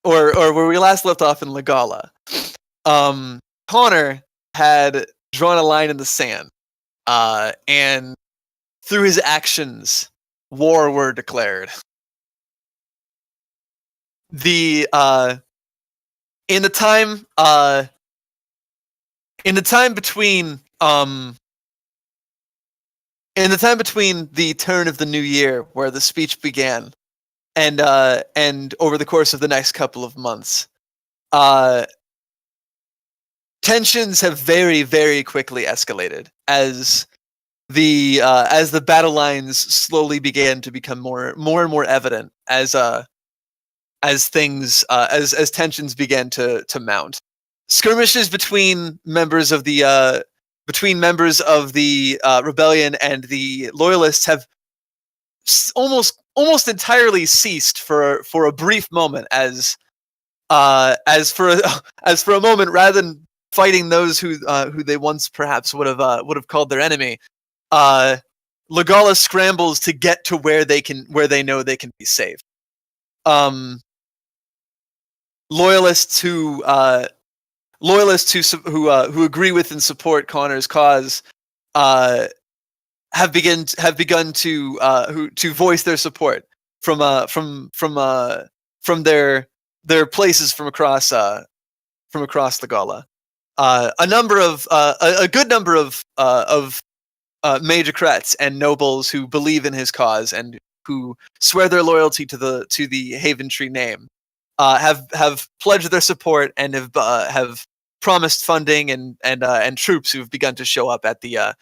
or where we last left off in Legala, Connor had drawn a line in the sand, and through his actions, war were declared. The in the time between the turn of the new year, where the speech began, and over the course of the next couple of months, tensions have very, very quickly escalated as the battle lines slowly began to become more and more evident as tensions began to mount. Skirmishes between members of the rebellion and the loyalists have almost entirely ceased for a brief moment, as for a moment, rather than fighting those who they once perhaps would have called their enemy. Legala scrambles to get to where they know they can be safe. Loyalists who agree with and support Connor's cause have begun to voice their support from their places from across Legala. A good number of magicrats and nobles who believe in his cause and who swear their loyalty to the Haven Tree name have pledged their support and have promised funding and troops who've begun to show up at the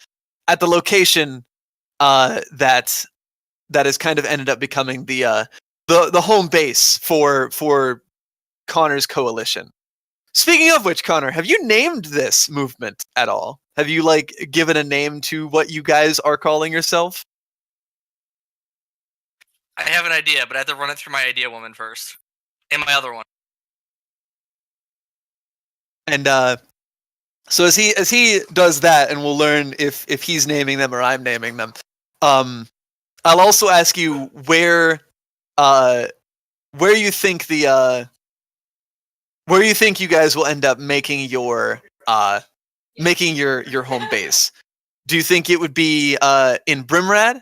location that has kind of ended up becoming the home base for Connor's coalition. Speaking of which, Connor, have you named this movement at all? Have you given a name to what you guys are calling yourself? I have an idea, but I have to run it through my idea woman first. And my other one. And so as he does that, and we'll learn if he's naming them or I'm naming them. I'll also ask you where you think where you think you guys will end up making your home base. Do you think it would be in Brimrad,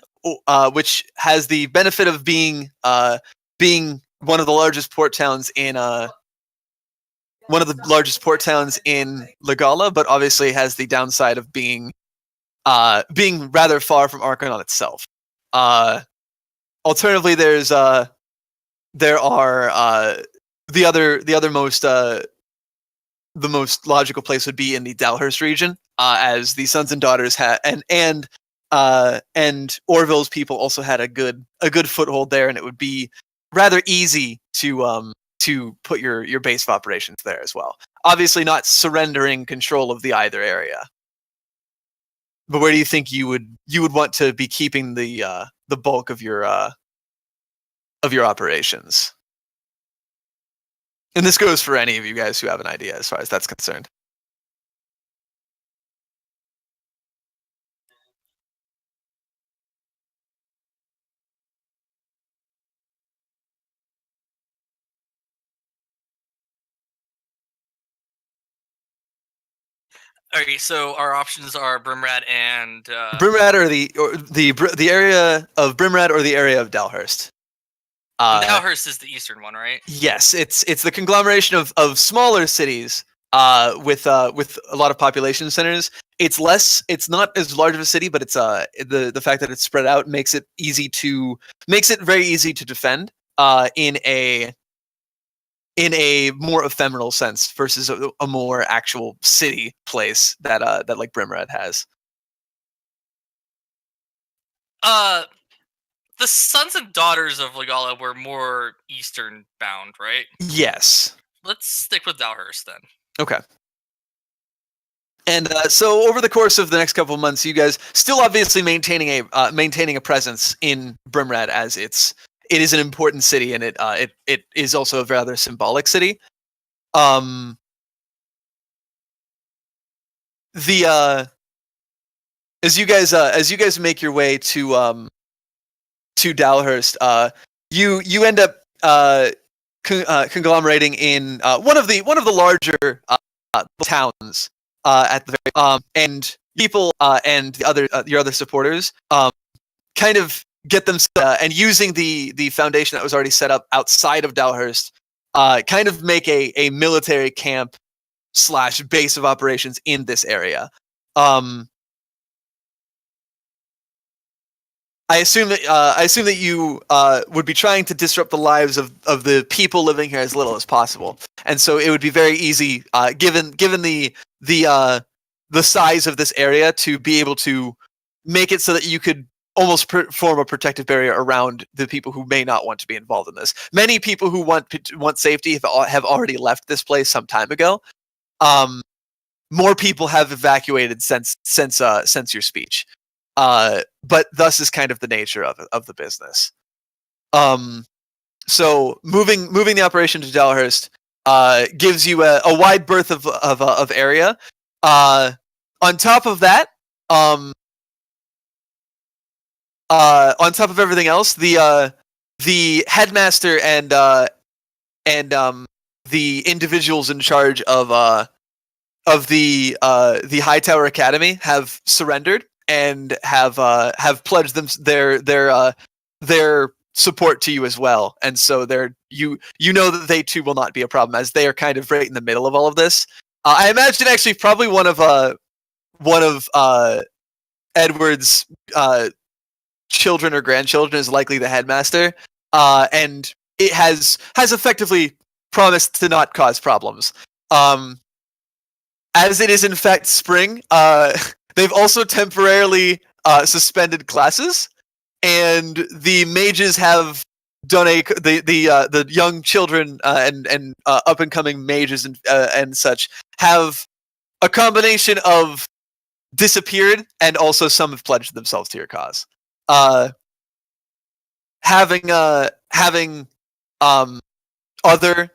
which has the benefit of being one of the largest port towns in Legala, but obviously has the downside of being rather far from Arcanon itself. Alternatively, there are the most logical place would be in the Dalhurst region, as the sons and daughters and Orville's people also had a good foothold there, and it would be rather easy to put your base of operations there as well. Obviously, not surrendering control of the either area. But where do you think you would want to be keeping the bulk of your operations? And this goes for any of you guys who have an idea as far as that's concerned. Okay, so our options are Brimrad and Brimrad or the area of Brimrad or the area of Dalhurst. Dalhurst is the eastern one, right? Yes, it's the conglomeration of smaller cities with a lot of population centers. It's not as large of a city, but it's the fact that it's spread out makes it very easy to defend in a more ephemeral sense versus a more actual city place that like Brimrad has. The sons and daughters of Legala were more eastern bound, right? Yes. Let's stick with Dalhurst then. Okay. And so over the course of the next couple of months, you guys still obviously maintaining a presence in Brimrad, as it is an important city, and it is also a rather symbolic city. As you guys make your way to Dalhurst, you end up conglomerating in one of the larger towns at the very and people and the other your other supporters kind of get them and using the foundation that was already set up outside of Dalhurst, kind of make a military camp / base of operations in this area. I assume that you would be trying to disrupt the lives of the people living here as little as possible, and so it would be very easy, given the size of this area, to be able to make it so that you could almost form a protective barrier around the people who may not want to be involved in this. Many people who want safety have already left this place some time ago. More people have evacuated since your speech. But thus is kind of the nature of the business. So moving the operation to Dalhurst gives you a wide berth of area. On top of that, on top of everything else, the headmaster and the individuals in charge of the Hightower Academy have surrendered and have pledged their support to you as well, and so you know that they too will not be a problem, as they are kind of right in the middle of all of this. I imagine actually probably one of Edward's children or grandchildren is likely the headmaster, and it has effectively promised to not cause problems. As it is in fact spring, they've also temporarily suspended classes, and the mages have done the young children and up and coming mages and such have a combination of disappeared, and also some have pledged themselves to your cause. Having other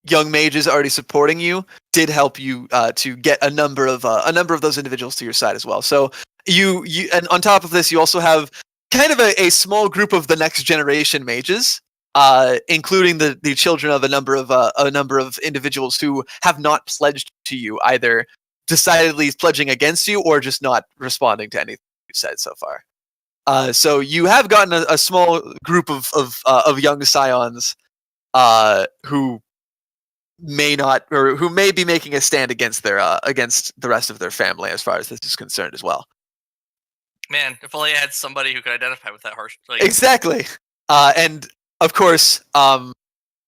young mages already supporting you did help you to get a number of those individuals to your side as well. So you and on top of this, you also have kind of a small group of the next generation mages, including the children of a number of individuals who have not pledged to you, either decidedly pledging against you or just not responding to anything you said so far. So you have gotten a small group of young scions who may not, or who may be making a stand against against the rest of their family as far as this is concerned as well. Man, if only I had somebody who could identify with that harsh. Exactly, and of course,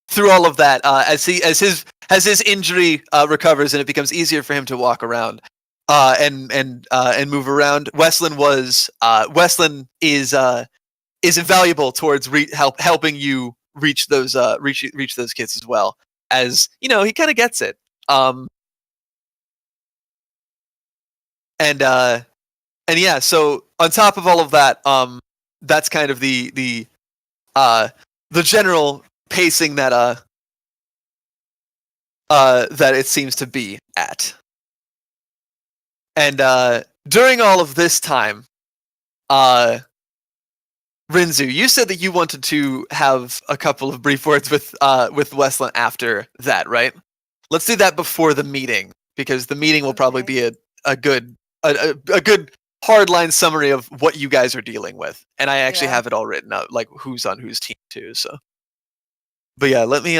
through all of that, as his injury recovers and it becomes easier for him to walk around and move around, Westland is invaluable towards helping you reach those kids as well. As you know, he kind of gets it. And yeah, so on top of all of that, that's kind of the general pacing that it seems to be at. And during all of this time, Rinzu, you said that you wanted to have a couple of brief words with Westland after that, right? Let's do that before the meeting, because the meeting will probably be a good hardline summary of what you guys are dealing with, and I actually have it all written out, like who's on whose team too. So, but yeah, let me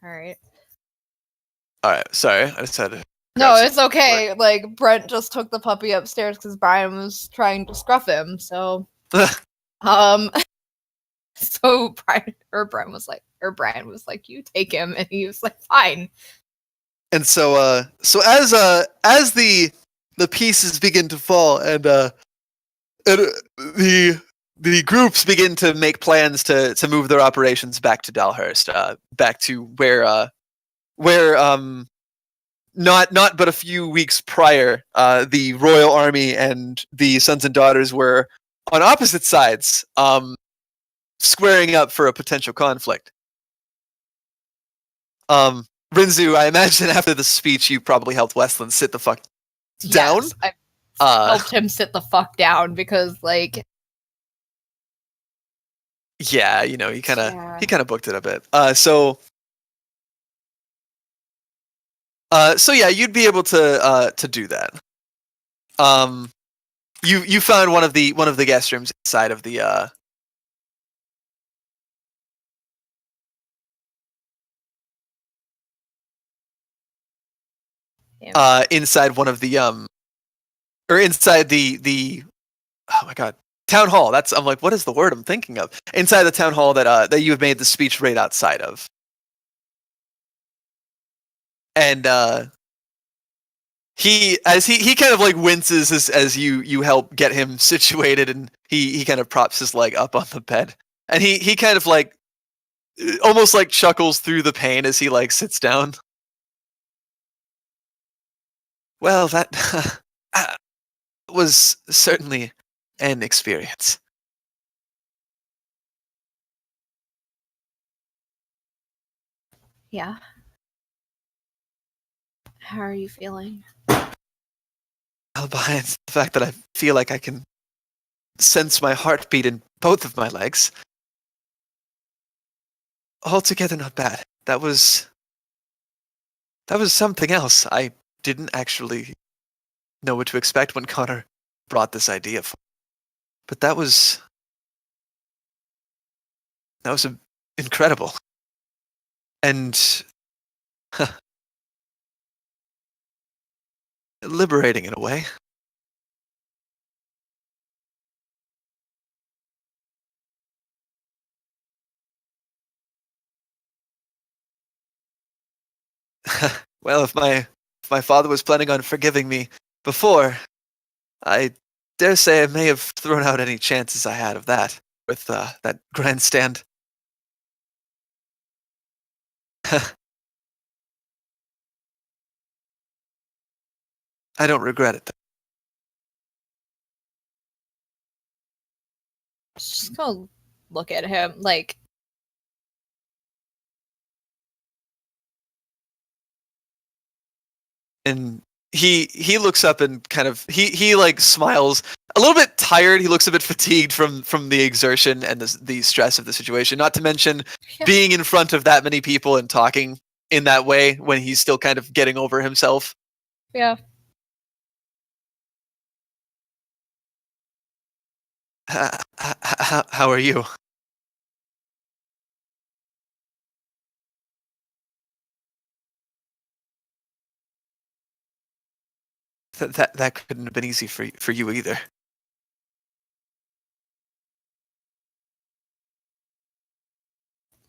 All right. Sorry, I just had to. No, it's okay. Like, Brent just took the puppy upstairs because Brian was trying to scruff him. So, so Brian was like, "You take him," and he was like, "Fine." And so as the pieces begin to fall, and the groups begin to make plans to move their operations back to Dalhurst, back to where where not but a few weeks prior, the royal army and the sons and daughters were on opposite sides, squaring up for a potential conflict. Rinzu, I imagine after the speech, you probably helped Westland sit the fuck down. Yes, I helped him sit the fuck down because, like, yeah, you know, he kind of booked it a bit. So yeah, you'd be able to do that. You found one of the guest rooms inside of the inside one of the or inside the oh my god, town hall. I'm like, what is the word I'm thinking of? Inside the town hall that you had made the speech right outside of. And he kind of like winces as you help get him situated, and he kind of props his leg up on the bed, and he kind of like almost like chuckles through the pain as he like sits down. Well, that was certainly an experience. yeah. How are you feeling? Well, behind the fact that I feel like I can sense my heartbeat in both of my legs. Altogether not bad. That was something else. I didn't actually know what to expect when Connor brought this idea for. But that was incredible. And liberating in a way. Well, if my father was planning on forgiving me before, I dare say I may have thrown out any chances I had of that with that grandstand. I don't regret it. Just go look at him, like, And he looks up and kind of he like smiles a little bit tired. He looks a bit fatigued from the exertion and the stress of the situation, not to mention yeah. being in front of that many people and talking in that way when he's still kind of getting over himself. Yeah. How are you? That couldn't have been easy for you either.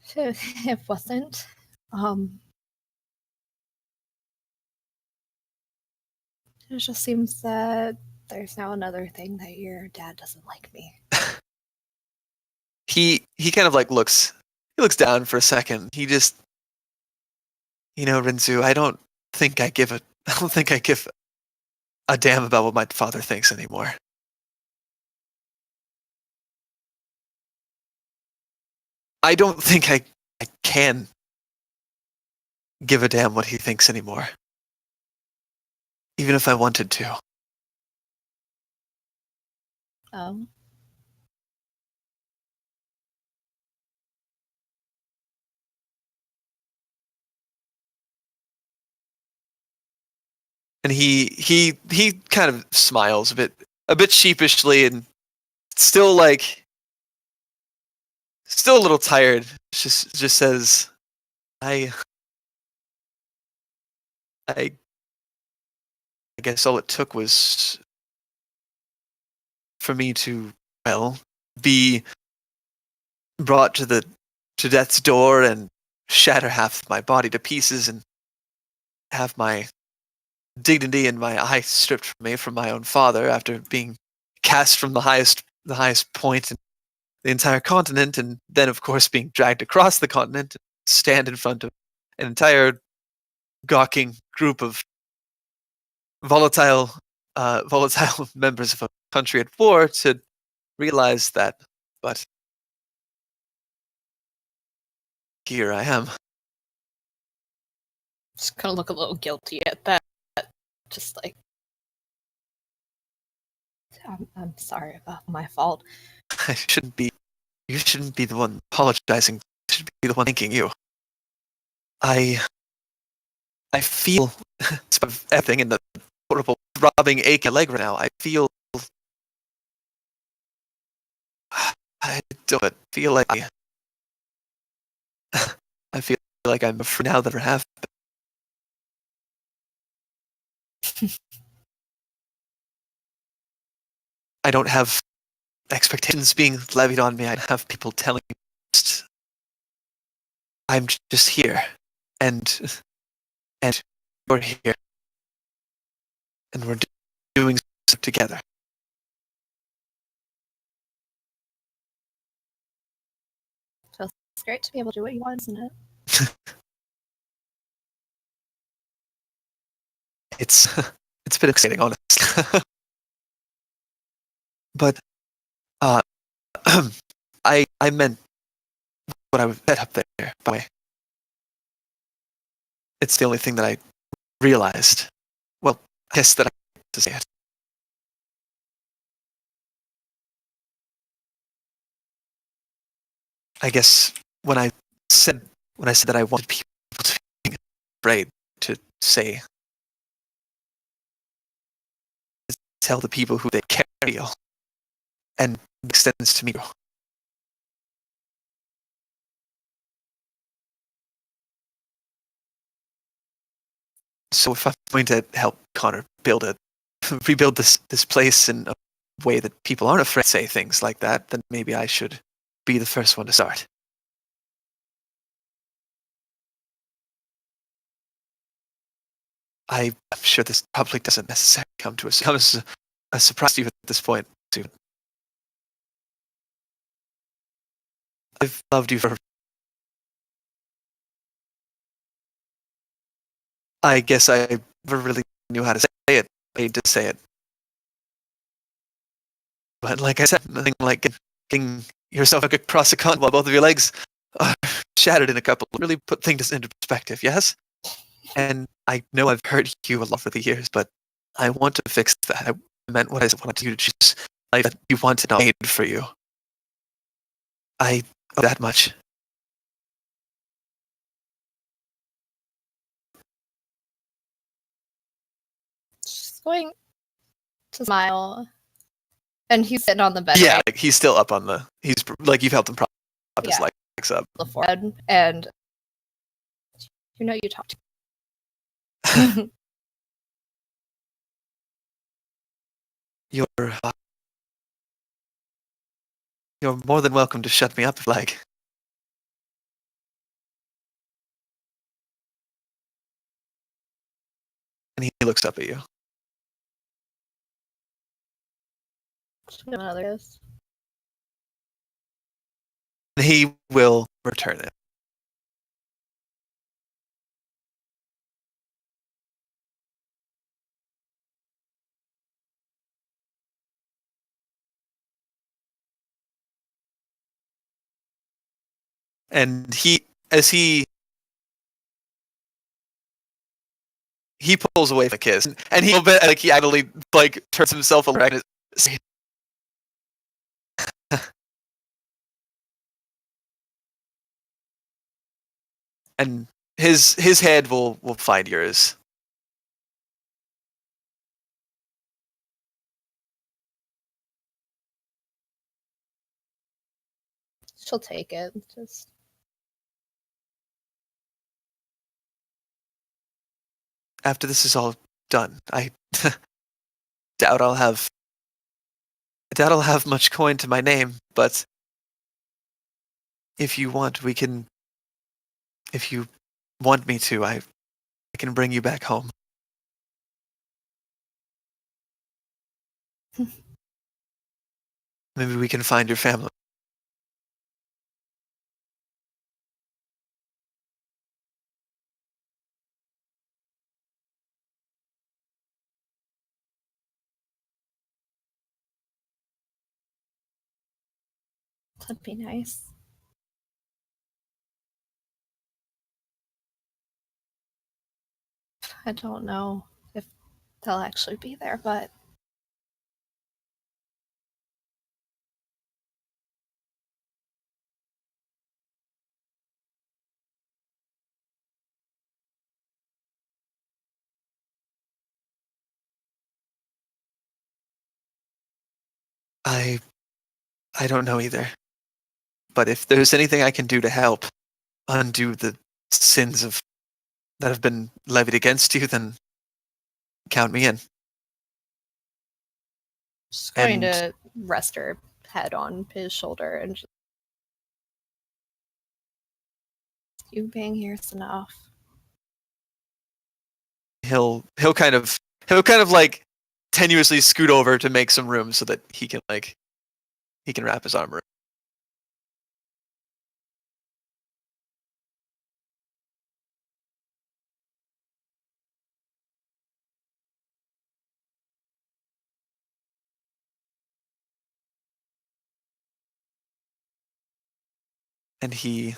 So it wasn't. It just seems that there's now another thing that your dad doesn't like me. He kind of like looks down for a second. He just, Rinzu, I don't think I give a damn about what my father thinks anymore. I don't think I can give a damn what he thinks anymore. Even if I wanted to. Oh. And he kind of smiles a bit sheepishly, and still a little tired. Just says, I guess all it took was for me to, well, be brought to death's door and shatter half of my body to pieces and have my dignity and my eye stripped from me from my own father after being cast from the highest point in the entire continent, and then of course being dragged across the continent and stand in front of an entire gawking group of volatile members of a country at war to realize that, but here I am. Just gonna look a little guilty at that. Just like, I'm sorry about my fault. You shouldn't be the one apologizing. I should be the one thanking you. I feel everything in the horrible throbbing ache in my leg right now. I feel like I feel like I'm free now that I have. I don't have expectations being levied on me. I have people telling me I'm just here, and we're here, and we're doing stuff together. So it's great to be able to do what you want, isn't it? It's a bit exciting, honest. But I meant what I said up there. By the way, it's the only thing that I realized. Well, I guess that I have to say it. I guess when I said that I wanted people to be afraid to say, tell the people who they carry, and it extends to me. So if I'm going to help Connor rebuild this place in a way that people aren't afraid to say things like that, then maybe I should be the first one to start. I'm sure this probably doesn't necessarily come as a surprise to you at this point. I've loved you for. I guess I never really knew how to say it. I hate to say it, but like I said, nothing like getting yourself across the continent while both of your legs are shattered in a couple. Really put things into perspective. Yes, and I know I've hurt you a lot for the years, but I want to fix that. I meant what I wanted you to choose. Life that you wanted not made for you. I owe that much. She's going to smile, and he's sitting on the bed. Yeah, right? like he's still up on the. He's like you've helped him prop his legs up. The forehead, and you know you talked to You're more than welcome to shut me up if you like. And he looks up at you. another kiss. And he will return it. And as he pulls away from the kiss, and he actually like turns himself around. And his head will find yours. She'll take it. Just After this is all done, I doubt I'll have much coin to my name, but if you want, we can. If you want me to, I can bring you back home. Maybe we can find your family. That'd be nice. I don't know if they'll actually be there, but I don't know either. But if there's anything I can do to help undo the sins that have been levied against you, then count me in. she's going And- to rest her head on his shoulder and just, you being here is enough. He'll kind of like tenuously scoot over to make some room so that he can wrap his arm around. And he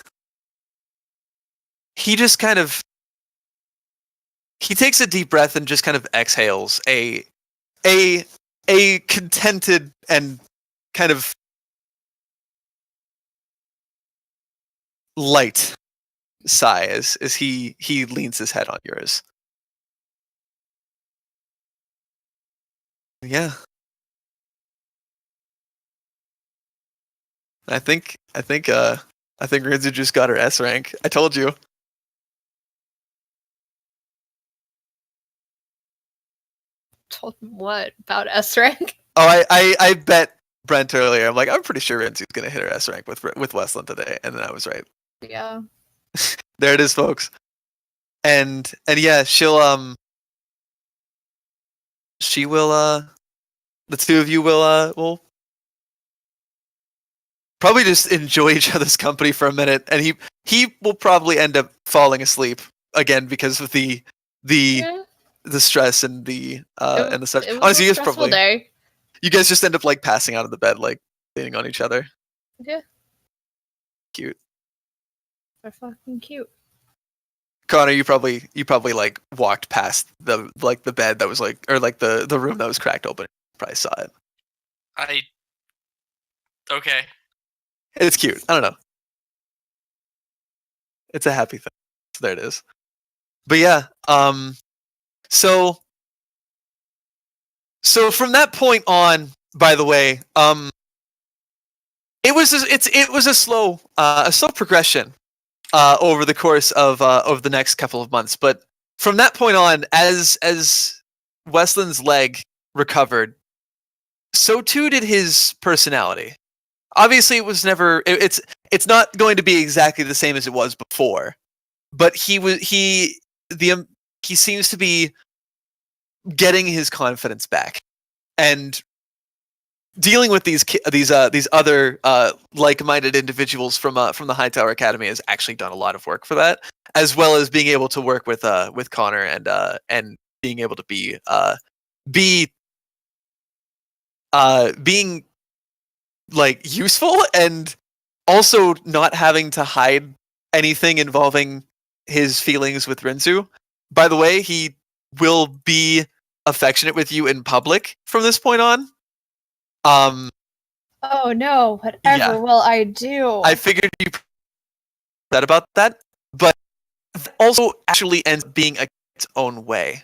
just kind of takes a deep breath and just kind of exhales a contented and kind of light sigh as he leans his head on yours. Yeah. I think Rinzu just got her S rank. I told you. Told him what about S rank? Oh, I bet Brent earlier. I'm like, I'm pretty sure Rinzu's gonna hit her S rank with Westland today, and then I was right. Yeah. There it is, folks. And yeah, she will the two of you will probably just enjoy each other's company for a minute, and he will probably end up falling asleep again because of the Yeah. the stress and the and the such. It was Honestly, a you guys stressful probably day. you guys just end up like passing out of the bed, like leaning on each other. Yeah. Cute. They're fucking cute. Connor, you probably like walked past the bed that was like, or like the room that was cracked open. Probably saw it. Okay. It's cute. I don't know. It's a happy thing. So there it is. But yeah, so from that point on, by the way, it was a slow progression over the course of the next couple of months. But from that point on, as Westland's leg recovered, so too did his personality. Obviously, it was never. It's not going to be exactly the same as it was before, but he seems to be getting his confidence back and dealing with these other like-minded individuals from the Hightower Academy has actually done a lot of work for that, as well as being able to work with Connor and being able to being like useful and also not having to hide anything involving his feelings with Rinzu. By the way, he will be affectionate with you in public from this point on. Oh no, whatever Yeah. will I do? I figured you said about that, but also actually ends up being its own way.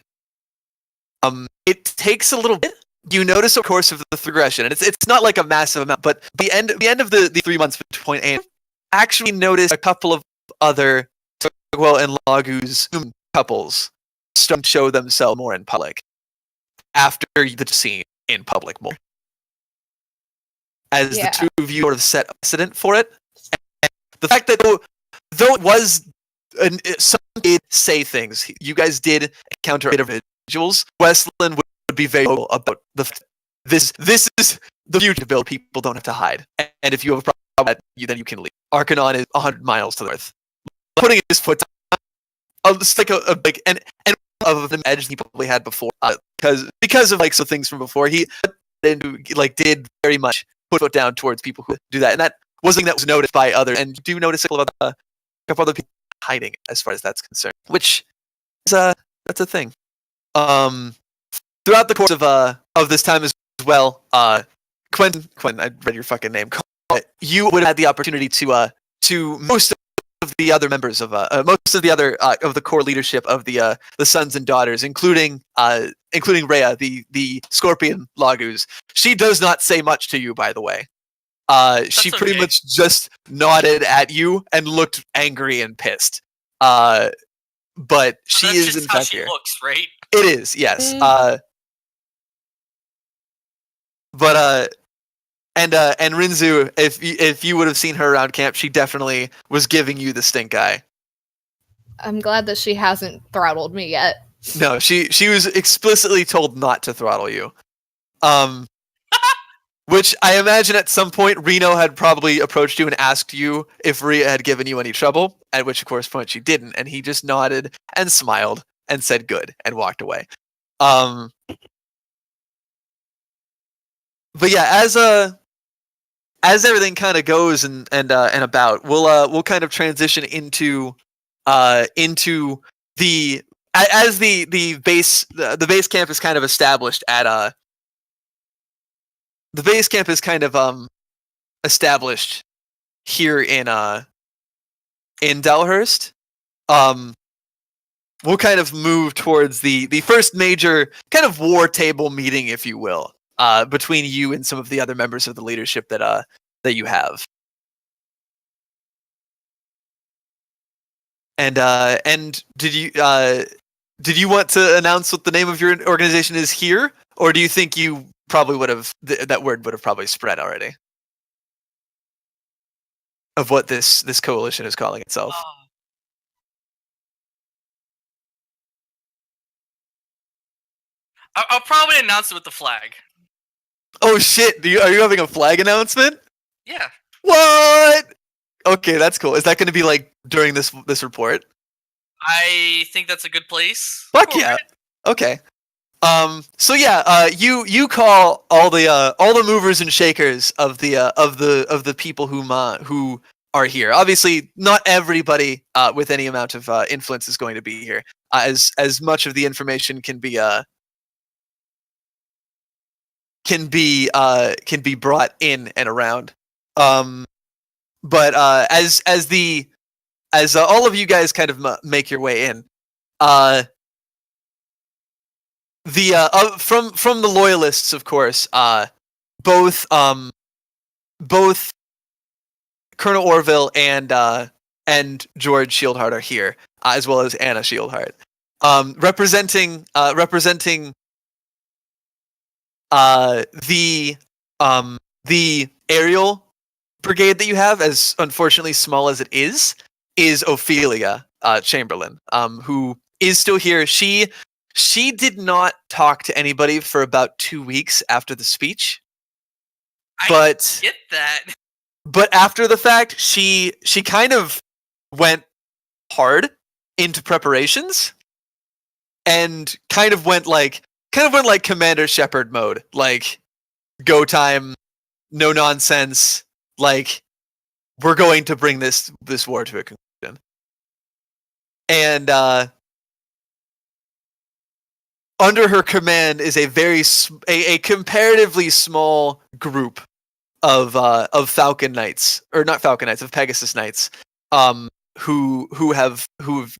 It takes a little bit. You notice, of course, of the progression, and it's not like a massive amount, but the end of the 3 months between A, actually notice a couple of other Tugwell and Lagu's couples start to show themselves more in public after the scene in public more, as Yeah. the two of you sort of set a precedent for it. And the fact that though it was some did say things, you guys did encounter individuals. Westland would be very vocal about this is the future to build. People don't have to hide, and if you have a problem, then you can leave. Arcanon is 100 miles to the north. Putting his foot down, just like a big and of the edge he probably had before, because of like some things from before. He did very much put foot down towards people who do that, and that something that was noticed by others, and you do notice a couple other people hiding as far as that's concerned, which is that's a thing. Throughout the course of this time as well, Quentin, I read your fucking name. You would have had the opportunity to most of the other members of most of the other of the core leadership of the sons and daughters, including Rhea, the Scorpion Lagus. She does not say much to you, by the way. She pretty much just nodded at you and looked angry and pissed. But she is just in how fact she here. looks, right? It is, yes. And Rinzu, if you would have seen her around camp, she definitely was giving you the stink eye. I'm glad that she hasn't throttled me yet. No, she was explicitly told not to throttle you. Which I imagine at some point Reno had probably approached you and asked you if Rhea had given you any trouble, at which of course point she didn't, and he just nodded and smiled and said good and walked away. But yeah, as everything kind of goes and about, we'll kind of transition into the as the base camp is kind of established at the base camp is kind of established here in Delhurst. We'll kind of move towards the first major kind of war table meeting, if you will, between you and some of the other members of the leadership that you have. And did you want to announce what the name of your organization is here, or do you think you probably would have that word would have probably spread already of what this coalition is calling itself? I'll probably announce it with the flag. Oh shit! Are you having a flag announcement? Yeah. What? Okay, that's cool. Is that going to be like during this report? I think that's a good place. Fuck yeah. Okay. So yeah, you call all the movers and shakers of the people who are here. Obviously, not everybody with any amount of influence is going to be here. As much of the information can be brought in and around. But as all of you guys kind of make your way in, from the loyalists, of course, both Colonel Orville and George Shieldheart are here, as well as Anna Shieldheart, representing the aerial brigade that you have, as unfortunately small as it is Ophelia Chamberlain, who is still here. She did not talk to anybody for about 2 weeks after the speech. I get that. But after the fact, she kind of went hard into preparations and kind of went like Commander Shepard mode, like go time, no nonsense, like we're going to bring this war to a conclusion. And under her command is a comparatively small group of Falcon Knights, or not Falcon Knights, of Pegasus Knights, who've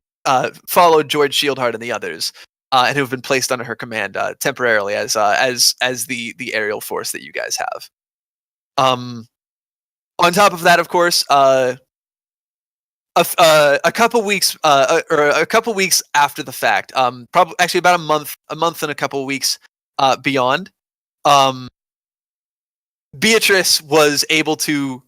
followed George Shieldheart and the others, and who've been placed under her command temporarily as the aerial force that you guys have. On top of that, of course, a couple weeks after the fact, probably actually about a month and a couple weeks beyond, Beatrice was able to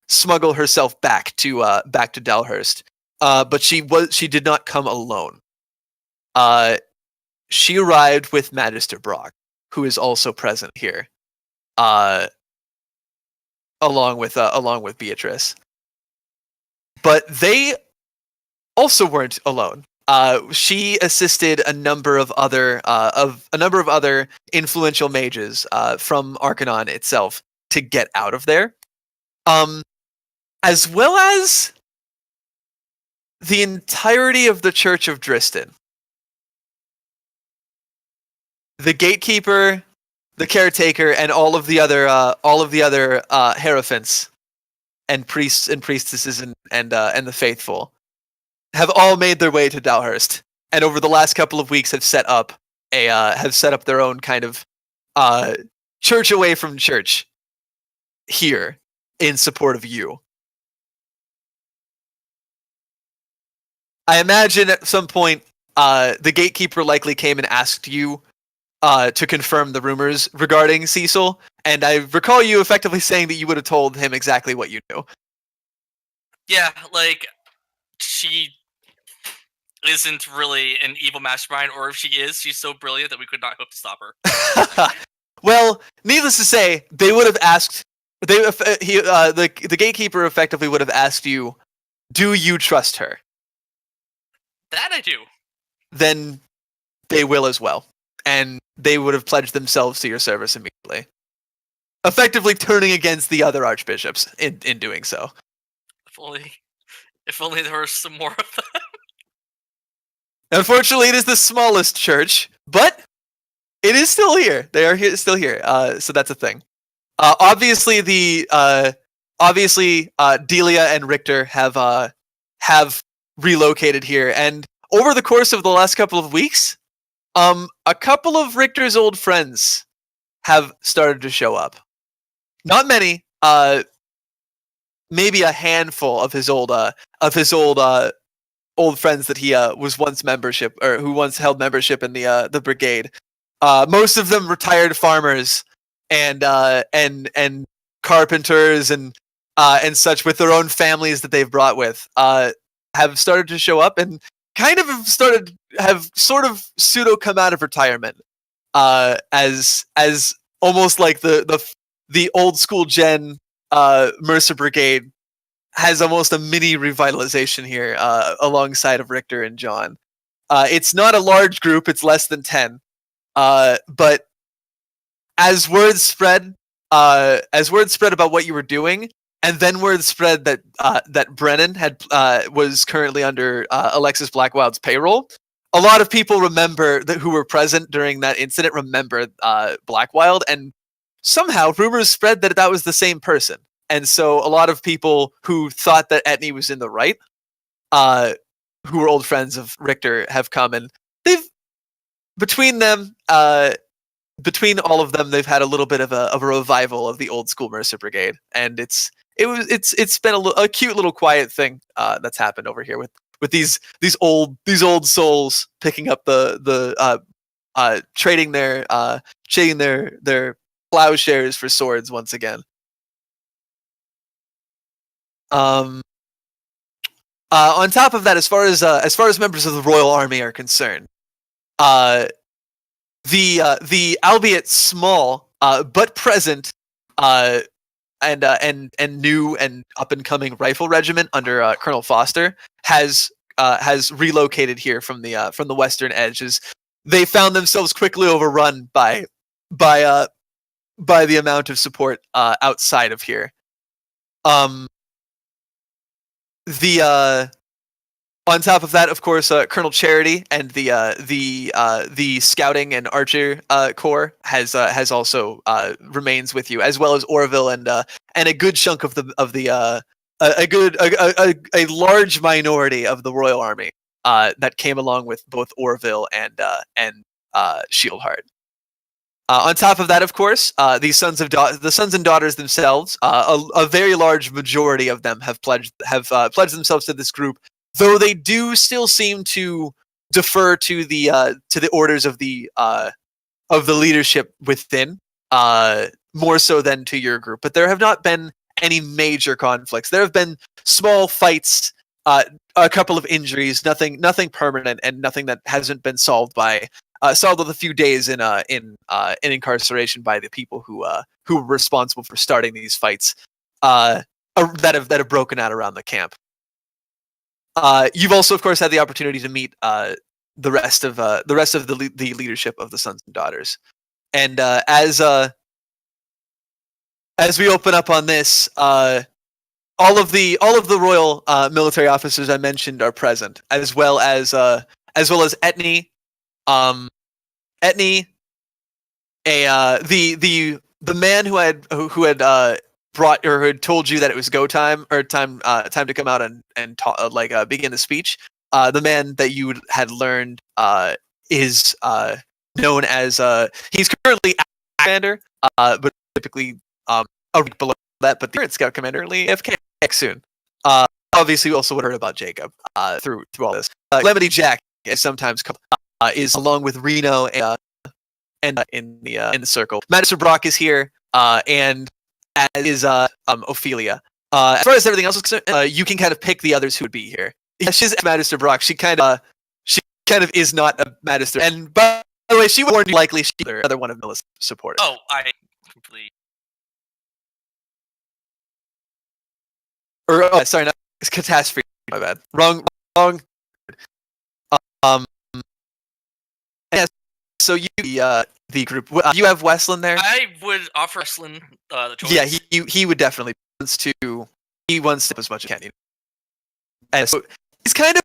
smuggle herself back to Delhurst, but she did not come alone. She arrived with Magister Brock, who is also present here, along with Beatrice. But they also weren't alone. She assisted a number of other influential mages from Arcanon itself to get out of there. as well as the entirety of the Church of Driston. The gatekeeper, the caretaker, and all of the other hierophants and priests and priestesses and the faithful have all made their way to Dalhurst, and over the last couple of weeks have set up their own kind of church away from church here in support of you. I imagine at some point the gatekeeper likely came and asked you to confirm the rumors regarding Cecil, and I recall you effectively saying that you would have told him exactly what you knew. Yeah, like, she isn't really an evil mastermind, or if she is, she's so brilliant that we could not hope to stop her. Well, needless to say, they would have asked. The gatekeeper effectively would have asked you, "Do you trust her?" That I do. Then they will as well, and they would have pledged themselves to your service immediately, effectively turning against the other archbishops in doing so. If only there were some more of them. Unfortunately, it is the smallest church, but it is still here. They are still here. So that's a thing. Obviously, Delia and Richter have relocated here, and over the course of the last couple of weeks, a couple of Richter's old friends have started to show up. Not many. Maybe a handful of his old friends that he was once who once held membership in the brigade. Most of them retired farmers and carpenters and such with their own families that they've brought with have started to show up and kind of have sort of pseudo come out of retirement as almost like the old school gen Mercer Brigade has almost a mini revitalization here alongside of Richter and John. It's not a large group; it's less than 10. But as word spread about what you were doing, and then word spread that Brennan was currently under Alexis Blackwild's payroll, a lot of people who were present during that incident remember Blackwild, and somehow rumors spread that was the same person. And so a lot of people who thought that Etney was in the right, who were old friends of Richter, have come, and between all of them, they've had a little bit of a revival of the old school Mercer Brigade, and it's been a cute little quiet thing that's happened over here with these old souls picking up trading their plowshares for swords once again. On top of that, as far as members of the Royal Army are concerned, the albeit small but present and new and up and coming rifle regiment under Colonel Foster has relocated here from the western edges. They found themselves quickly overrun by the amount of support outside of here. On top of that, of course, Colonel Charity and the scouting and archer corps has also remains with you, as well as Orville and a good chunk of a large minority of the Royal Army that came along with both Orville and Shieldheart. On top of that, of course, the sons and daughters themselves, a very large majority of them have pledged themselves to this group, though they do still seem to defer to the orders of the leadership within, more so than to your group. But there have not been any major conflicts. There have been small fights, a couple of injuries, nothing permanent, and nothing that hasn't been solved with a few days in incarceration by the people who were responsible for starting these fights that have broken out around the camp. You've also, of course, had the opportunity to meet the rest of the leadership of the Sons and Daughters, and as we open up on this, all of the royal military officers I mentioned are present, as well as Etni, Etni, the man who had brought or who had told you that it was go time or time to come out and talk, begin the speech. The man that you had learned is known as he's currently commander, but typically a rank below that. But the current scout commander currently AFK soon. Obviously, we also would have heard about Jacob through all this. Lemony Jack is sometimes is along with Reno and in the circle. Magister Brock is here, and as is Ophelia. As far as everything else is concerned, you can kind of pick the others who would be here. She's Magister Brock. She kind of is not a Magister. And by the way, she warned you likely she's another one of Milla's supporters. Oh, I completely. Or sorry, not it's catastrophe. My bad. Wrong. Yeah, so you the group. You have Westlin there. I would offer Westlin the choice. Yeah, he would definitely wants to as much as he can. And so he's kind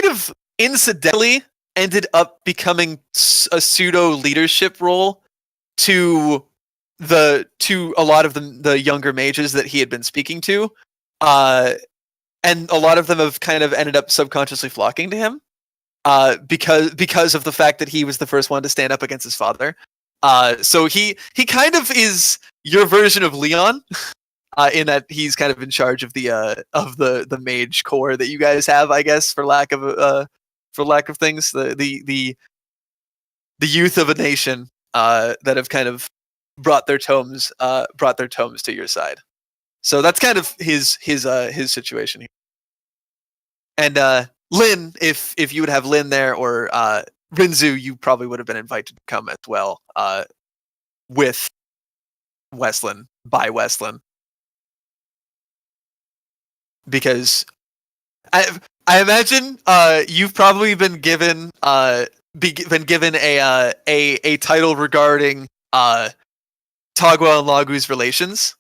of incidentally ended up becoming a pseudo leadership role to a lot of the younger mages that he had been speaking to, and a lot of them have kind of ended up subconsciously flocking to him, because of the fact that he was the first one to stand up against his father. So he kind of is your version of Leon, in that he's kind of in charge of the mage core that you guys have, I guess, for lack of things, the youth of a nation that have kind of brought their tomes to your side. So that's kind of his situation here. And Lynn, if you would have Lynn there, or Rinzu, you probably would have been invited to come as well, with Westlin, by Westlin. Because I imagine you've probably been given a title regarding Tagwa and Lagu's relations.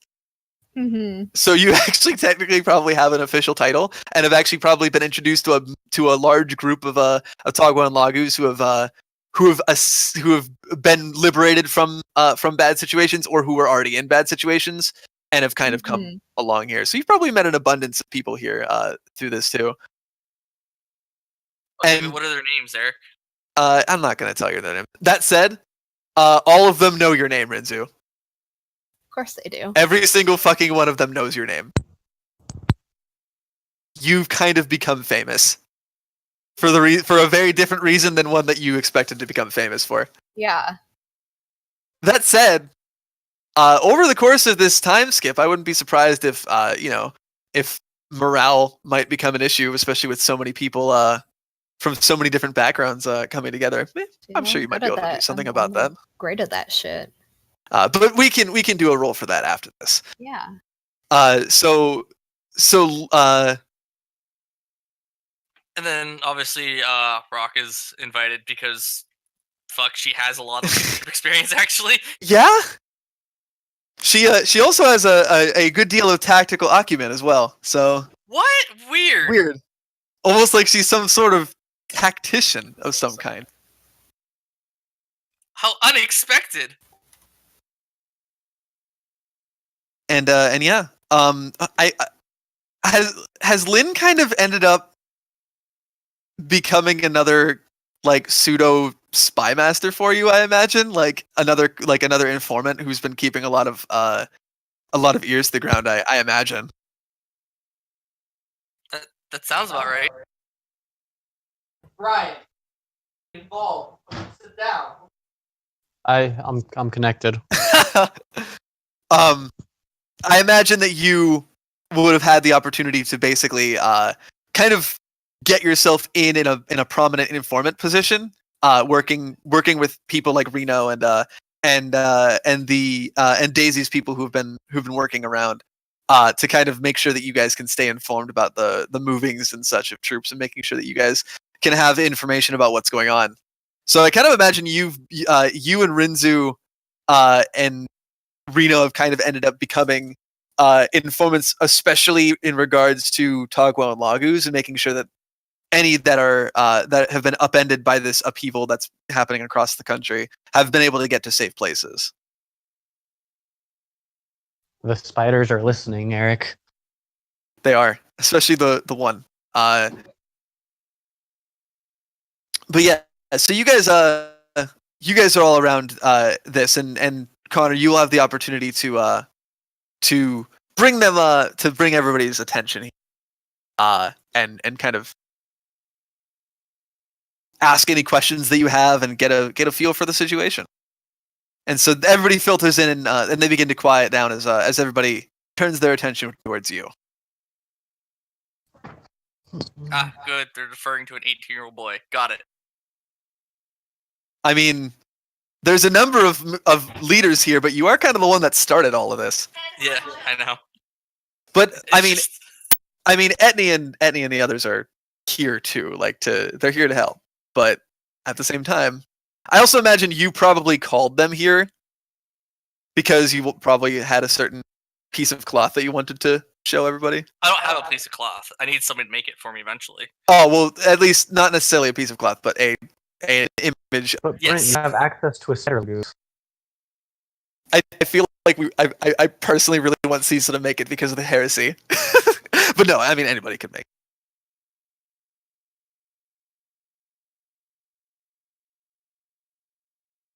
Mm-hmm. So you actually technically probably have an official title, and have actually probably been introduced to a large group of Tagwa and Lagus who have been liberated from bad situations, or who were already in bad situations and have kind of come along here. So you've probably met an abundance of people here through this too. Okay, and what are their names, Eric? I'm not going to tell you their name. That said, all of them know your name, Rinzu. Of course they do. Every single fucking one of them knows your name. You've kind of become famous for a very different reason than one that you expected to become famous for. Yeah. That said, over the course of this time skip, I wouldn't be surprised if if morale might become an issue, especially with so many people from so many different backgrounds coming together. I'm sure you might be able to do something about that. Great at that shit. But we can do a roll for that after this. Yeah. And then obviously Rock is invited because fuck, she has a lot of experience actually. Yeah. She also has a good deal of tactical acumen as well. So what? Weird. Almost like she's some sort of tactician of some kind. How unexpected. And yeah, has Lynn kind of ended up becoming another like pseudo spy master for you? I imagine like another informant who's been keeping a lot of ears to the ground. I imagine. That sounds about right. Brian, involved. Sit down. I'm connected. I imagine that you would have had the opportunity to basically kind of get yourself in a prominent informant position, working with people like Reno and Daisy's people who've been working around to kind of make sure that you guys can stay informed about the movings and such of troops, and making sure that you guys can have information about what's going on. So I kind of imagine you and Rinzu and Reno have kind of ended up becoming informants, especially in regards to Togwell and Lagus, and making sure that any that are that have been upended by this upheaval that's happening across the country have been able to get to safe places. The spiders are listening, Eric. They are, especially the one. But yeah, so you guys are all around this, and Connor, you will have the opportunity to bring them to bring everybody's attention, and kind of ask any questions that you have and get a feel for the situation. And so everybody filters in, and they begin to quiet down as everybody turns their attention towards you. Ah, good. They're referring to an 18-year-old boy. Got it. I mean, there's a number of leaders here, but you are kind of the one that started all of this. Yeah, I know. But It's I mean, Etney and the others are here too. They're here to help. But at the same time, I also imagine you probably called them here because you probably had a certain piece of cloth that you wanted to show everybody. I don't have a piece of cloth. I need somebody to make it for me eventually. Oh well, at least not necessarily a piece of cloth, but an image. But Brent, Yes. you have access to a spider goose. I feel like I personally really want Cecil to make it because of the heresy. But no, I mean anybody can make it.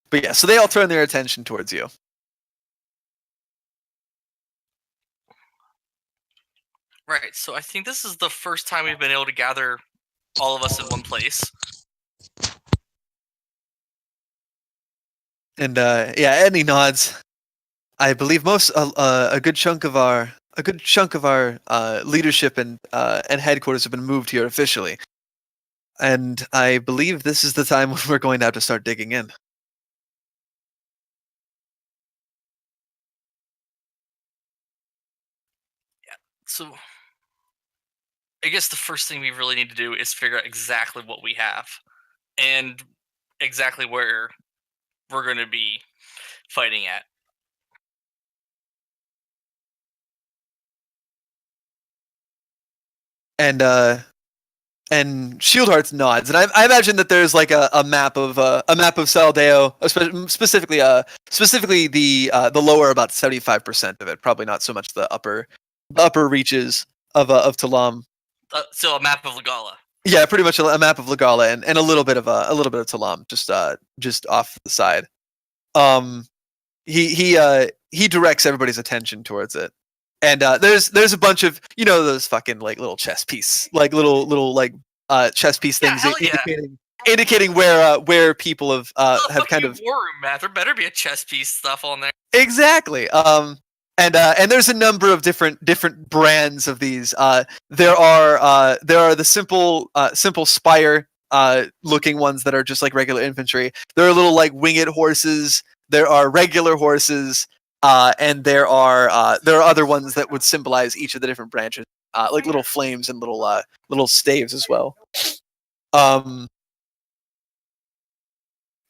But yeah, so they all turn their attention towards you. Right, so I think this is the first time we've been able to gather all of us in one place. And yeah, Edney nods. I believe a good chunk of our leadership and headquarters have been moved here officially. And I believe this is the time when we're going to have to start digging in. So I guess the first thing we really need to do is figure out exactly what we have and exactly where we're going to be fighting at. And Shieldhearts nods, and I imagine that there's like a map of Saldeo, specifically the lower about 75% of it, probably not so much the upper reaches of Talam. So a map of Legala. Yeah, pretty much a map of Legala and a little bit of Talam, just off the side. He directs everybody's attention towards it. And there's a bunch of those fucking like little chess piece chess piece things indicating where people have kind of war room map. There better be a chess piece stuff on there. Exactly. And there's a number of different brands of these. There are the simple spire looking ones that are just like regular infantry. There are little like winged horses. There are regular horses. And there are other ones that would symbolize each of the different branches, like little flames and little staves as well. And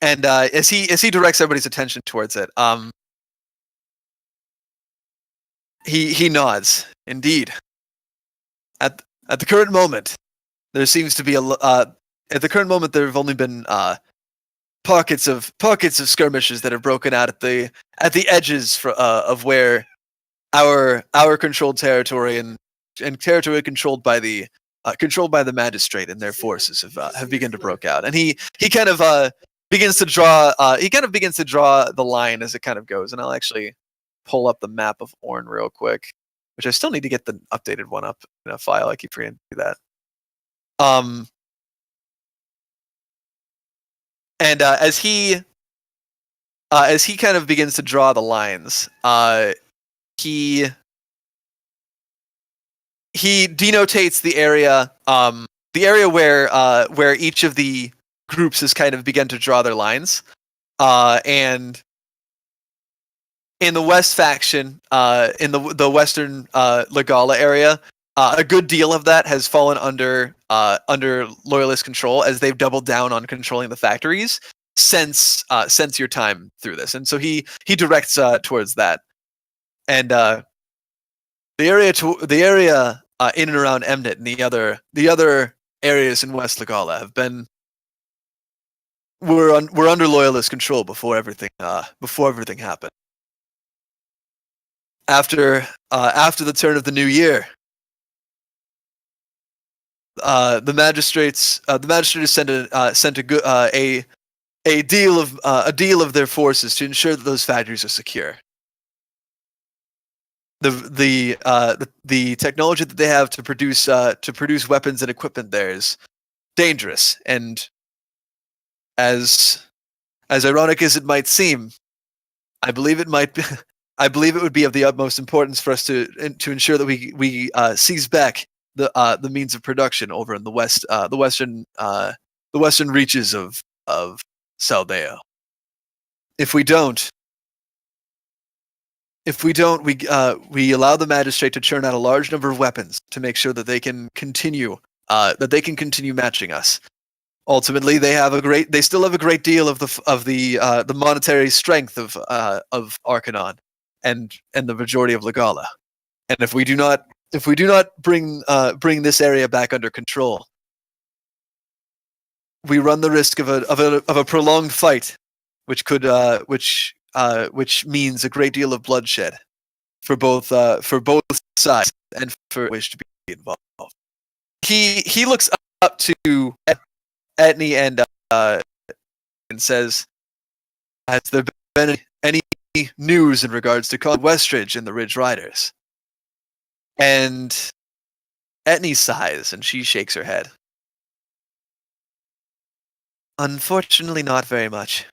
as he directs everybody's attention towards it, he nods. Indeed, at the current moment, there seems to be at the current moment there have only been pockets of skirmishes that have broken out at the edges of where our controlled territory and territory controlled by the magistrate and their forces have begun to break out. And he kind of begins to draw the line as it kind of goes. And I'll actually pull up the map of Orn real quick, which I still need to get the updated one up in a file. I keep forgetting to do that. And as he kind of begins to draw the lines, he denotates the area where each of the groups has kind of begun to draw their lines, and in the West faction, in the Western Legala area, a good deal of that has fallen under Loyalist control as they've doubled down on controlling the factories since your time through this, and so he directs towards that, and the area in and around Emnet and the other areas in West Legala have been were under loyalist control before everything happened. After the turn of the new year, the magistrates sent a deal of their forces to ensure that those factories are secure. The technology that they have to produce weapons and equipment there is dangerous, and as ironic as it might seem, I believe it would be of the utmost importance for us to ensure that we seize back the means of production over in the western reaches of Saldeo. If we don't, we allow the magistrate to churn out a large number of weapons to make sure that they can continue matching us. Ultimately, they still have a great deal of the monetary strength of Arcanon and the majority of Legala. And if we do not bring this area back under control, we run the risk of a prolonged fight, which means a great deal of bloodshed for both sides and for wish to be involved. He looks up to Etney and says, "Has there been any news in regards to Con Westridge and the Ridge Riders?" And Etney sighs and she shakes her head. "Unfortunately, not very much.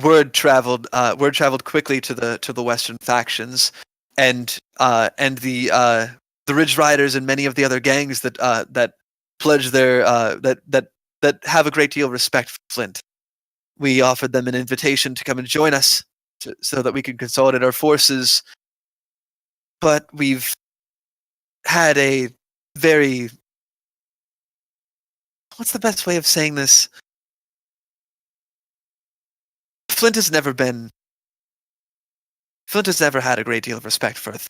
Word traveled quickly to the western factions, and the Ridge Riders and many of the other gangs that pledge their that have a great deal of respect for Flint. We offered them an invitation to come and join us so that we could consolidate our forces, but we've had a very... what's the best way of saying this? Flint has never had a great deal of respect for us.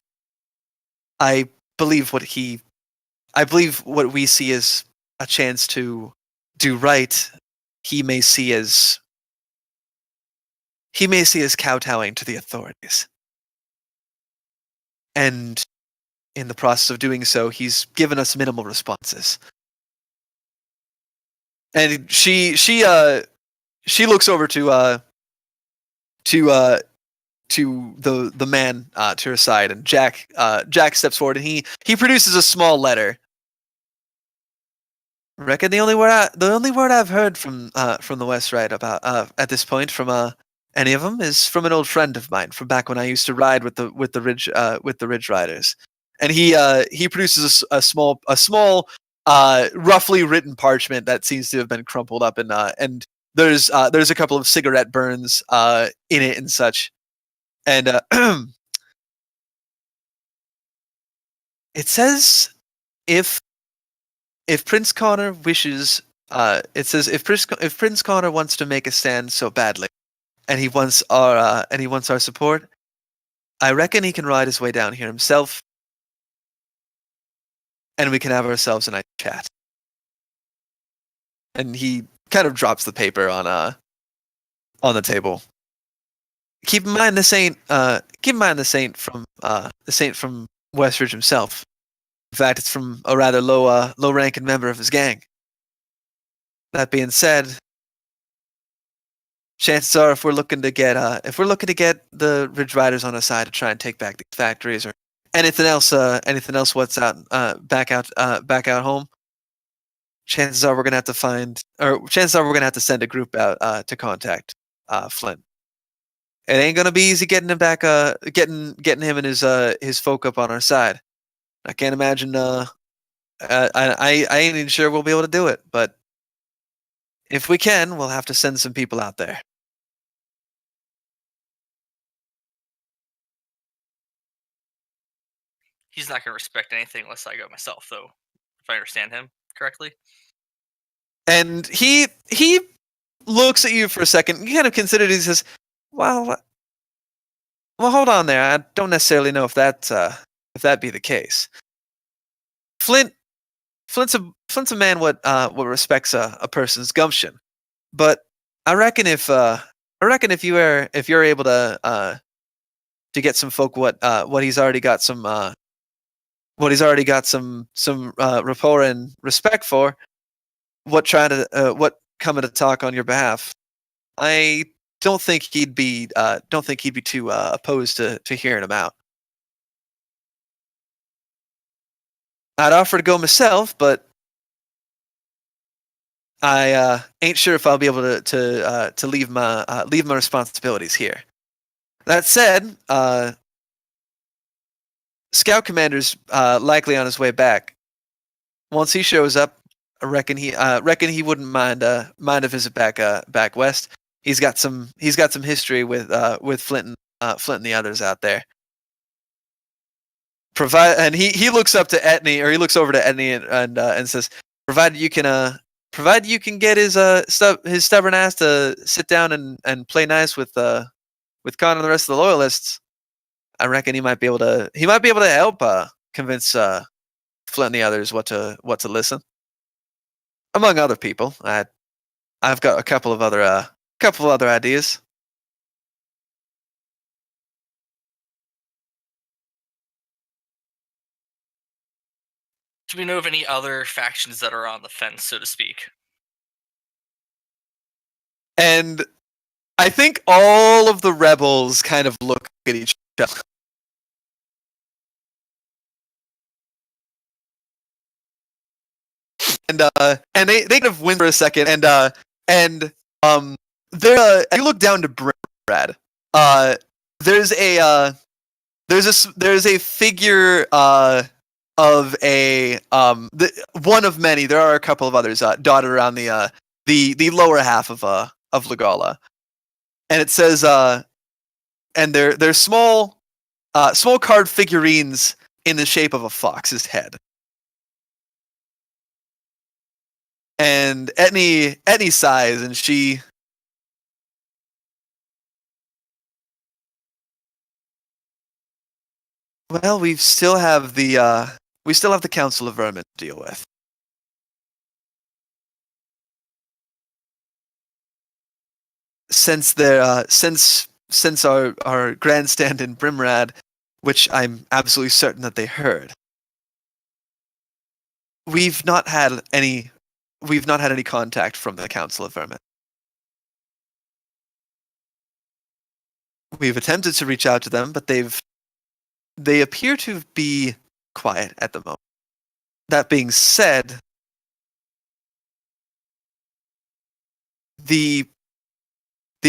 I believe what we see as a chance to do right, he may see as kowtowing to the authorities. And in the process of doing so, he's given us minimal responses." And she looks over to the man to her side, and Jack steps forward and he produces a small letter. "Reckon the only word I've heard from the West Ride about at this point from any of them is from an old friend of mine from back when I used to ride with the Ridge Riders." And he produces a small roughly written parchment that seems to have been crumpled up, and there's a couple of cigarette burns in it and such. And it says if Prince Connor wishes, if Prince Connor wants to make a stand so badly, and he wants our support, I reckon he can ride his way down here himself, and we can have ourselves a nice chat. And he kind of drops the paper on the table. Keep in mind the saint from Westridge himself. In fact, it's from a rather low-ranking member of his gang. That being said, chances are, if we're looking to get the Ridge Riders on our side to try and take back these factories or anything else what's out back out home, chances are we're gonna have to send a group out to contact Flint. It ain't gonna be easy getting him back, getting him and his folk up on our side. I can't imagine. I ain't even sure we'll be able to do it, but if we can, we'll have to send some people out there. He's not going to respect anything unless I go myself, though, if I understand him correctly. And he looks at you for a second. You kind of consider it. He says, "Well, Well, hold on there. I don't necessarily know if that be the case. Flint's a man what respects a person's gumption, but I reckon if you're able to get some folk what he's already got some rapport and respect for, what coming to talk on your behalf. I don't think he'd be too opposed to hearing him out. I'd offer to go myself, but I ain't sure if I'll be able to leave my responsibilities here. That said, Scout Commander's likely on his way back. Once he shows up, I reckon he wouldn't mind a visit back west. He's got some history with Flint and the others out there. And he looks up to Etney, or he looks over to Etney and says, provided you can get his stubborn ass to sit down and play nice with Khan and the rest of the loyalists, I reckon he might be able to help convince Flint and the others what to listen. Among other people, I've got a couple of other ideas. Do we know of any other factions that are on the fence, so to speak? And I think all of the rebels kind of look at each other. And they kind of win for a second, and there you look down to Brad. There's a figure of one of many. There are a couple of others dotted around the lower half of Legala, and it says and they're small card figurines in the shape of a fox's head. And Etney sighs, and she. Well, we still have the Council of Vermin to deal with. Since our grandstand in Brimrad, which I'm absolutely certain that they heard, we've not had any contact from the Council of Vermin. We've attempted to reach out to them, but they appear to be quiet at the moment. That being said, the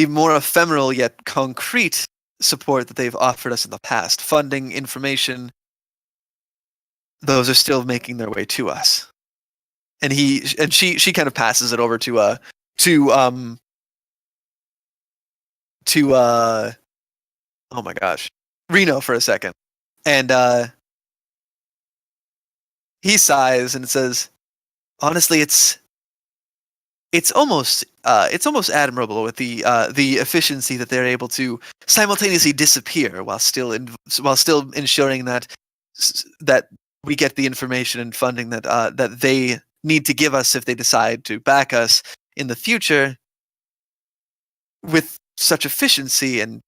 more ephemeral yet concrete support that they've offered us in the past, funding, information, those are still making their way to us. And she kind of passes it over to oh my gosh, Reno for a second. And he sighs and says, honestly, it's almost admirable with the efficiency that they're able to simultaneously disappear while still ensuring that we get the information and funding that they need to give us if they decide to back us in the future with such efficiency and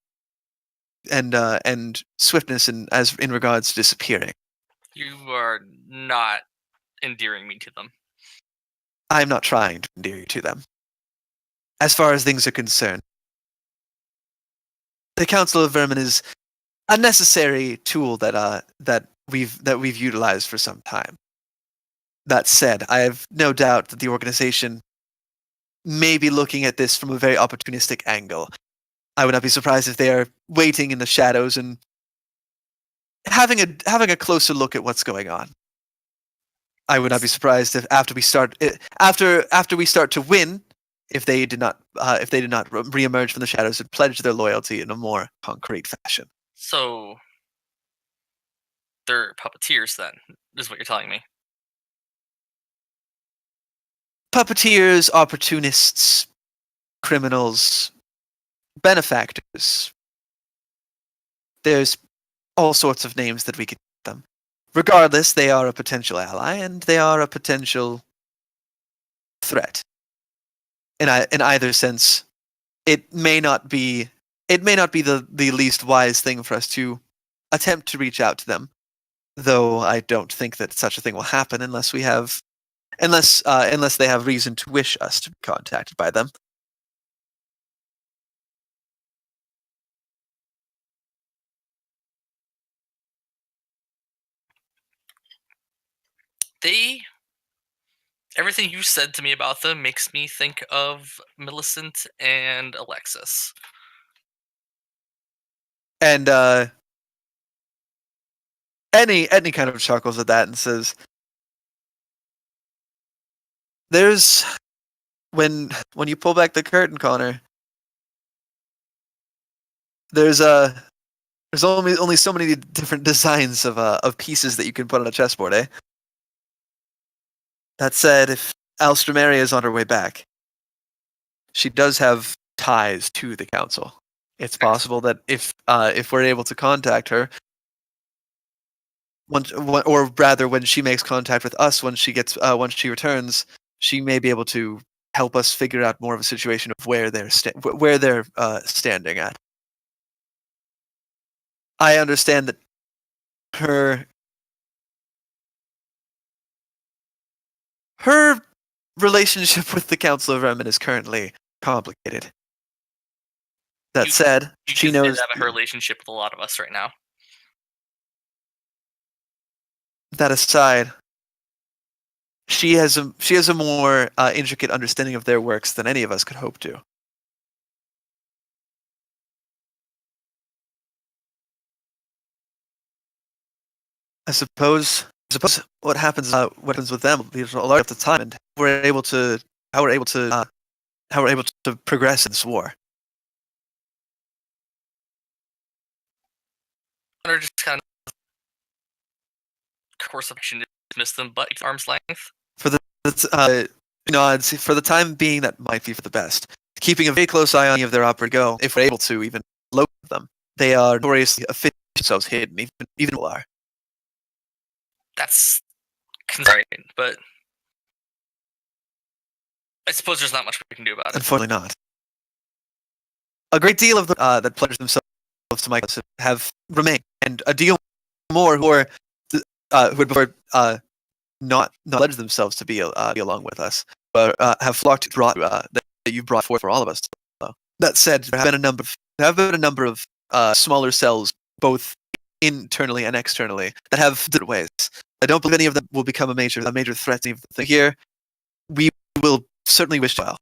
swiftness in regards to disappearing. You are not endearing me to them. I'm not trying to endear you to them. As far as things are concerned, the Council of Vermin is a necessary tool that we've utilized for some time. That said, I have no doubt that the organization may be looking at this from a very opportunistic angle. I would not be surprised if they are waiting in the shadows and having a closer look at what's going on. I would not be surprised if after we start to win, if they did not reemerge from the shadows and pledge their loyalty in a more concrete fashion. So they're puppeteers, then, is what you're telling me. Puppeteers, opportunists, criminals, benefactors. there's all sorts of names that we could give them. Regardless, they are a potential ally, and they are a potential threat. In either sense, it may not be the least wise thing for us to attempt to reach out to them, though I don't think that such a thing will happen unless they have reason to wish us to be contacted by them. Everything you said to me about them makes me think of Millicent and Alexis. And Any kind of chuckles at that and says, "There's when you pull back the curtain, Connor. There's only so many different designs of pieces that you can put on a chessboard, eh? That said, if Alstramaria is on her way back, she does have ties to the council. It's possible that if we're able to contact her, or rather, when she makes contact with us, once she returns, she may be able to help us figure out more of a situation of where they're standing at. I understand that her relationship with the Council of Remen is currently complicated. That said, she knows have a relationship with a lot of us right now. That aside, she has a more intricate understanding of their works than any of us could hope to. I suppose what happens with them is a lot of the time, and how we're able to progress in this war. Or just kind of course of action to dismiss them, but arm's length. For the time being, that might be for the best. Keeping a very close eye on any of their opera go, if we're able to even locate them. They are notoriously efficient themselves hidden, even are. That's concerning, but I suppose there's not much we can do about it. Unfortunately not. A great deal of the that pledged themselves to my cause have remained, and a deal more who had before not pledged themselves to be along with us, but have flocked that you've brought forth for all of us to follow. That said, there have been a number of smaller cells, both internally and externally, that have different ways. I don't believe any of them will become a major threat to anything here. We will certainly wish well,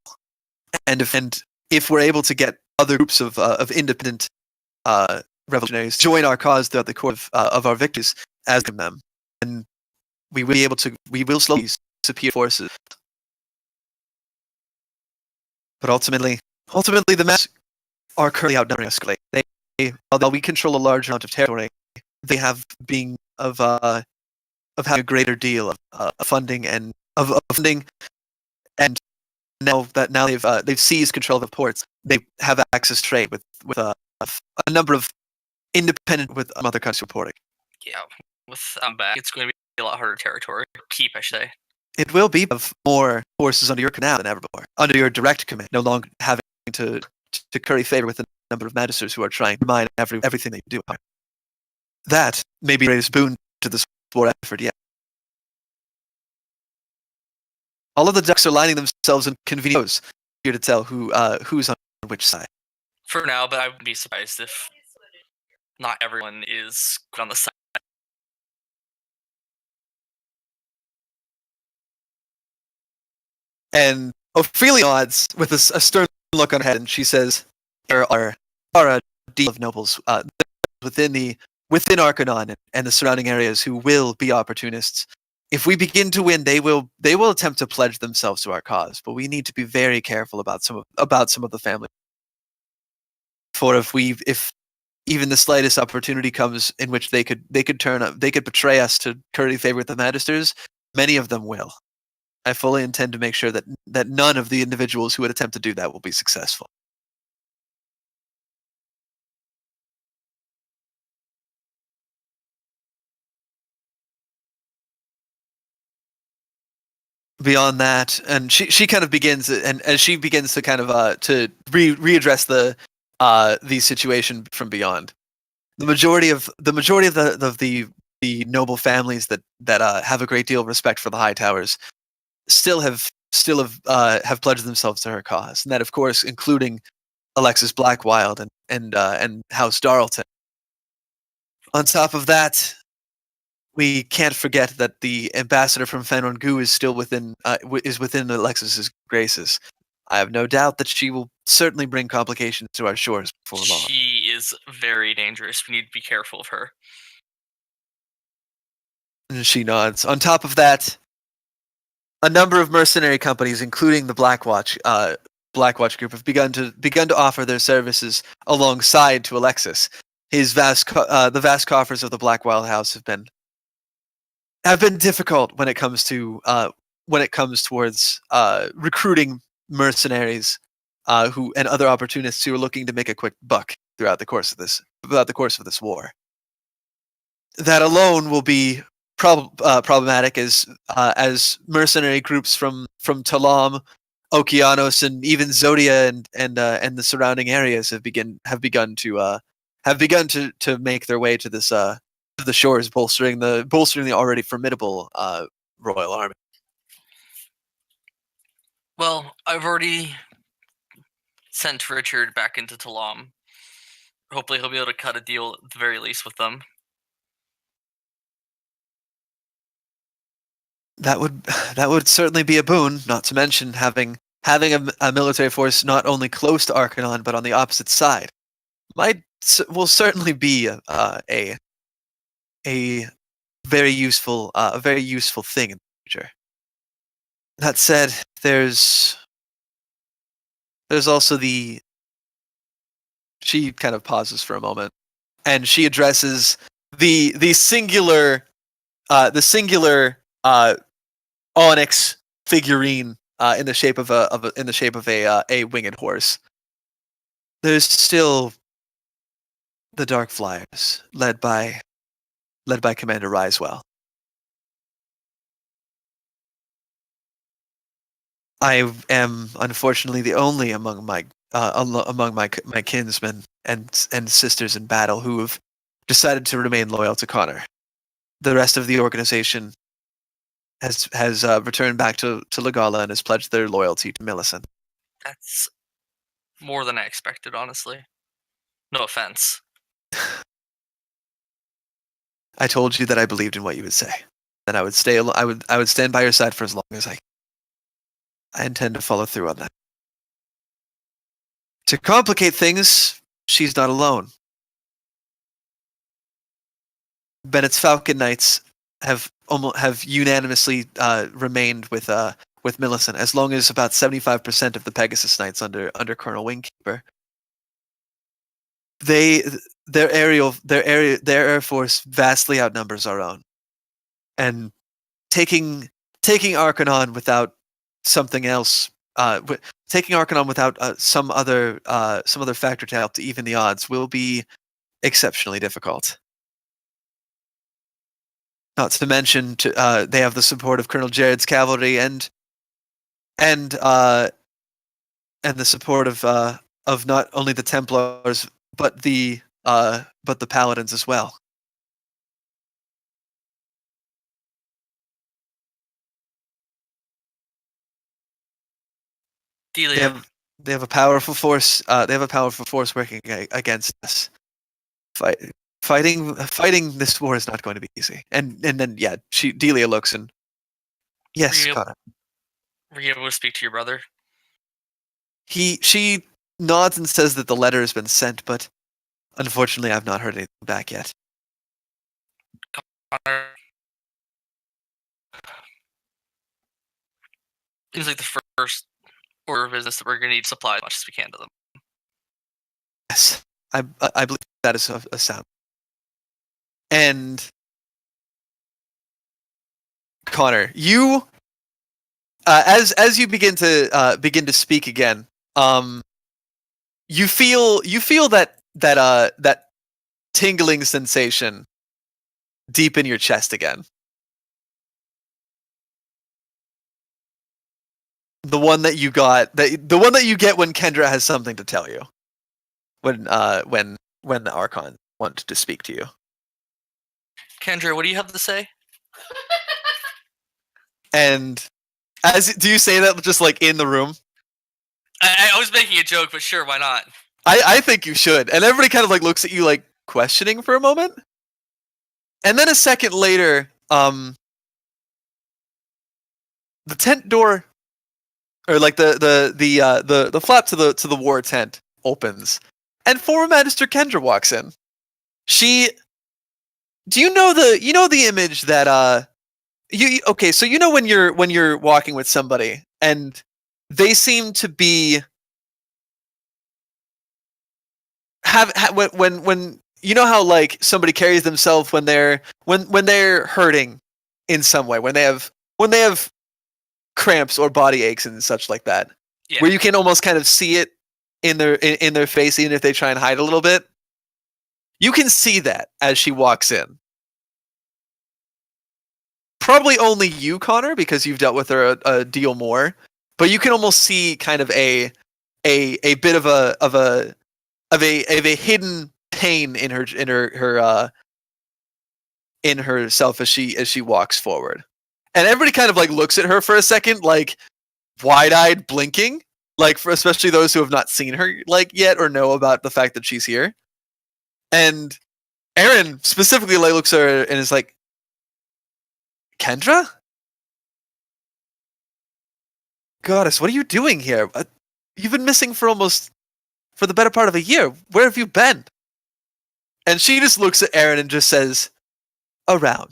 and if we're able to get other groups of independent revolutionaries join our cause throughout the course of our victories as them, and we will slowly disappear forces. But ultimately the mass are currently outnumbering us. Although we control a large amount of territory, they have being of having a greater deal of funding and now they've seized control of the ports, they have access to trade with a number of independent with other countries reporting. Yeah, with back, it's going to be a lot harder territory to keep, I should say. It will be of more forces under your command than ever before, under your direct command, no longer having to curry favor with a number of magisters who are trying to mine everything they do. That may be the greatest boon to this war effort yet. All of the ducks are lining themselves in convenience here to tell who's on which side. For now, but I wouldn't be surprised if not everyone is on the side. And Ophelia nods with a stern look on her head, and she says, "There are a deal of nobles within Arcanon and the surrounding areas who will be opportunists. If we begin to win, they will attempt to pledge themselves to our cause. But we need to be very careful about some of the family. For if even the slightest opportunity comes in which they could betray us to curry favor with the magisters, many of them will. I fully intend to make sure that none of the individuals who would attempt to do that will be successful." beyond that, and she kind of begins, and as she begins to kind of to readdress the situation from beyond. The majority of the noble families that have a great deal of respect for the High Towers still have pledged themselves to her cause, and that, of course, including Alexis Blackwild and House Darlton. On top of that, we can't forget that the ambassador from Fenron-Gu is still within Alexis's graces. I have no doubt that she will certainly bring complications to our shores before long. She is very dangerous. We need to be careful of her. And she nods. On top of that, a number of mercenary companies, including the Blackwatch group, have begun to offer their services alongside to Alexis. The vast coffers of the Blackwell House have been difficult when it comes towards recruiting mercenaries and other opportunists who are looking to make a quick buck throughout the course of this war. That alone will be problematic as mercenary groups from Talam, Okeanos, and even Zodia and the surrounding areas have begun to make their way to this to the shores, bolstering the already formidable royal army. Well, I've already sent Richard back into Talam. Hopefully he'll be able to cut a deal at the very least with them. That would certainly be a boon, not to mention having a military force not only close to Arcanon but on the opposite side will certainly be a very useful thing in the future. That said, there's also she kind of pauses for a moment, and she addresses the singular onyx figurine in the shape of a winged horse. There's still the Dark Flyers, led by Commander Risewell. I am unfortunately the only among my kinsmen and sisters in battle who have decided to remain loyal to Connor. The rest of the organization has returned back to Legala and has pledged their loyalty to Millicent. That's more than I expected, honestly. No offense. I told you that I believed in what you would say, and I would stand by your side for as long as I intend to follow through on that. To complicate things, she's not alone. Bennett's Falcon Knights have unanimously remained with Millicent, as long as about 75% of the Pegasus Knights under Colonel Wingkeeper. Their air force vastly outnumbers our own, and taking Arcanon without something else, taking Arcanon without some other factor to help to even the odds will be exceptionally difficult. Not to mention, they have the support of Colonel Jared's cavalry and the support of not only the Templars but the Paladins as well. Delia. They have a powerful force. They have a powerful force working against us. Fighting this war is not going to be easy. And then Delia looks and yes, Connor. Were you able to speak to your brother? She nods and says that the letter has been sent, but unfortunately, I've not heard anything back yet. Connor. Seems like the first order of business that we're going to need supply as much as we can to them. Yes, I believe that is a sound. And Connor, you as you begin to speak again, you feel that tingling sensation deep in your chest again. the one that you got, the one that you get when Kendra has something to tell you, when the Archon wanted to speak to you. Kendra, what do you have to say? And do you say that just like in the room? I was making a joke, but sure, why not? I think you should. And everybody kind of like looks at you like questioning for a moment. And then a second later, the tent door, or like the flap to the war tent opens, and former Magister Kendra walks in. Do you know the image that okay, so you know when you're walking with somebody and they seem to be when you know how like somebody carries themselves when they're hurting in some way, when they have cramps or body aches and such like that, Yeah. where you can almost kind of see it in their face, even if they try and hide a little bit. You can see that as she walks in. Probably only you, Connor, because you've dealt with her a deal more. But you can almost see kind of a bit of a hidden pain in herself as she walks forward. And everybody kind of like looks at her for a second, like wide-eyed, blinking, like for especially those who have not seen her like yet or know about the fact that she's here. And Aaron specifically like looks at her and is like, Kendra? Goddess, what are you doing here? You've been missing for the better part of a year. Where have you been? And she just looks at Aaron and just says, around.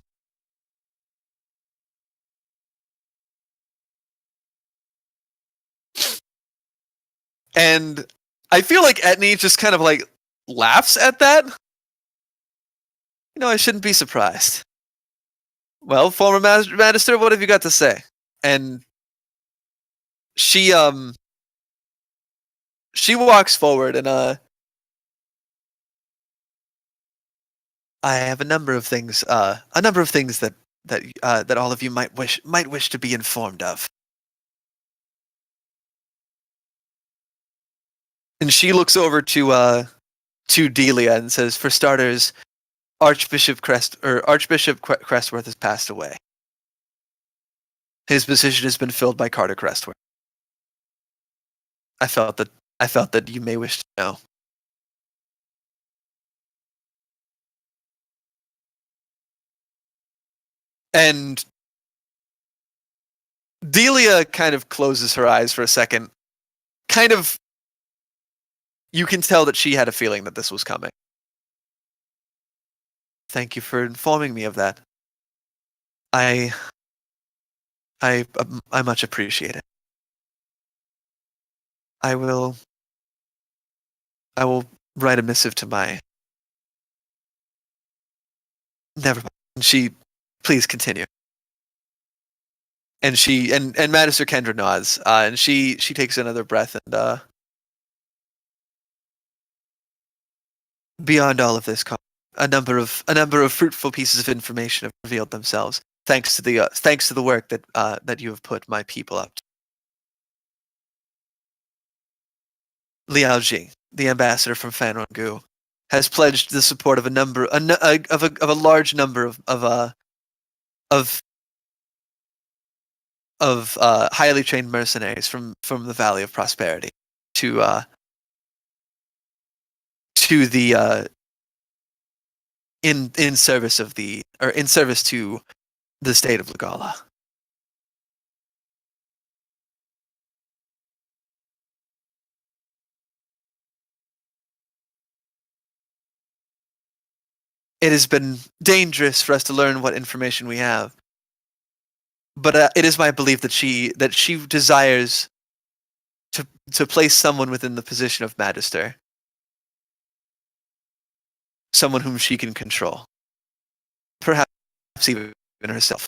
And I feel like Etney just kind of like laughs at that. You know, I shouldn't be surprised. Well, former Magister, what have you got to say? And she walks forward and I have a number of things that all of you might wish to be informed of. And she looks over to Delia and says, for starters, Archbishop Crestworth has passed away. His position has been filled by Carter Crestworth. I felt that you may wish to know. And Delia kind of closes her eyes for a second. Kind of, you can tell that she had a feeling that this was coming. Thank you for informing me of that. I much appreciate it. I will write a missive to my... Never mind. Please continue. And Magister Kendra nods, and she takes another breath, and beyond all of this, a number of fruitful pieces of information have revealed themselves, thanks to the work that you have put my people up to. Liao Ji, the ambassador from Fanrongu, has pledged the support of a large number of highly trained mercenaries from the Valley of Prosperity to the in service to the state of Legala. It has been dangerous for us to learn what information we have, but it is my belief that she desires to place someone within the position of Magister, someone whom she can control, perhaps even herself.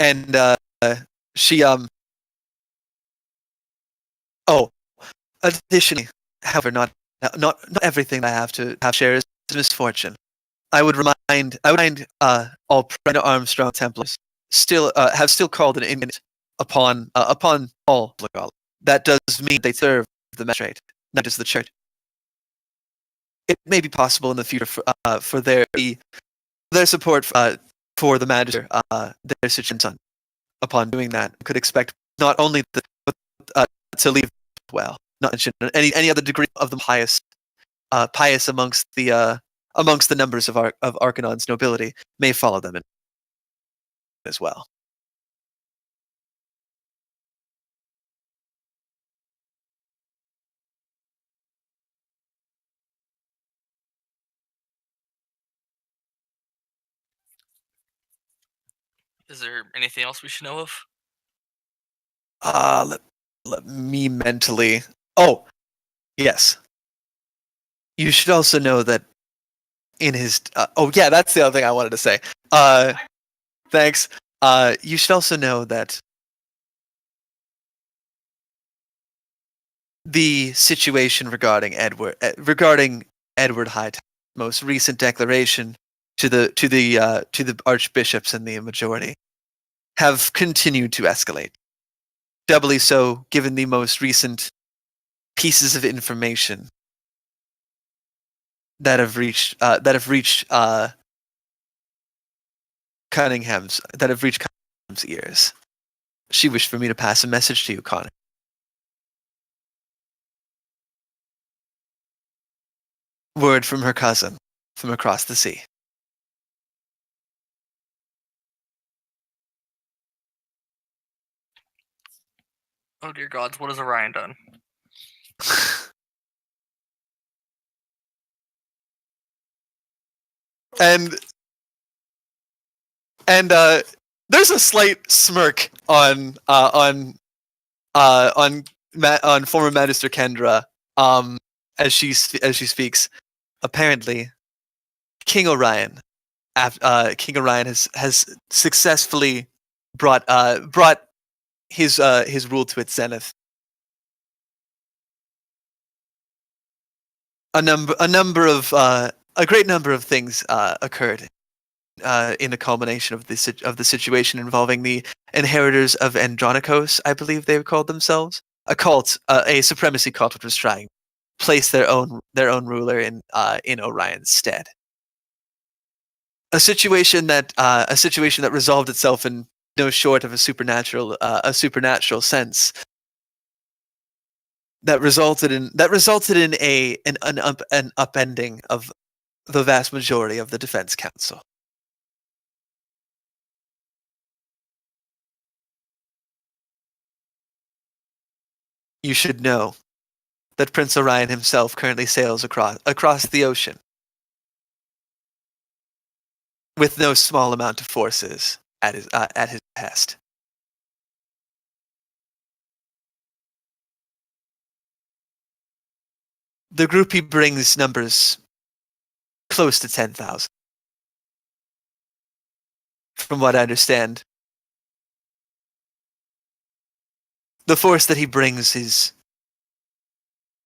And she oh, additionally, however, not everything I have to share is misfortune. I would remind find all Brenda Armstrong Templars still have still called an Indian upon all legal. That does mean they serve the magistrate, not just the church. It may be possible in the future for their support for the magistrate, their son. Upon doing that, could expect not only to leave well, not mention any other degree of the pious amongst the numbers of Arcanon's nobility may follow them in as well. Is there anything else we should know of? Let me mentally. Oh, yes. You should also know that in his. Oh, yeah, that's the other thing I wanted to say. Thanks. You should also know that the situation regarding Edward Hightower's most recent declaration to the archbishops and the majority have continued to escalate. Doubly so, given the most recent pieces of information that have reached Cunningham's ears. She wished for me to pass a message to you, Connor. Word from her cousin, from across the sea. Oh dear gods, what has Orion done? and there's a slight smirk on former Magister Kendra as she speaks. Apparently, King Orion has successfully brought his rule to its zenith. A great number of things occurred in the culmination of the situation involving the inheritors of Andronikos, I believe they called themselves, a cult, a supremacy cult, which was trying to place their own ruler in Orion's stead. A situation that resolved itself in no short of a supernatural sense. That resulted in an upending of the vast majority of the Defense Council. You should know that Prince Orion himself currently sails across the ocean with no small amount of forces at his behest. The group he brings numbers close to 10,000. From what I understand, the force that he brings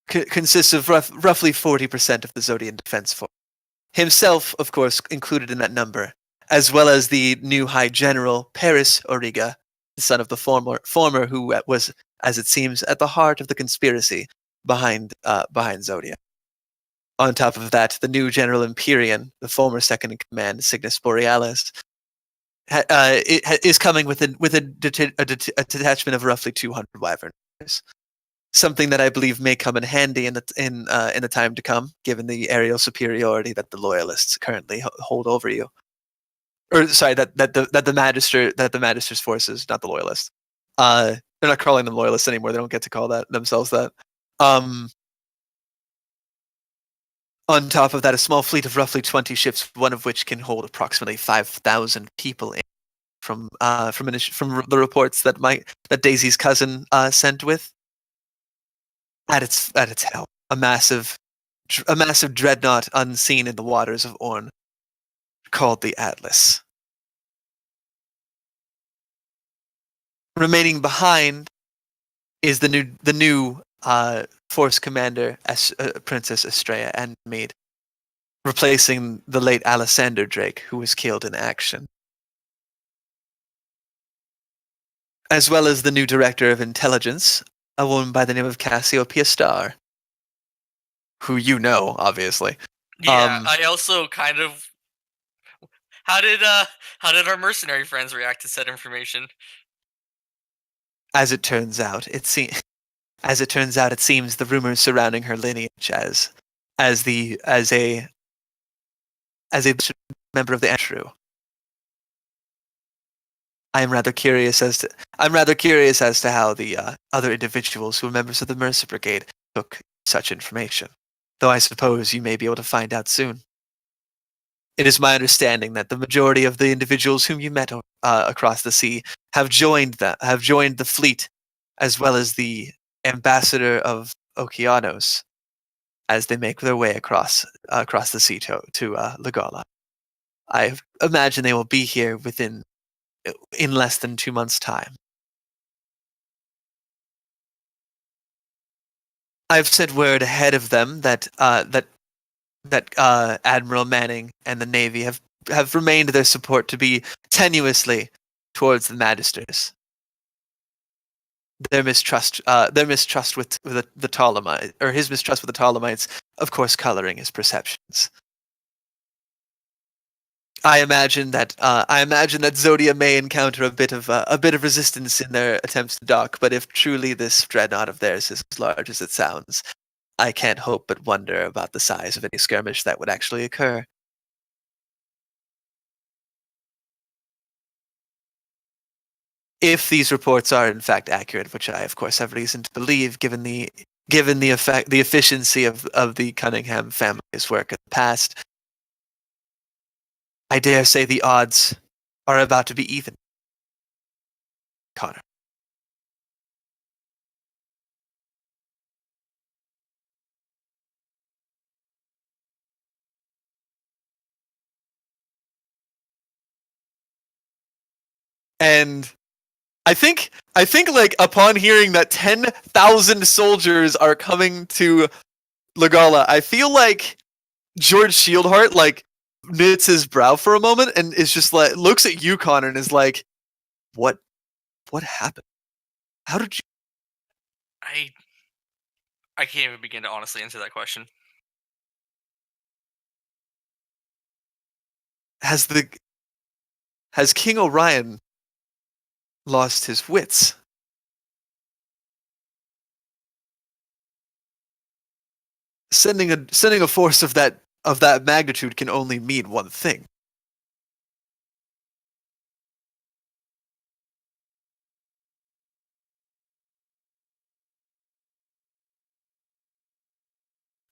consists of roughly 40% of the Zodian Defense Force. Himself, of course, included in that number, as well as the new High General, Paris Origa, the son of the former who was, as it seems, at the heart of the conspiracy behind Zodia. On top of that, the new General Empyrean, the former second in command, Cygnus Borealis, is coming with a detachment of roughly 200 Wyverners. Something that I believe may come in handy in the time to come, given the aerial superiority that the Loyalists currently hold over you. Or sorry, that the Magister's forces, not the Loyalists. They're not calling them Loyalists anymore. They don't get to call themselves that. On top of that, a small fleet of roughly 20 ships, one of which can hold approximately 5,000 people in, from the reports that Daisy's cousin sent with. At its helm, a massive dreadnought unseen in the waters of Orne, called the Atlas. Remaining behind is the new force commander, Princess Estrella and Mead. replacing the late Alessander Drake, who was killed in action. As well as the new director of intelligence, a woman by the name of Cassiopeia Starr, who you know, obviously. Yeah, I also kind of. How did our mercenary friends react to said information? As it turns out, it seems the rumors surrounding her lineage as a member of the Andrew. I'm rather curious as to how the other individuals who are members of the Mercer Brigade took such information. Though I suppose you may be able to find out soon. It is my understanding that the majority of the individuals whom you met across the sea have joined the fleet, as well as the ambassador of Okeanos, as they make their way across the sea to Legola. I imagine they will be here in less than 2 months' time. I've sent word ahead of them that Admiral Manning and the Navy have remained their support to be tenuously towards the Magisters. Their mistrust with the Ptolemaites, or his mistrust with the Ptolemaites, of course, coloring his perceptions. I imagine that Zodia may encounter a bit of resistance in their attempts to dock, but if truly this dreadnought of theirs is as large as it sounds, I can't help but wonder about the size of any skirmish that would actually occur. If these reports are in fact accurate, which I of course have reason to believe, given the efficiency of the Cunningham family's work in the past, I dare say the odds are about to be even. Connor. And I think like upon hearing that 10,000 soldiers are coming to Legola, I feel like George Shieldheart like knits his brow for a moment and is just like looks at you, Connor, and is like, what happened? How did you I can't even begin to honestly answer that question. has King Orion lost his wits? Sending a force of that magnitude can only mean one thing.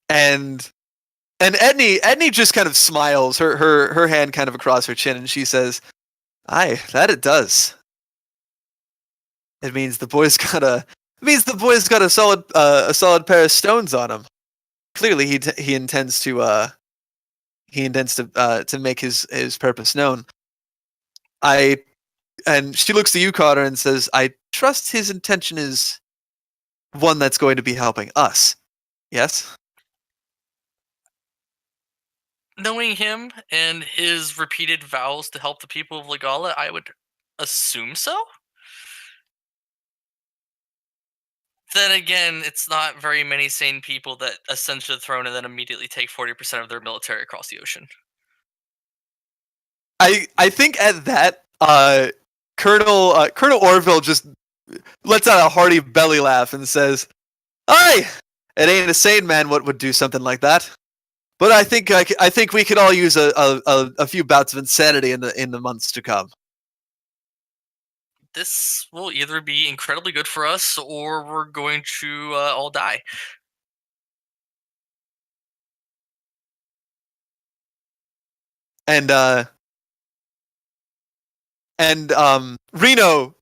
And Edney just kind of smiles, her hand kind of across her chin, and she says, "Aye, that it does. It means the boy's got a solid pair of stones on him. Clearly, he intends to make his purpose known. And she looks to you, Connor, and says, I trust his intention is one that's going to be helping us. Yes? Knowing him and his repeated vows to help the people of Legola, I would assume so. Then again, it's not very many sane people that ascend to the throne and then immediately take 40% of their military across the ocean. I think at that, Colonel Orville just lets out a hearty belly laugh and says, "Aye, it ain't a sane man what would do something like that. But I think we could all use a few bouts of insanity in the months to come." This will either be incredibly good for us, or we're going to all die. And Reno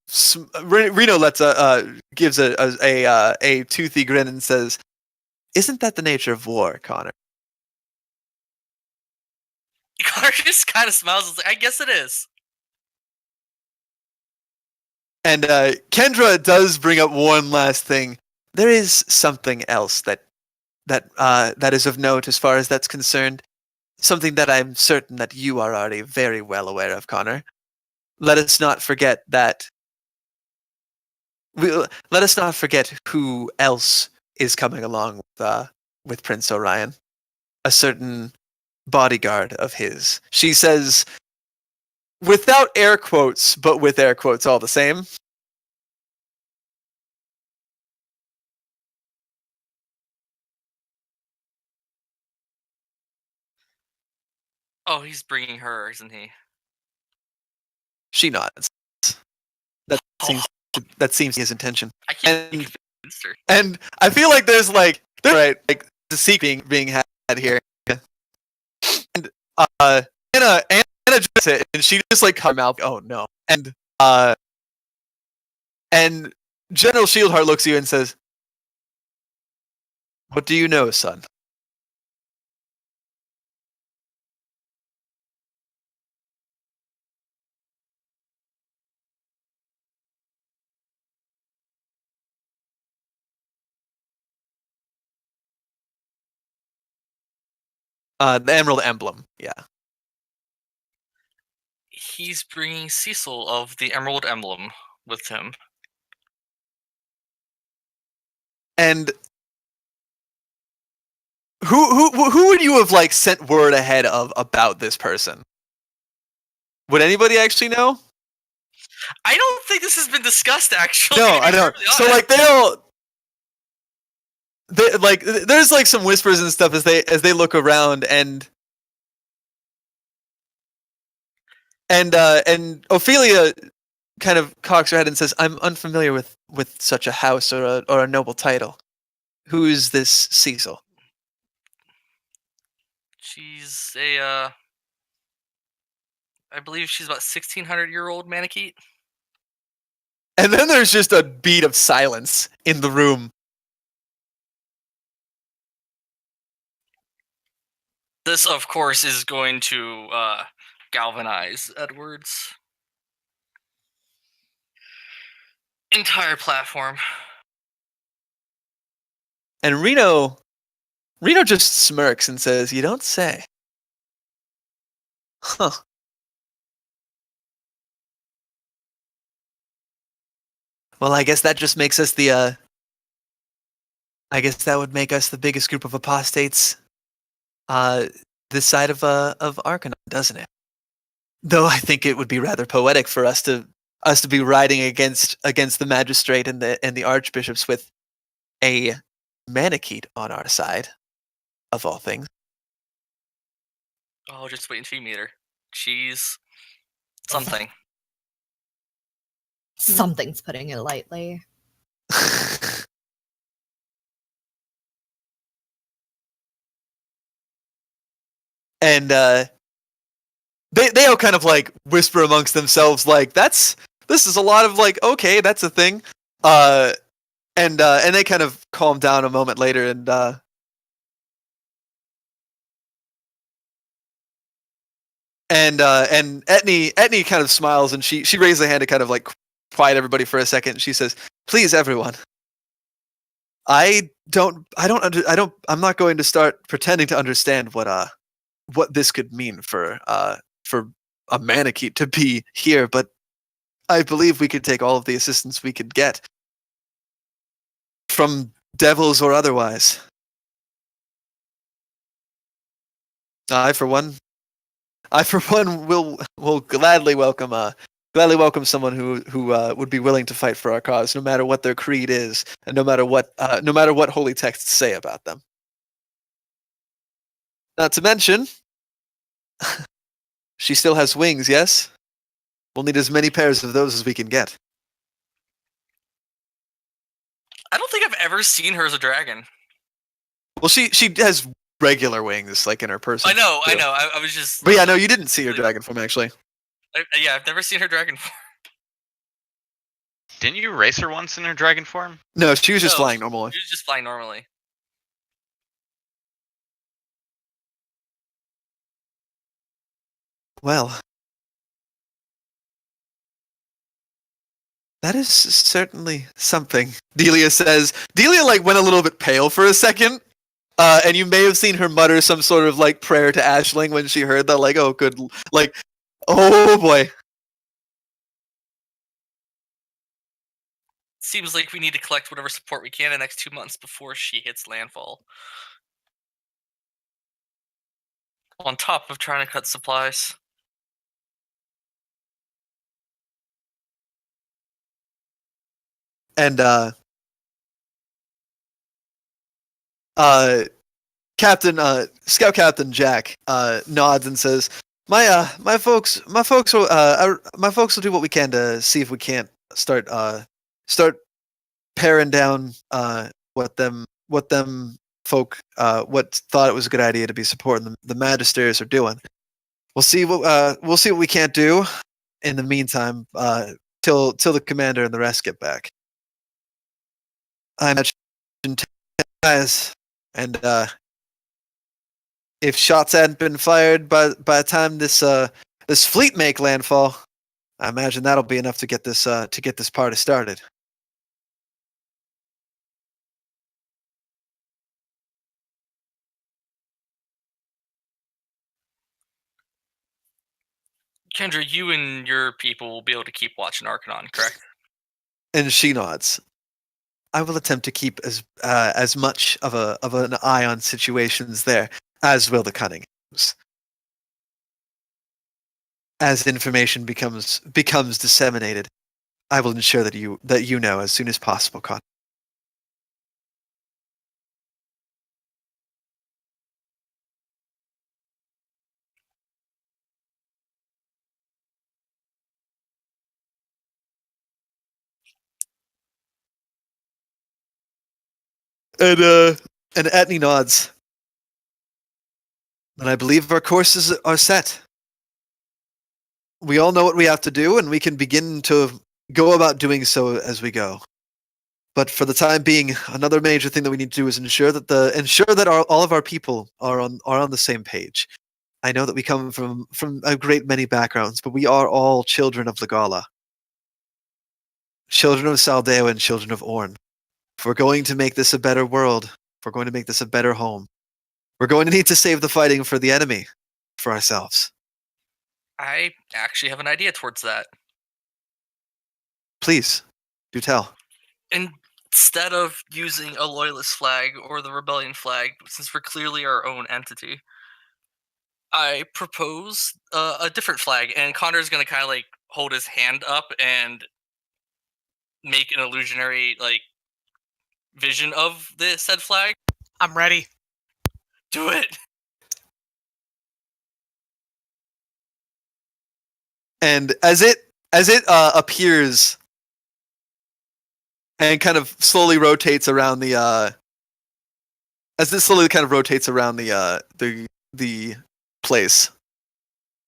gives a toothy grin and says, "Isn't that the nature of war, Connor?" Connor just kind of smiles and is like, I guess it is. And Kendra does bring up one last thing. There is something else that is of note as far as that's concerned. something that I'm certain that you are already very well aware of, Connor. Let us not forget that. Let us not forget who else is coming along with Prince Orion. A certain bodyguard of his. She says, without air quotes, but with air quotes all the same. Oh, he's bringing her, isn't he? She nods. That seems that seems his intention. I can't And, convince her. and I feel like there's right the secret being had here. And Anna addresses it, and she just like her mouth. Oh no! And General Shieldheart looks at you and says, "What do you know, son?" The Emerald Emblem. Yeah. He's bringing Cecil of the Emerald Emblem with him. And who would you have like sent word ahead of about this person? Would anybody actually know? I don't think this has been discussed, actually. No, to be I don't. perfectly So honest. like there's like some whispers and stuff as they look around and Ophelia kind of cocks her head and says, "I'm unfamiliar with such a house or a noble title. Who is this Cecil?" She's I believe she's about 1,600-year-old Manakete. And then there's just a beat of silence in the room. This, of course, is going to galvanize Edward's entire platform. And Reno just smirks and says, "You don't say." Huh. Well, I guess that just makes us I guess that would make us the biggest group of apostates this side of Arcanum, doesn't it? Though I think it would be rather poetic for us to be riding against the magistrate and the archbishops with a Manakete on our side, of all things. Oh, just wait until you meet her. She's something. Something's putting it lightly. And they all kind of like whisper amongst themselves, like, this is a lot of like, okay, that's a thing. And they kind of calm down a moment later, and Etne kind of smiles, and she raises a hand to kind of like quiet everybody for a second. She says, "Please, everyone, I'm not going to start pretending to understand what this could mean for a Manakete to be here, but I believe we could take all of the assistance we could get from devils or otherwise. I for one will gladly welcome someone who would be willing to fight for our cause, no matter what their creed is, and no matter what holy texts say about them. Not to mention, she still has wings. Yes, we'll need as many pairs of those as we can get." I don't think I've ever seen her as a dragon. Well, she has regular wings, like in her person. I know. too. I was just. But yeah, no, you didn't see her dragon form actually. Yeah, I've never seen her dragon form. Didn't you race her once in her dragon form? No, she was just No, flying normally. She was just flying normally. Well, that is certainly something. Delia says. Delia like went a little bit pale for a second, And you may have seen her mutter some sort of like prayer to Ashling when she heard that, like, oh good, like, oh boy. Seems like we need to collect whatever support we can in the next 2 months before she hits landfall. On top of trying to cut supplies. And Scout Captain Jack nods and says, my folks will do what we can to see if we can't start paring down what them folk what thought it was a good idea to be supporting the magisters are doing. We'll see what we can't do in the meantime till the commander and the rest get back. I imagine guys, and if shots hadn't been fired by the time this fleet make landfall, I imagine that'll be enough to get this party started. Kendra, you and your people will be able to keep watching Arcanon, correct? And she nods. I will attempt to keep as much of an eye on situations there as will the Cunninghams. As information becomes disseminated, I will ensure that you know as soon as possible, Con. And Etney nods. And I believe our courses are set. We all know what we have to do, and we can begin to go about doing so as we go. But for the time being, another major thing that we need to do is ensure that all of our people are on the same page. I know that we come from a great many backgrounds, but we are all children of Legala. Children of Saldeo and children of Orn. If we're going to make this a better world, if we're going to make this a better home, we're going to need to save the fighting for the enemy, for ourselves. I actually have an idea towards that. Please, do tell. Instead of using a loyalist flag or the rebellion flag, since we're clearly our own entity, I propose a different flag, and Connor's going to kind of like hold his hand up and make an illusionary like vision of the said flag. I'm ready. Do it. And as it appears and kind of slowly rotates around the the place,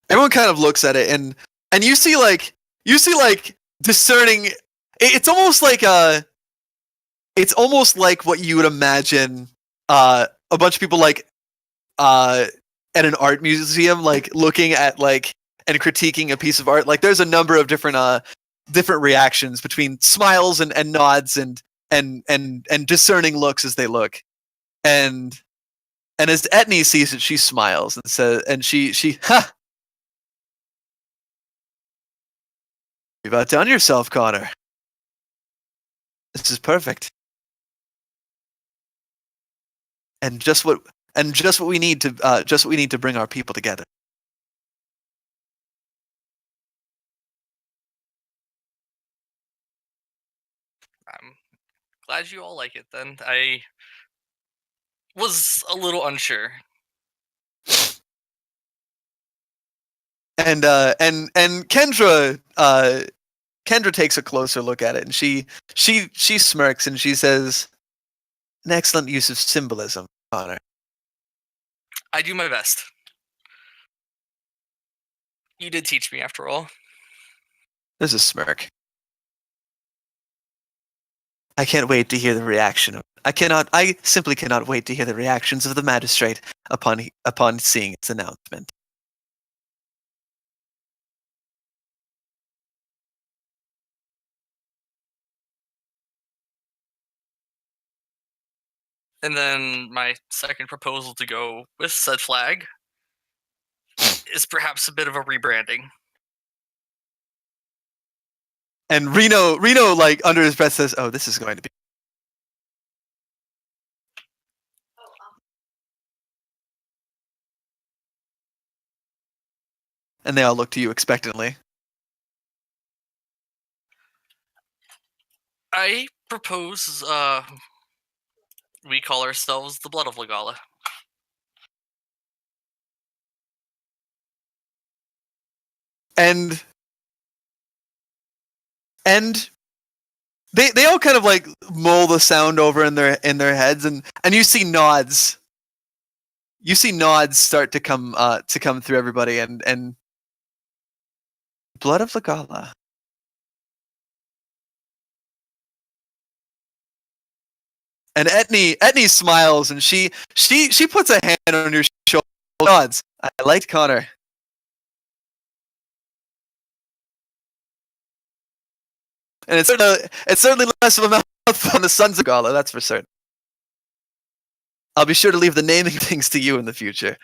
everyone kind of looks at it, and you see like discerning. It's almost like what you would imagine a bunch of people like at an art museum, like looking at like and critiquing a piece of art. Like there's a number of different reactions between smiles and nods and discerning looks as they look. And as Etney sees it, she smiles and says, and she ha. You've outdone yourself, Connor. This is perfect. And just what we need to bring our people together. I'm glad you all like it then. I was a little unsure. And Kendra takes a closer look at it, and she smirks and she says, "An excellent use of symbolism, Connor." I do my best. You did teach me, after all. There's a smirk. I can't wait to hear the reaction of. I simply cannot wait to hear the reactions of the magistrate upon seeing its announcement. And then my second proposal to go with said flag is perhaps a bit of a rebranding. And Reno, like under his breath says, "Oh, this is going to be." And they all look to you expectantly. I propose we call ourselves the Blood of Legala. And they all kind of like mull the sound over in their heads, and you see nods. You see nods start to come through everybody, and Blood of Legala. And Etne smiles, and she puts a hand on your shoulder. Nods. I liked Connor. And it's certainly less of a mouthful on the Sons of Gala, that's for certain. I'll be sure to leave the naming things to you in the future.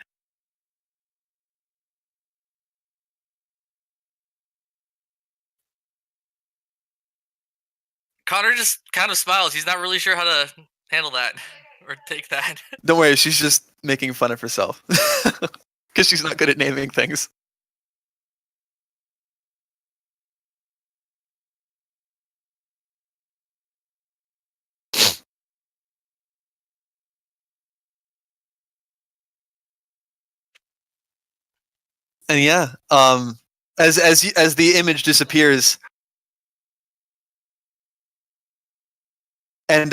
Connor just kind of smiles. He's not really sure how to handle that or take that. Don't worry, she's just making fun of herself. Because she's not good at naming things. And yeah, as the image disappears, and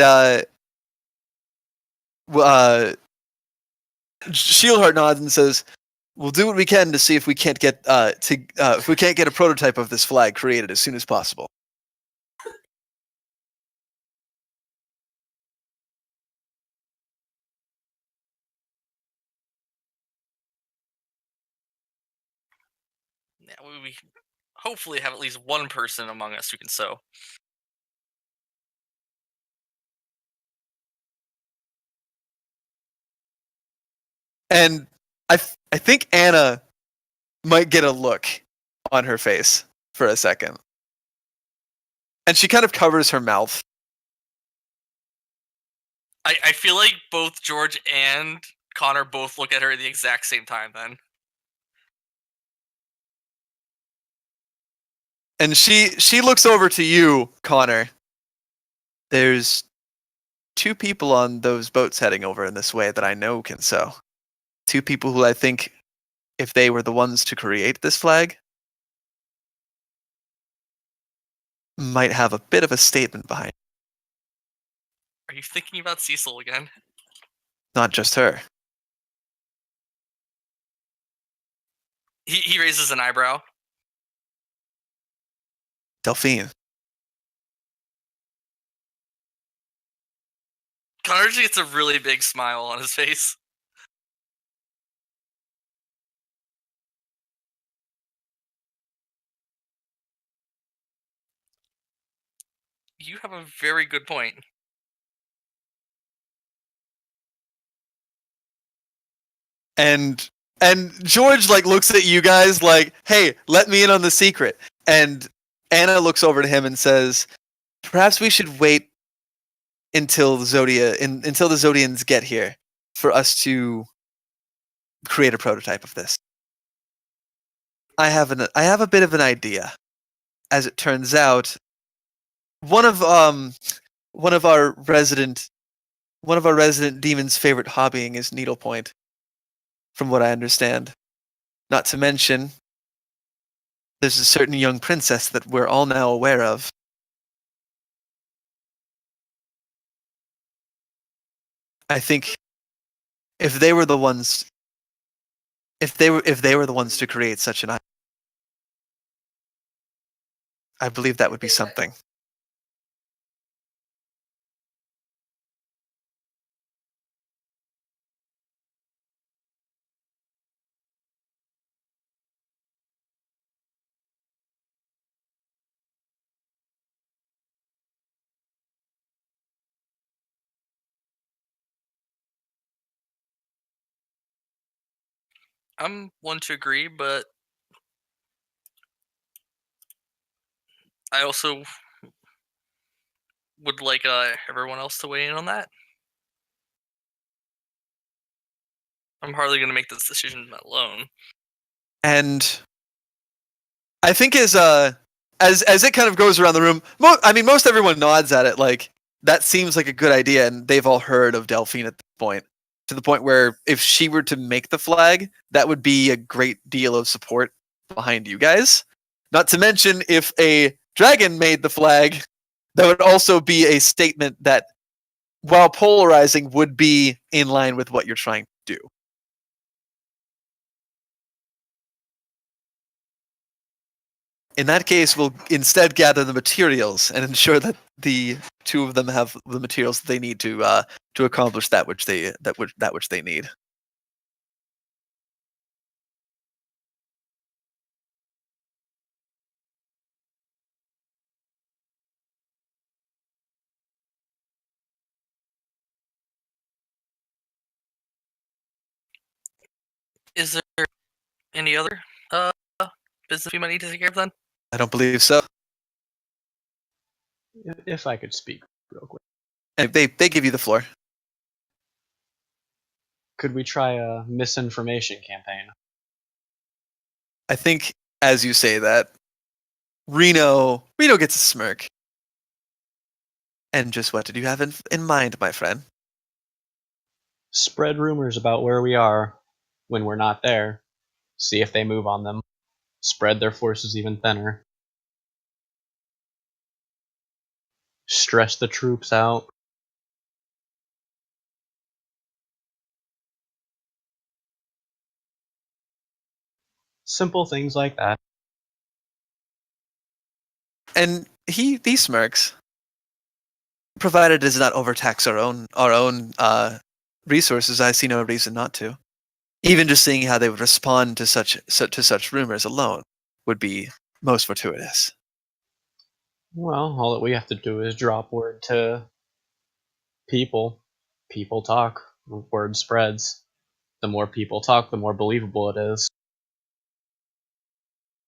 Shieldheart nods and says, "We'll do what we can to see if we can't get if we can't get a prototype of this flag created as soon as possible." Yeah, we hopefully have at least one person among us who can sew. And I think Anna might get a look on her face for a second. And she kind of covers her mouth. I feel like both George and Connor both look at her at the exact same time then. And she looks over to you, Connor. There's 2 people on those boats heading over in this way that I know can sew. 2 people who I think, if they were the ones to create this flag, might have a bit of a statement behind it. Are you thinking about Cecil again? Not just her. He raises an eyebrow. Delphine. Connor just gets a really big smile on his face. You have a very good point. And George like looks at you guys like, "Hey, let me in on the secret." And Anna looks over to him and says, "Perhaps we should wait until the Zodians get here for us to create a prototype of this. I have a bit of an idea. As it turns out, one of our resident demons' favorite hobbying is needlepoint, from what I understand. Not to mention, there's a certain young princess that we're all now aware of. I think if they were the ones to create such an, I believe that would be something." I'm one to agree, but I also would like everyone else to weigh in on that. I'm hardly going to make this decision alone. And I think as it kind of goes around the room, most everyone nods at it like that seems like a good idea, and they've all heard of Delphine at this point, to the point where if she were to make the flag, that would be a great deal of support behind you guys. Not to mention, if a dragon made the flag, that would also be a statement that, while polarizing, would be in line with what you're trying to do. In that case, we'll instead gather the materials and ensure that the two of them have the materials that they need to accomplish that which they need. Is there any other business we might need to take care of then? I don't believe so. If I could speak real quick. And they give you the floor. Could we try a misinformation campaign? I think as you say that, Reno gets a smirk. And just what did you have in mind, my friend? Spread rumors about where we are when we're not there. See if they move on them. Spread their forces even thinner. Stress the troops out. Simple things like that. And he smirks. Provided it does not overtax our own resources, I see no reason not to. Even just seeing how they would respond to such rumors alone would be most fortuitous. Well, all that we have to do is drop word to people. People talk. Word spreads. The more people talk, the more believable it is.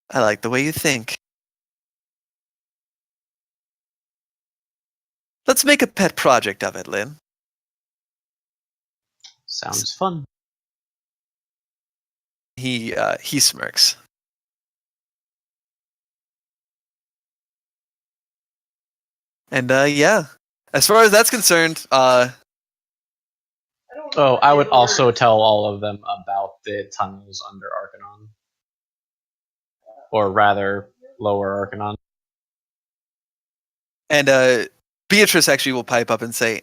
I like the way you think. Let's make a pet project of it, Lynn. Sounds fun. He smirks. And yeah, as far as that's concerned, Oh, I would also tell all of them about the tunnels under Arcanon. Or rather, lower Arcanon. and Beatrice actually will pipe up and say,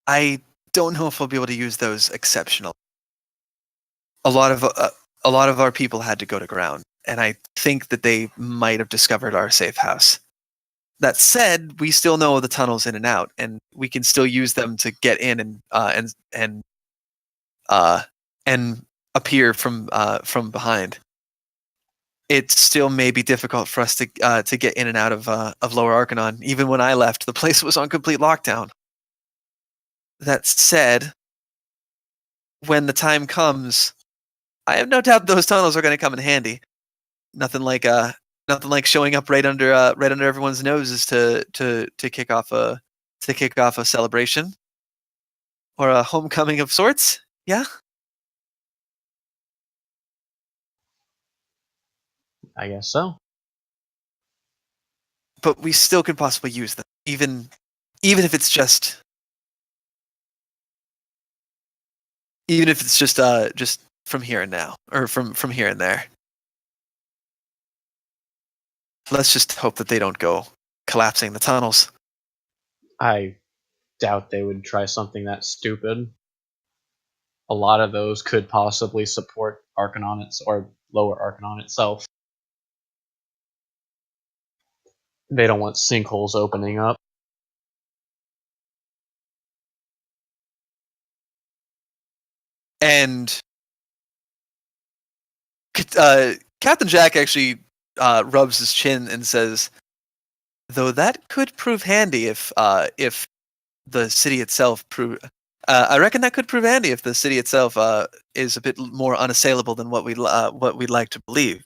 I don't know if we'll be able to use those exceptional. A lot of our people had to go to ground, and I think that they might have discovered our safe house. That said, we still know the tunnels in and out, and we can still use them to get in and appear from behind. It still may be difficult for us to get in and out of Lower Arcanon. Even when I left, the place was on complete lockdown. That said, when the time comes, I have no doubt those tunnels are going to come in handy. Nothing like showing up right under everyone's noses to kick off a celebration or a homecoming of sorts. Yeah. I guess so. But we still could possibly use them, even if it's just from here and now, or from here and there. Let's just hope that they don't go collapsing the tunnels. I doubt they would try something that stupid. A lot of those could possibly support Arcanon or lower Arcanon itself. They don't want sinkholes opening up. And Captain Jack actually rubs his chin and says, "Though that could prove handy if the city itself I reckon that could prove handy if the city itself is a bit more unassailable than what we'd like to believe.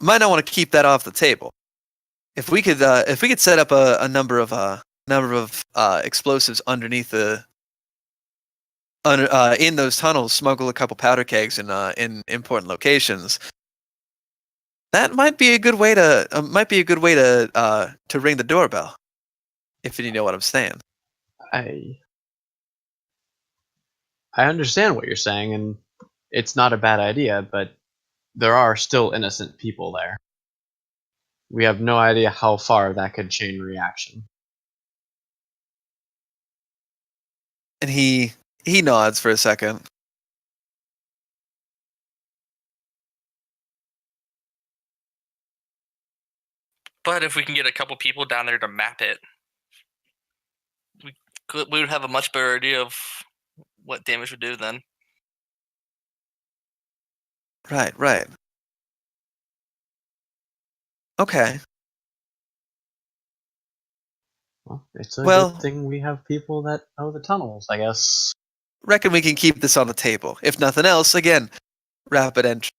Might not want to keep that off the table. If we could set up a number of explosives underneath in those tunnels, smuggle a couple powder kegs in important locations. That might be a good way to ring the doorbell. If you know what I'm saying. I understand what you're saying, and it's not a bad idea, but there are still innocent people there. We have no idea how far that could chain reaction. And he nods for a second. But if we can get a couple people down there to map it, we would have a much better idea of what damage would do then. Right. Okay. Well, it's a good thing we have people that know the tunnels, I guess. Reckon we can keep this on the table. If nothing else, again, rapid entry.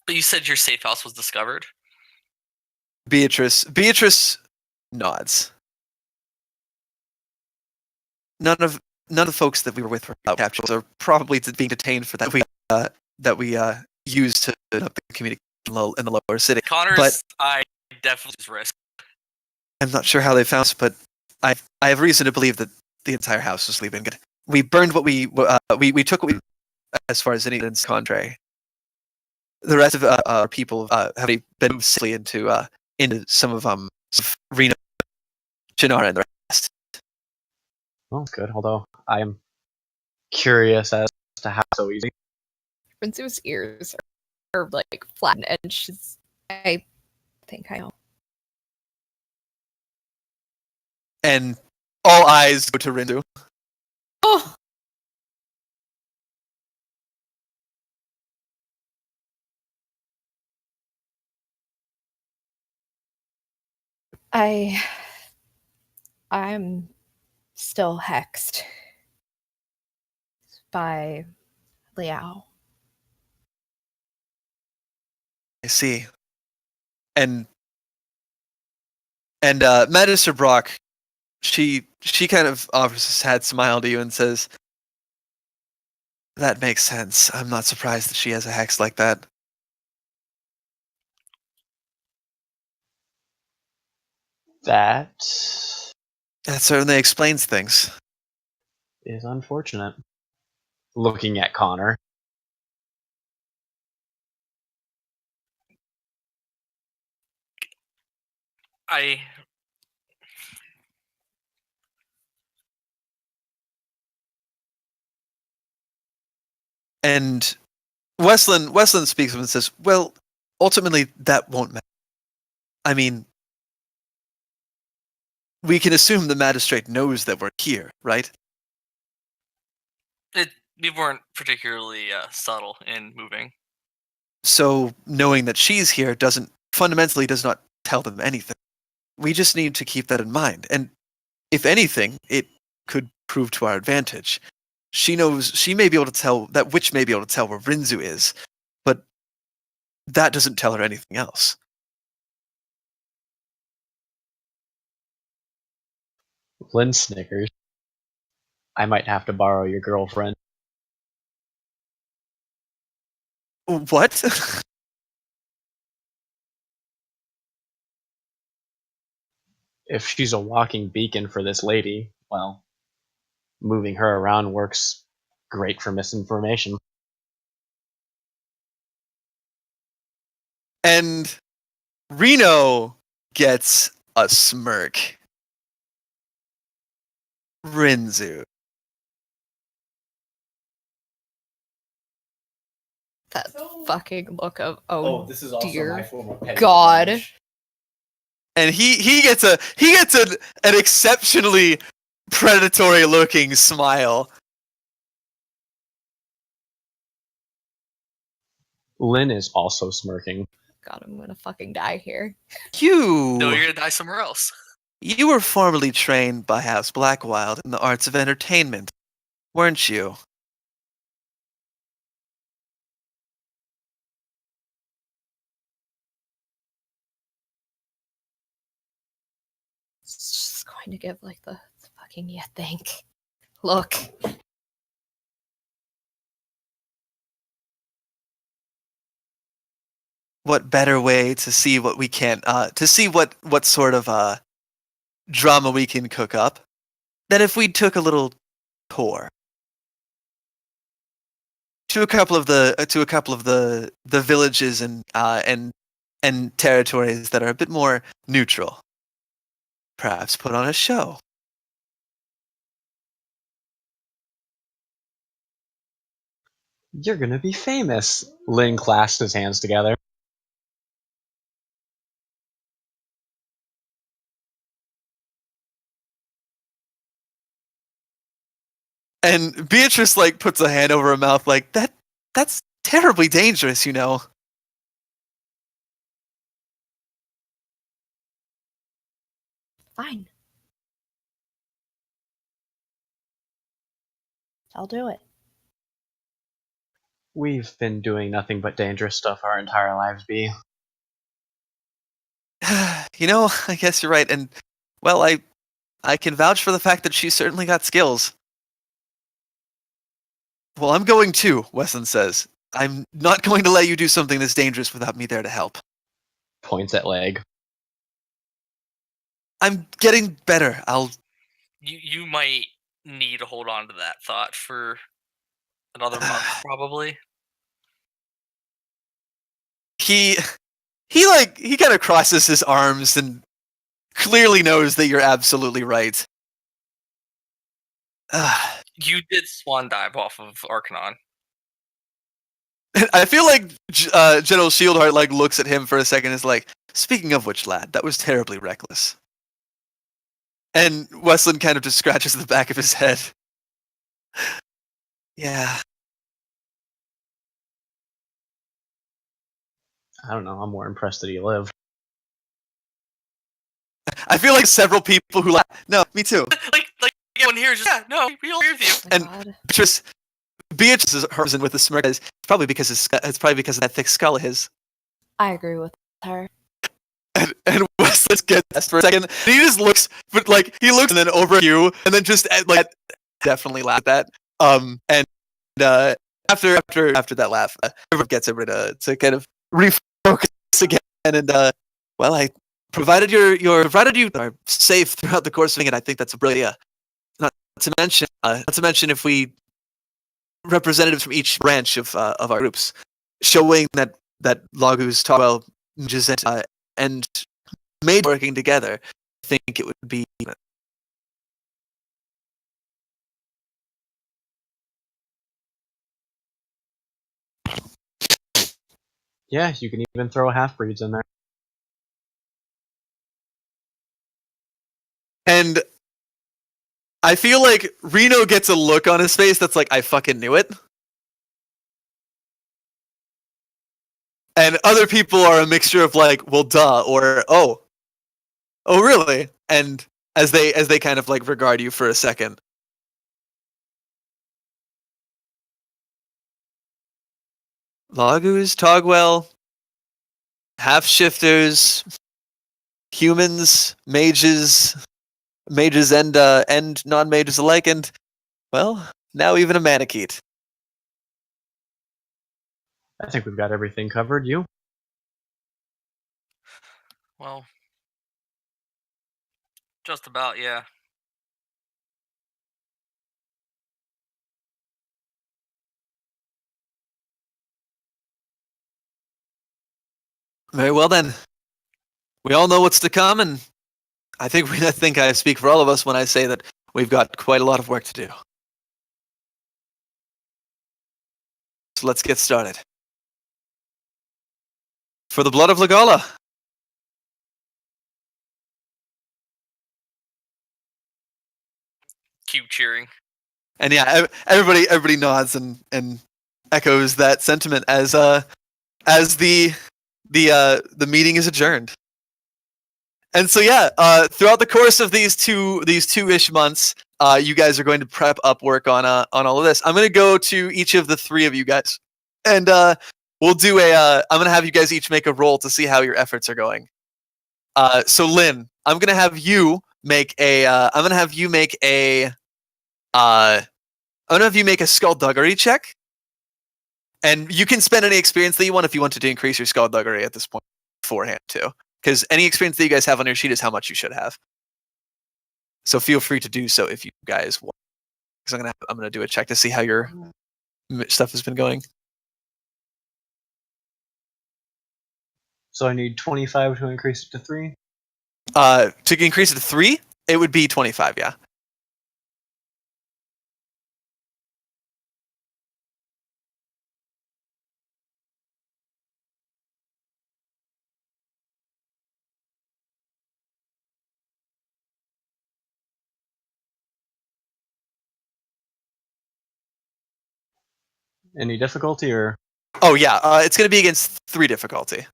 But you said your safe house was discovered? Beatrice nods. None of the folks that we were with were captured. Are probably being detained for that we used to put up the communication in the lower city. Connor's, but I definitely risk. I'm not sure how they found us, but I have reason to believe that the entire house was leaving good. We burned what we took what we as far as any evidence contrary. The rest of our people have been moved safely into some of Reno, Shannara, and the rest. Well, good. Although I am curious as to how so easy. Rinzu's ears are like flattened, and I think I know. And all eyes go to Rindu. Oh. I'm still hexed by Liao. I see. And Magister Brock, she kind of offers a sad smile to you and says, "That makes sense. I'm not surprised that she has a hex like that." That certainly explains things. Is unfortunate. Looking at Connor. And Westland speaks up and says, "Well, ultimately that won't matter. I mean, we can assume the magistrate knows that we're here, right?" We weren't particularly subtle in moving. So knowing that she's here does not tell them anything. We just need to keep that in mind. And if anything, it could prove to our advantage. She may be able to tell where Rinzu is, but that doesn't tell her anything else. Lynn snickers. I might have to borrow your girlfriend. What? If she's a walking beacon for this lady, well, moving her around works great for misinformation. And Reno gets a smirk. Rinzu. That fucking look of this is also dear my form of petty God. revenge. And he gets an exceptionally predatory looking smile. Lynn is also smirking. God, I'm gonna fucking die here. No, you're You gonna die somewhere else. you were formerly trained by House Blackwild in the arts of entertainment, weren't you? It's just going to give like the fucking you think. Look. What better way to see what we can to see what sort of drama we can cook up than if we took a little tour to a couple of the villages and territories that are a bit more neutral. Perhaps put on a show. You're gonna be famous. Lin clasped his hands together. And Beatrice like puts a hand over her mouth like that's terribly dangerous, you know. Fine. I'll do it. We've been doing nothing but dangerous stuff our entire lives, B. You know, I guess you're right, and well, I can vouch for the fact that she's certainly got skills. Well, I'm going too, Wesson says. I'm not going to let you do something this dangerous without me there to help. Points at leg. I'm getting better. I'll You might need to hold on to that thought for another month, probably. he kind of crosses his arms and clearly knows that you're absolutely right. You did swan dive off of Arcanon. I feel like General Shieldheart like looks at him for a second and is like, speaking of which, lad, that was terribly reckless. And Westlin kind of just scratches the back of his head. Yeah. I don't know, I'm more impressed that he lived. I feel like several people who no, me too. like everyone here is just, yeah, no, we all agree with you. Oh my And God. Beatrice is hers with a smirk. It's probably because it's probably because of that thick skull of his. I agree with her. And Wesley gets for a second. And he just looks, but like he looks and then over at you, and then just like definitely laugh at that. And after that laugh, everyone gets everybody to kind of refocus again. And well, I provided you are safe throughout the course of it. I think that's a brilliant. Not to mention if we representatives from each branch of our groups, showing that Lagus, Togwell, and made working together. I think it would be. Yeah, you can even throw half-breeds in there. And I feel like Reno gets a look on his face that's like, I fucking knew it. And other people are a mixture of like, well, duh, or oh, really? And as they kind of like regard you for a second. Lagus, Togwell, half shifters, humans, mages and non-mages alike, and well, now even a Manakete. I think we've got everything covered. You? Well, just about, yeah. Very well then. We all know what's to come, and I think I speak for all of us when I say that we've got quite a lot of work to do. So let's get started. For the blood of Legala. Cute cheering. And yeah, everybody nods and echoes that sentiment as the the meeting is adjourned. And so yeah, throughout the course of these two-ish months, you guys are going to prep up work on all of this. I'm going to go to each of the three of you guys, and we'll do I'm going to have you guys each make a roll to see how your efforts are going. So Lynn, I'm going to have you make a skullduggery check, and you can spend any experience that you want if you wanted to increase your skullduggery at this point beforehand too. Because any experience that you guys have on your sheet is how much you should have. So feel free to do so if you guys want. Because I'm gonna do a check to see how your stuff has been going. So I need 25 to increase it to 3. To increase it to 3, it would be 25. Yeah. Any difficulty or? Oh yeah. It's gonna be against 3 difficulty.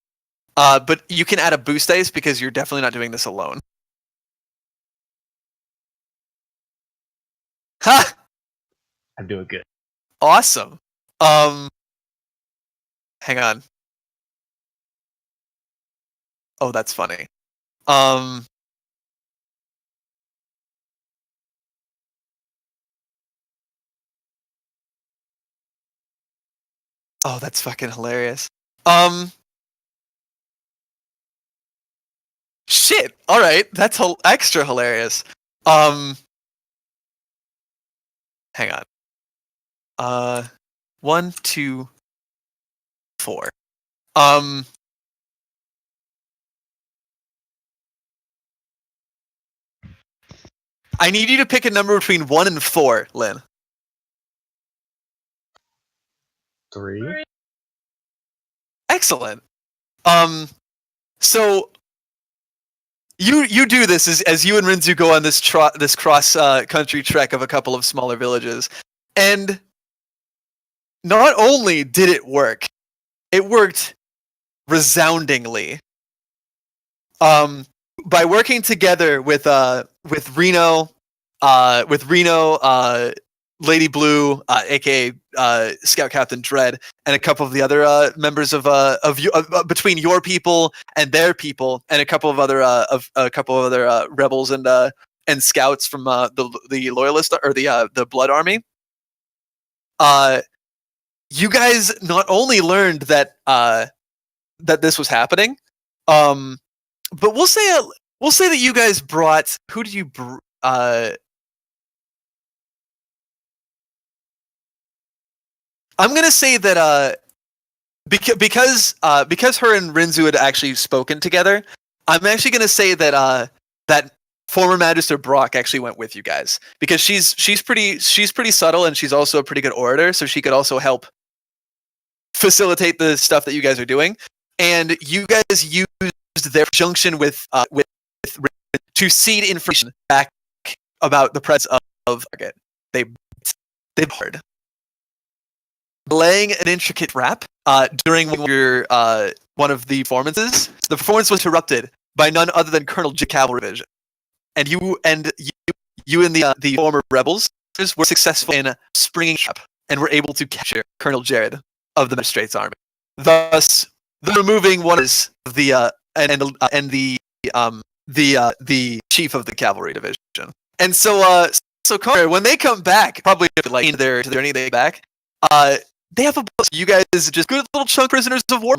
But you can add a boost dice because you're definitely not doing this alone. Ha! I'm doing good. Awesome. Hang on. Oh, that's funny. Oh, that's fucking hilarious. Shit. All right, that's extra hilarious. Hang on. 1, 2, 4. I need you to pick a number between 1 and 4, Lynn. 3. Excellent. So you do this as you and Rinzu go on this cross country trek of a couple of smaller villages, and not only did it work resoundingly. By working together with Reno, Lady Blue, aka Scout Captain Dread, and a couple of the other members of between your people and their people, and a couple of other rebels and scouts from the Loyalist or the Blood Army. You guys not only learned that that this was happening, but we'll say that you guys brought. Who did you? I'm gonna say that because her and Rinzu had actually spoken together, I'm actually gonna say that that former Magister Brock actually went with you guys because she's pretty subtle and she's also a pretty good orator, so she could also help facilitate the stuff that you guys are doing, and you guys used their junction with to seed information back about the presence of target. They heard. Laying an intricate rap during your one of the performances. The performance was interrupted by none other than Colonel J. Cavalry Division, and you and the former rebels were successful in springing up and were able to capture Colonel Jared of the Magistrate's army, thus removing one of the chief of the cavalry division. And so Connor, when they come back, probably like in their journey back, they have a bunch. You guys just good little chunk prisoners of war.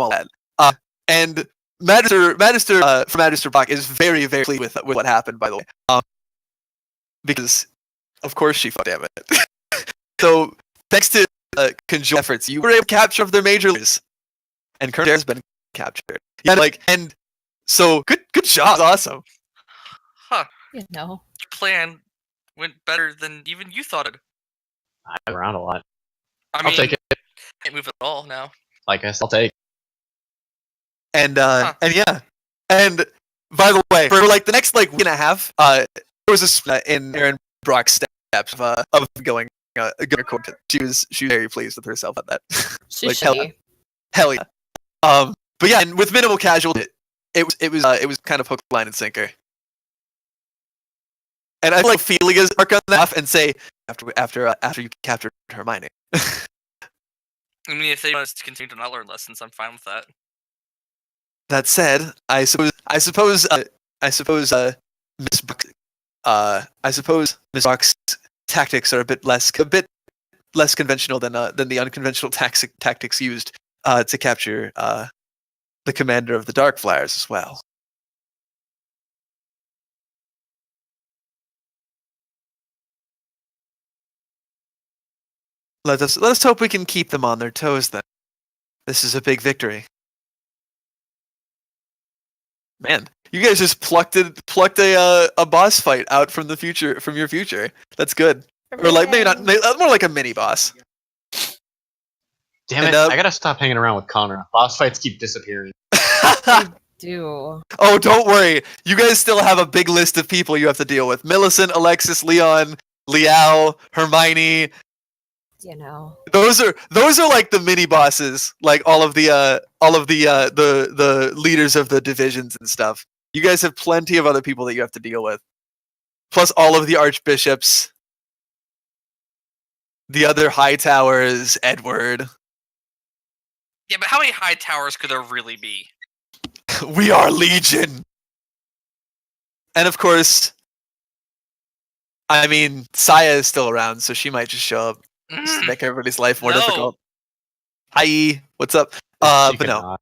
And Magister from Magister Brock is very, very pleased with what happened. By the way, because of course she damn it. So thanks to conjoined efforts, you were able to capture their major leaders, and Colonel has been captured. Yeah, and so good job, awesome. Huh? You know, Your plan went better than even you thought it. I move around a lot. I I'll take it. Can't move at all now. I guess I'll take. And yeah, and by the way, for like the next week and a half, there was a in Aaron Brock's steps of going court. She was very pleased with herself at that. she Like, should be. Hell yeah. But yeah, and with minimal casualty, it was kind of hook, line, and sinker. And I feel like Felia's arc on that and say after you captured Hermione. I mean, if they want us to continue to not learn lessons, I'm fine with that. That said, I suppose Miss Miss Brock's tactics are a bit less conventional than the unconventional tactics used to capture the commander of the Dark Flyers as well. Let us hope we can keep them on their toes then. This is a big victory. Man, you guys just plucked a boss fight out from your future. That's good. Or like maybe not, more like a mini boss. Damn it! I gotta stop hanging around with Connor. Boss fights keep disappearing. Do. Oh, don't worry. You guys still have a big list of people you have to deal with. Millicent, Alexis, Leon, Liao, Hermione. You know. Those are like the mini bosses, like all of the leaders of the divisions and stuff. You guys have plenty of other people that you have to deal with. Plus all of the archbishops, the other high towers, Edward. Yeah, but how many high towers could there really be? We are Legion. And of course, I mean, Saya is still around, so she might just show up just to make everybody's life more difficult. Hi, what's up? But no. Not.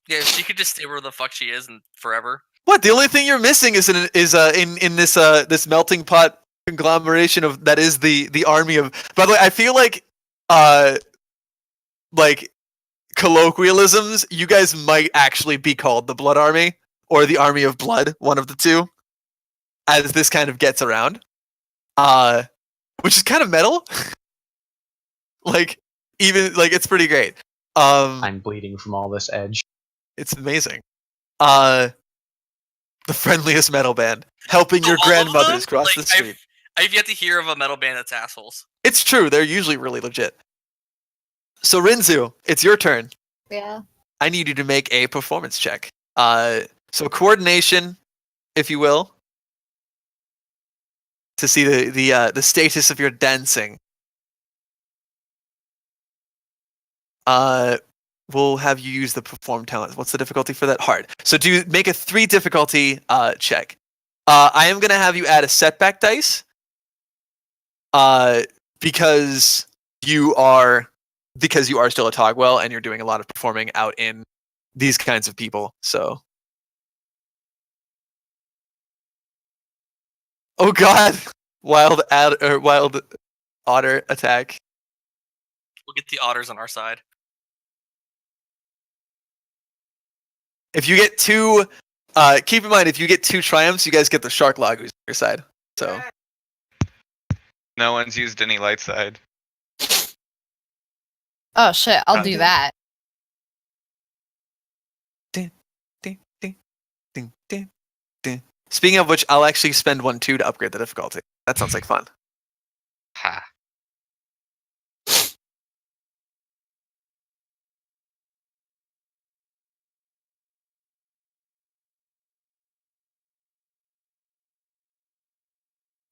Yeah, she could just stay where the fuck she is and forever. What? The only thing you're missing is in this melting pot conglomeration of that is the army of. By the way, I feel like colloquialisms. You guys might actually be called the Blood Army or the Army of Blood, one of the two, as this kind of gets around. Which is kind of metal. It's pretty great. I'm bleeding from all this edge. It's amazing. The friendliest metal band, helping your grandmothers cross the street. I've yet to hear of a metal band that's assholes. It's true. They're usually really legit. So Rinzu, it's your turn. Yeah. I need you to make a performance check. So coordination, if you will, to see the status of your dancing. We'll have you use the perform talent. What's the difficulty for that? Hard. So make a 3 difficulty check. I am gonna have you add a setback dice. Because you are still a Togwell and you're doing a lot of performing out in these kinds of people. So. Oh God! Wild otter attack. We'll get the otters on our side. If you get 2, keep in mind if you get 2 triumphs, you guys get the shark log who's on your side. So. No one's used any light side. Oh shit! I'll do that. Ding, ding, ding, ding, ding, ding. Speaking of which, I'll actually spend 1 2 to upgrade the difficulty. That sounds like fun. Ha.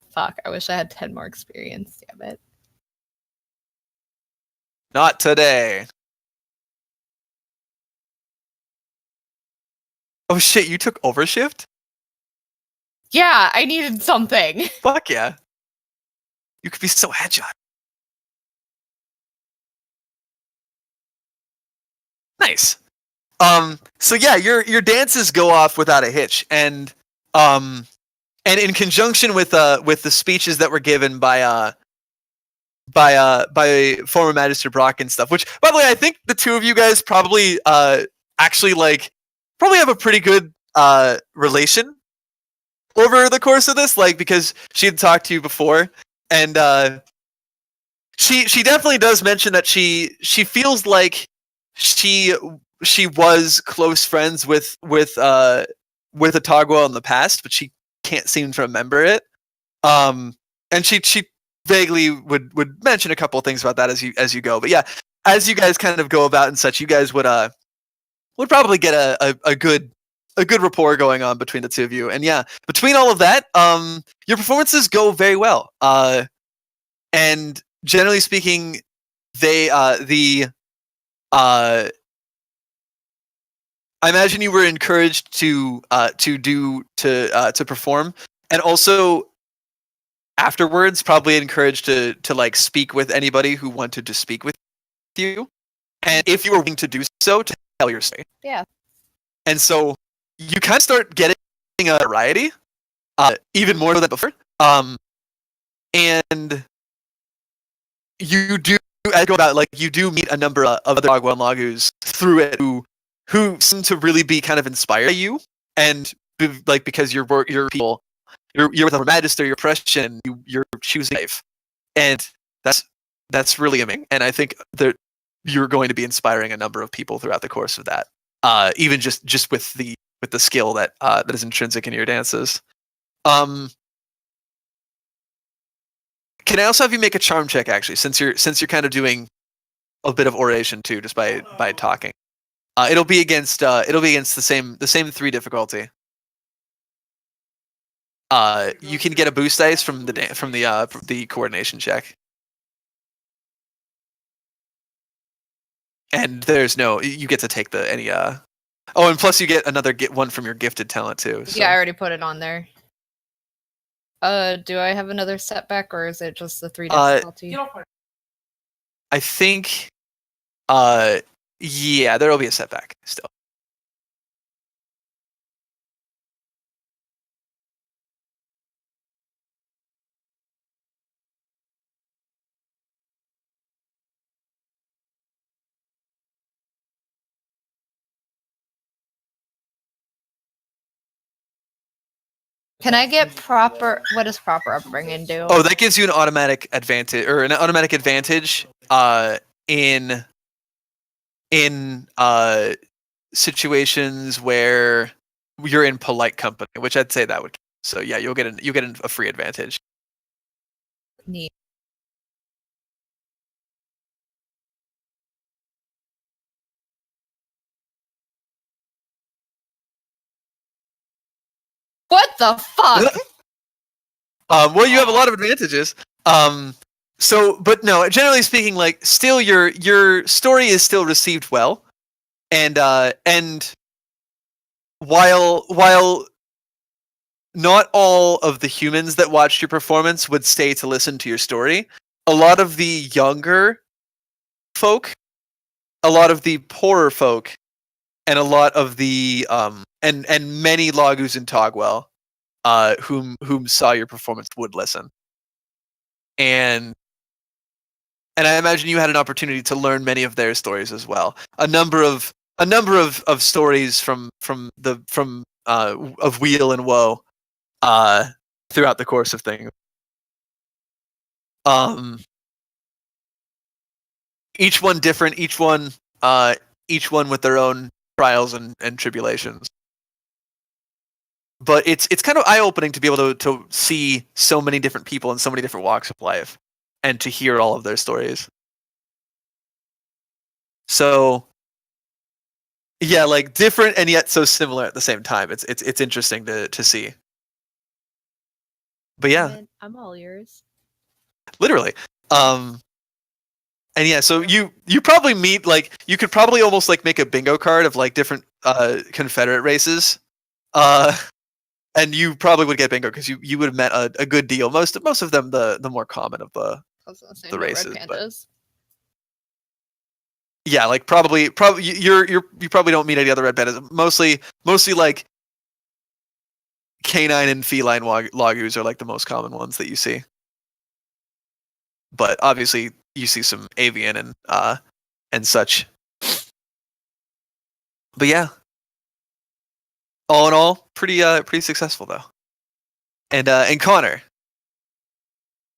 Fuck! I wish I had 10 more experience. Damn it. Not today. Oh shit! You took overshift? Yeah, I needed something. Fuck yeah! You could be so agile. Nice. So yeah, your dances go off without a hitch, and in conjunction with the speeches that were given by former Magister Brock and stuff. Which, by the way, I think the 2 of you guys probably actually probably have a pretty good relation over the course of this, because she had talked to you before, and she definitely does mention that she feels like she was close friends with a Togwell in the past, but she can't seem to remember it. And she vaguely would mention a couple of things about that as you go. But yeah, as you guys kind of go about and such, you guys would would probably get a good rapport going on between the two of you. And yeah, between all of that, your performances go very well. And generally speaking, they I imagine you were encouraged to perform, and also afterwards probably encouraged to like speak with anybody who wanted to speak with you, and if you were willing to do so, to tell your story. Yeah. And so you kind of start getting a variety, even more than before. And you do, as go about, like, you do meet a number of other Lagwa and Lagus through it who seem to really be kind of inspired by you, and like because your people, you're with a magister, your oppression, you're choosing life, and that's really amazing. And I think that you're going to be inspiring a number of people throughout the course of that, even just with the skill that is intrinsic in your dances. Can I also have you make a charm check, actually, since you're kind of doing a bit of oration too, just by talking? It'll be against the same 3 difficulty. You can get a boost dice from the coordination check, and there's no, you get to take any. Oh, and plus you get one from your gifted talent too. So. Yeah, I already put it on there. Do I have another setback, or is it just the 3 difficulty? I think, yeah, there'll be a setback still. Can I get proper? What does proper upbringing do? Oh, that gives you an automatic advantage, in situations where you're in polite company, which I'd say that would. So yeah, you'll get a free advantage. Neat. What the fuck? Well, you have a lot of advantages. So, but no, generally speaking, like, still your story is still received well, and while not all of the humans that watched your performance would stay to listen to your story, a lot of the younger folk, a lot of the poorer folk, and a lot of the and many Lagus in Togwell, whom saw your performance would listen. And I imagine you had an opportunity to learn many of their stories as well. A number of stories from of weal and woe, throughout the course of things. Each one different. Each one with their own trials and tribulations. But it's kind of eye-opening to be able to see so many different people in so many different walks of life, and to hear all of their stories. So yeah, like, different and yet so similar at the same time. It's interesting to see. But yeah, I'm all yours. literally. And yeah, so you probably meet, like, you could probably almost like make a bingo card of like different Confederate races. And you probably would get bingo because you would have met a good deal. Most of them, the more common of the races. But yeah, like probably you probably don't meet any other red pandas. Mostly like canine and feline lagus are like the most common ones that you see. But obviously you see some avian and such. But yeah, all in all, pretty successful though. And Connor,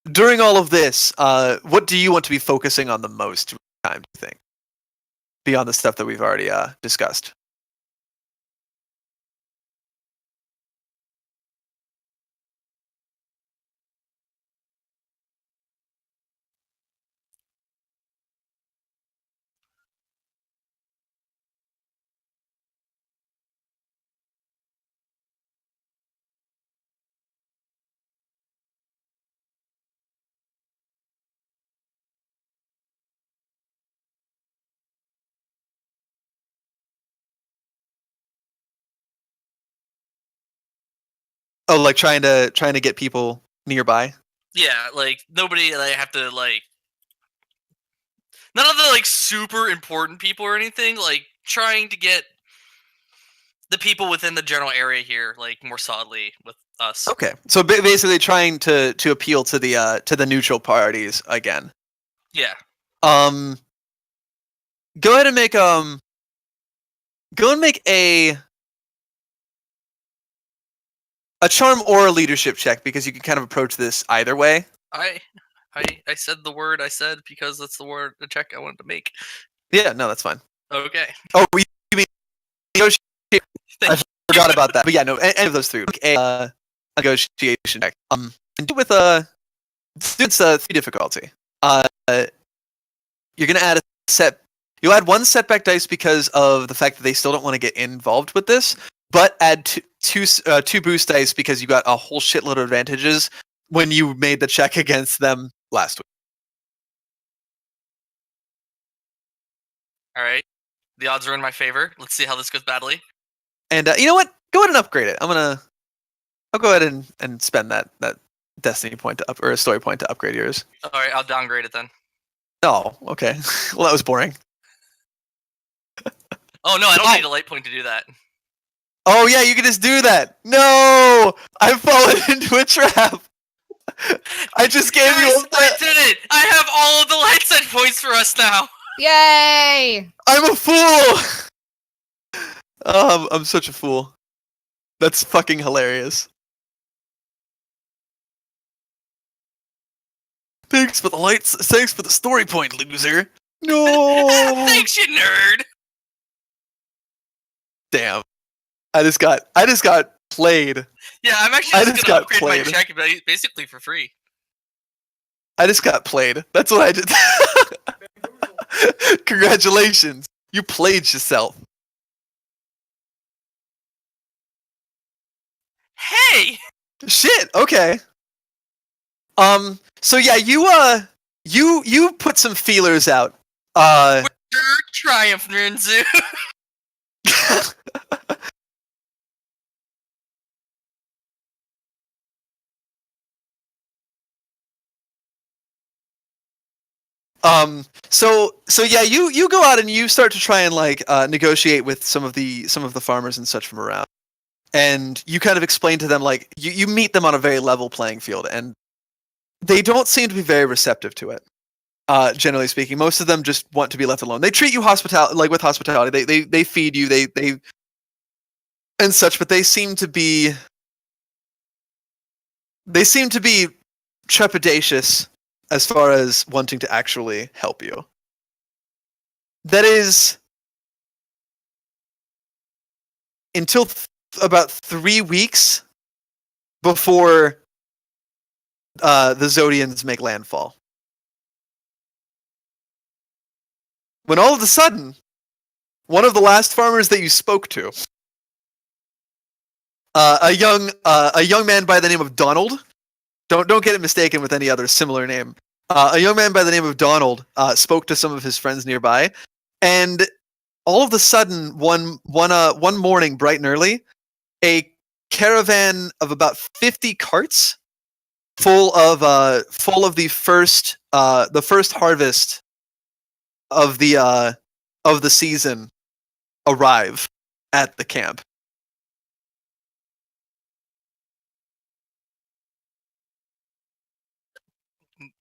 during all of this, what do you want to be focusing on the most time, do you think, beyond the stuff that we've already discussed? Oh, like trying to get people nearby. Yeah, like nobody. Like have to like none of the like super important people or anything. Like trying to get the people within the general area here like more solidly with us. Okay, so basically trying to appeal to the neutral parties again. Yeah. Go ahead and make go and make a charm or a leadership check because you can kind of approach this either way. I said the word I said because that's the check I wanted to make. Yeah, no, that's fine. Okay. Oh, you mean negotiate? Thank I forgot about that. But yeah, no, any of those three. Make a negotiation check. And do it with it's 3 difficulty. You're gonna add a set. You'll add 1 setback dice because of the fact that they still don't want to get involved with this, but add two boost dice because you got a whole shitload of advantages when you made the check against them last week. All right. The odds are in my favor. Let's see how this goes badly. And you know what? Go ahead and upgrade it. I'll go ahead and spend that destiny point to or a story point to upgrade yours. All right, I'll downgrade it then. Oh, okay. Well, that was boring. Oh no, I don't need a light point to do that. Oh yeah, you can just do that. No, I've fallen into a trap. I just gave Guys, you. I did it! I have all of the light set points for us now. Yay! I'm a fool. I'm such a fool. That's fucking hilarious. Thanks for the lights. Thanks for the story point, loser. No. Thanks, you nerd. Damn. I just got played. Yeah, I'm actually I just just gonna got upgrade played. my check basically for free. I just got played. That's what I did. Congratulations. You played yourself. Hey! Shit. Okay. So yeah, you put some feelers out. Triumph, Nernzu. So yeah, you go out and you start to try and like negotiate with some of the farmers and such from around, and you kind of explain to them like you meet them on a very level playing field, and they don't seem to be very receptive to it. Generally speaking, most of them just want to be left alone. They treat you with hospitality. They feed you. They and such, but they seem to be trepidatious as far as wanting to actually help you. That is until about 3 weeks before the Zodians make landfall. When all of a sudden, one of the last farmers that you spoke to, a young man by the name of Donald. Don't get it mistaken with any other similar name. A young man by the name of Donald spoke to some of his friends nearby, and all of a sudden, one morning, bright and early, a caravan of about 50 carts full of the first harvest of the season arrive at the camp.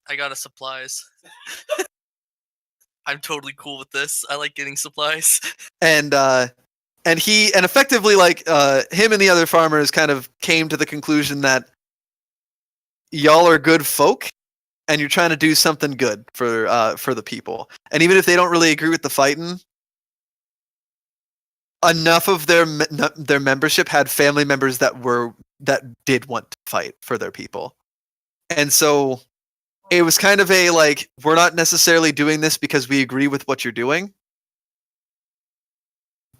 I got us supplies. I'm totally cool with this. I like getting supplies. And effectively like him and the other farmers kind of came to the conclusion that y'all are good folk and you're trying to do something good for the people. And even if they don't really agree with the fighting, enough of their membership had family members that did want to fight for their people. And so it was kind of a like, we're not necessarily doing this because we agree with what you're doing,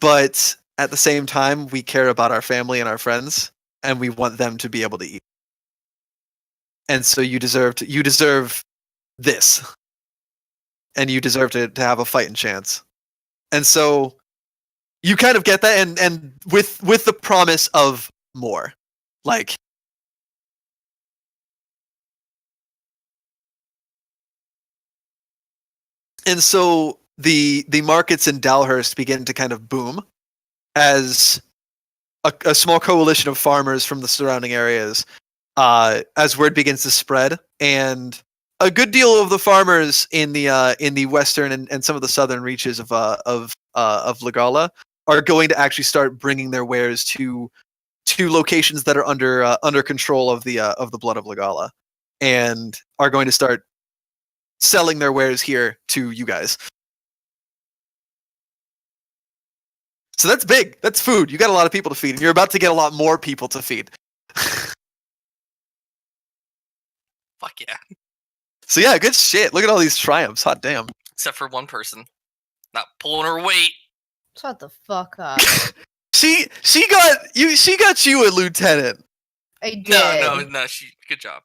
but at the same time, we care about our family and our friends, and we want them to be able to eat. And so you deserve this, and you deserve to have a fighting chance. And so you kind of get that, and with the promise of more, like And so the markets in Dalhurst begin to kind of boom as a small coalition of farmers from the surrounding areas, as word begins to spread, and a good deal of the farmers in the western and some of the southern reaches of Legala are going to actually start bringing their wares to locations that are under control of the Blood of Legala, and are going to start selling their wares here to you guys. So that's big. That's food. You got a lot of people to feed, and you're about to get a lot more people to feed. Fuck yeah. So yeah, good shit. Look at all these triumphs. Hot damn. Except for one person. Not pulling her weight. Shut the fuck up. She got you a lieutenant. I did. No. Good job.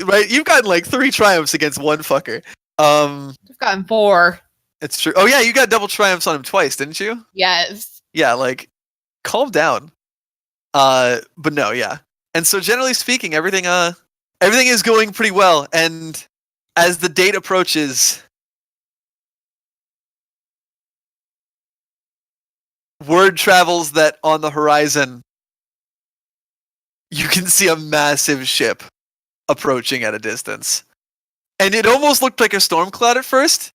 Right? You've gotten like 3 triumphs against one fucker. I've gotten 4. It's true. Oh yeah, you got double triumphs on him twice, didn't you? Yes. Yeah, like calm down. But no, yeah. And so generally speaking, everything is going pretty well, and as the date approaches, word travels that on the horizon you can see a massive ship approaching at a distance. And it almost looked like a storm cloud at first,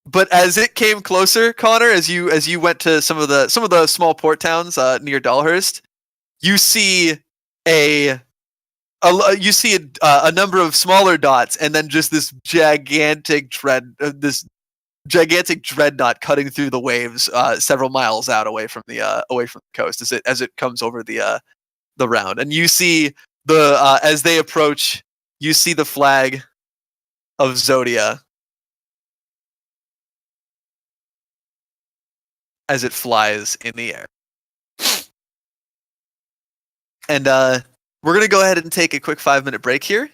but as it came closer, Connor, as you went to some of the small port towns near Dalhurst, you see a number of smaller dots, and then just this gigantic dreadnought cutting through the waves several miles out away from the coast as it comes over the round. And you see as they approach, you see the flag of Zodia as it flies in the air. And we're going to go ahead and take a quick 5-minute break here.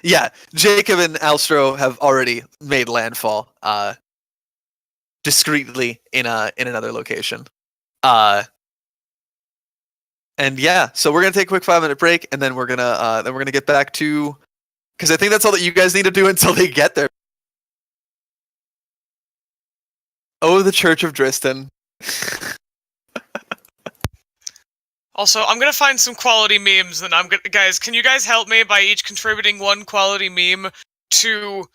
Yeah, Jacob and Alstro have already made landfall discreetly in another location. And yeah, so we're going to take a quick 5-minute break, and then we're going to get back to, because I think that's all that you guys need to do until they get there. Oh, the Church of Dristan. Also, I'm gonna find some quality memes, and guys, can you guys help me by each contributing 1 quality meme to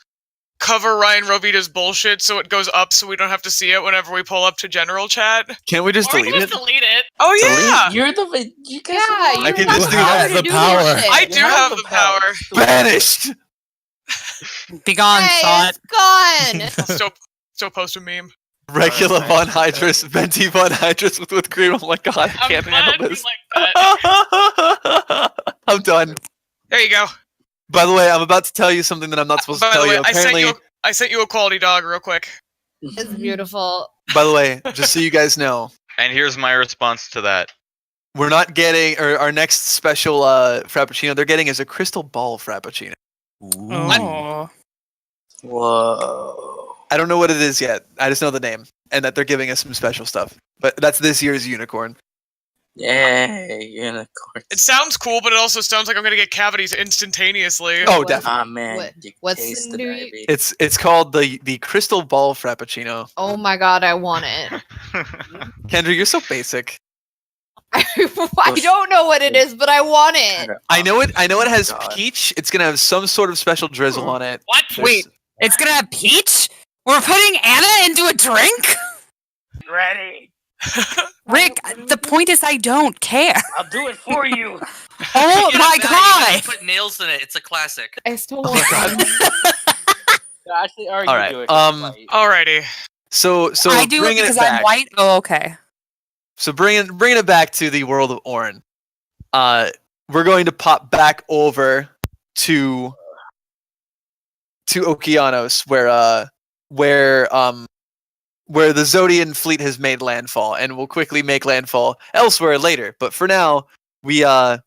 cover Ryan Rovita's bullshit so it goes up so we don't have to see it whenever we pull up to general chat? Can't we just Or we delete can it? just delete it. Oh yeah! You're the you guys. Yeah, I you can have just do power that. to The do power. this shit. I do have the power. Banished! Be gone, Hey, thought. it's gone. Still post a meme. Regular Von Hydrus, Venti Von Hydrus with cream. Oh my god, I I'm can't glad handle we this. like that. I'm done. There you go. By the way, I'm about to tell you something that I'm not supposed to By the tell way, you. Apparently, I sent you a quality dog real quick. It's beautiful. by the way, just so you guys know, And here's my response to that. we're not getting our next special Frappuccino they're getting is a crystal ball Frappuccino. Oh. Whoa. I don't know what it is yet. I just know the name and that they're giving us some special stuff. But that's this year's unicorn. Yay, unicorn. It sounds cool, but it also sounds like I'm gonna get cavities instantaneously. Oh, What- definitely. Ah man, What- you what's taste the the new- diabetes. It's called the crystal ball Frappuccino. Oh my god, I want it. Kendra, you're so basic. I don't know what it is, but I want it. I know it has God. peach. It's gonna have some sort of special drizzle on it. What? There's- Wait, it's gonna have peach? We're putting Anna into a drink? Ready? Rick, the point is I don't care. I'll do it for you. Oh You my know, now you god! Put nails in it. It's a classic. I still Oh want my it. Actually, already All right, do it. Alrighty. So I do it bringing because back. I'm white? Oh, okay. So bringing it back to the world of Orin, we're going to pop back over to Okeanos, where the Zodian fleet has made landfall, and will quickly make landfall elsewhere later. But for now, we also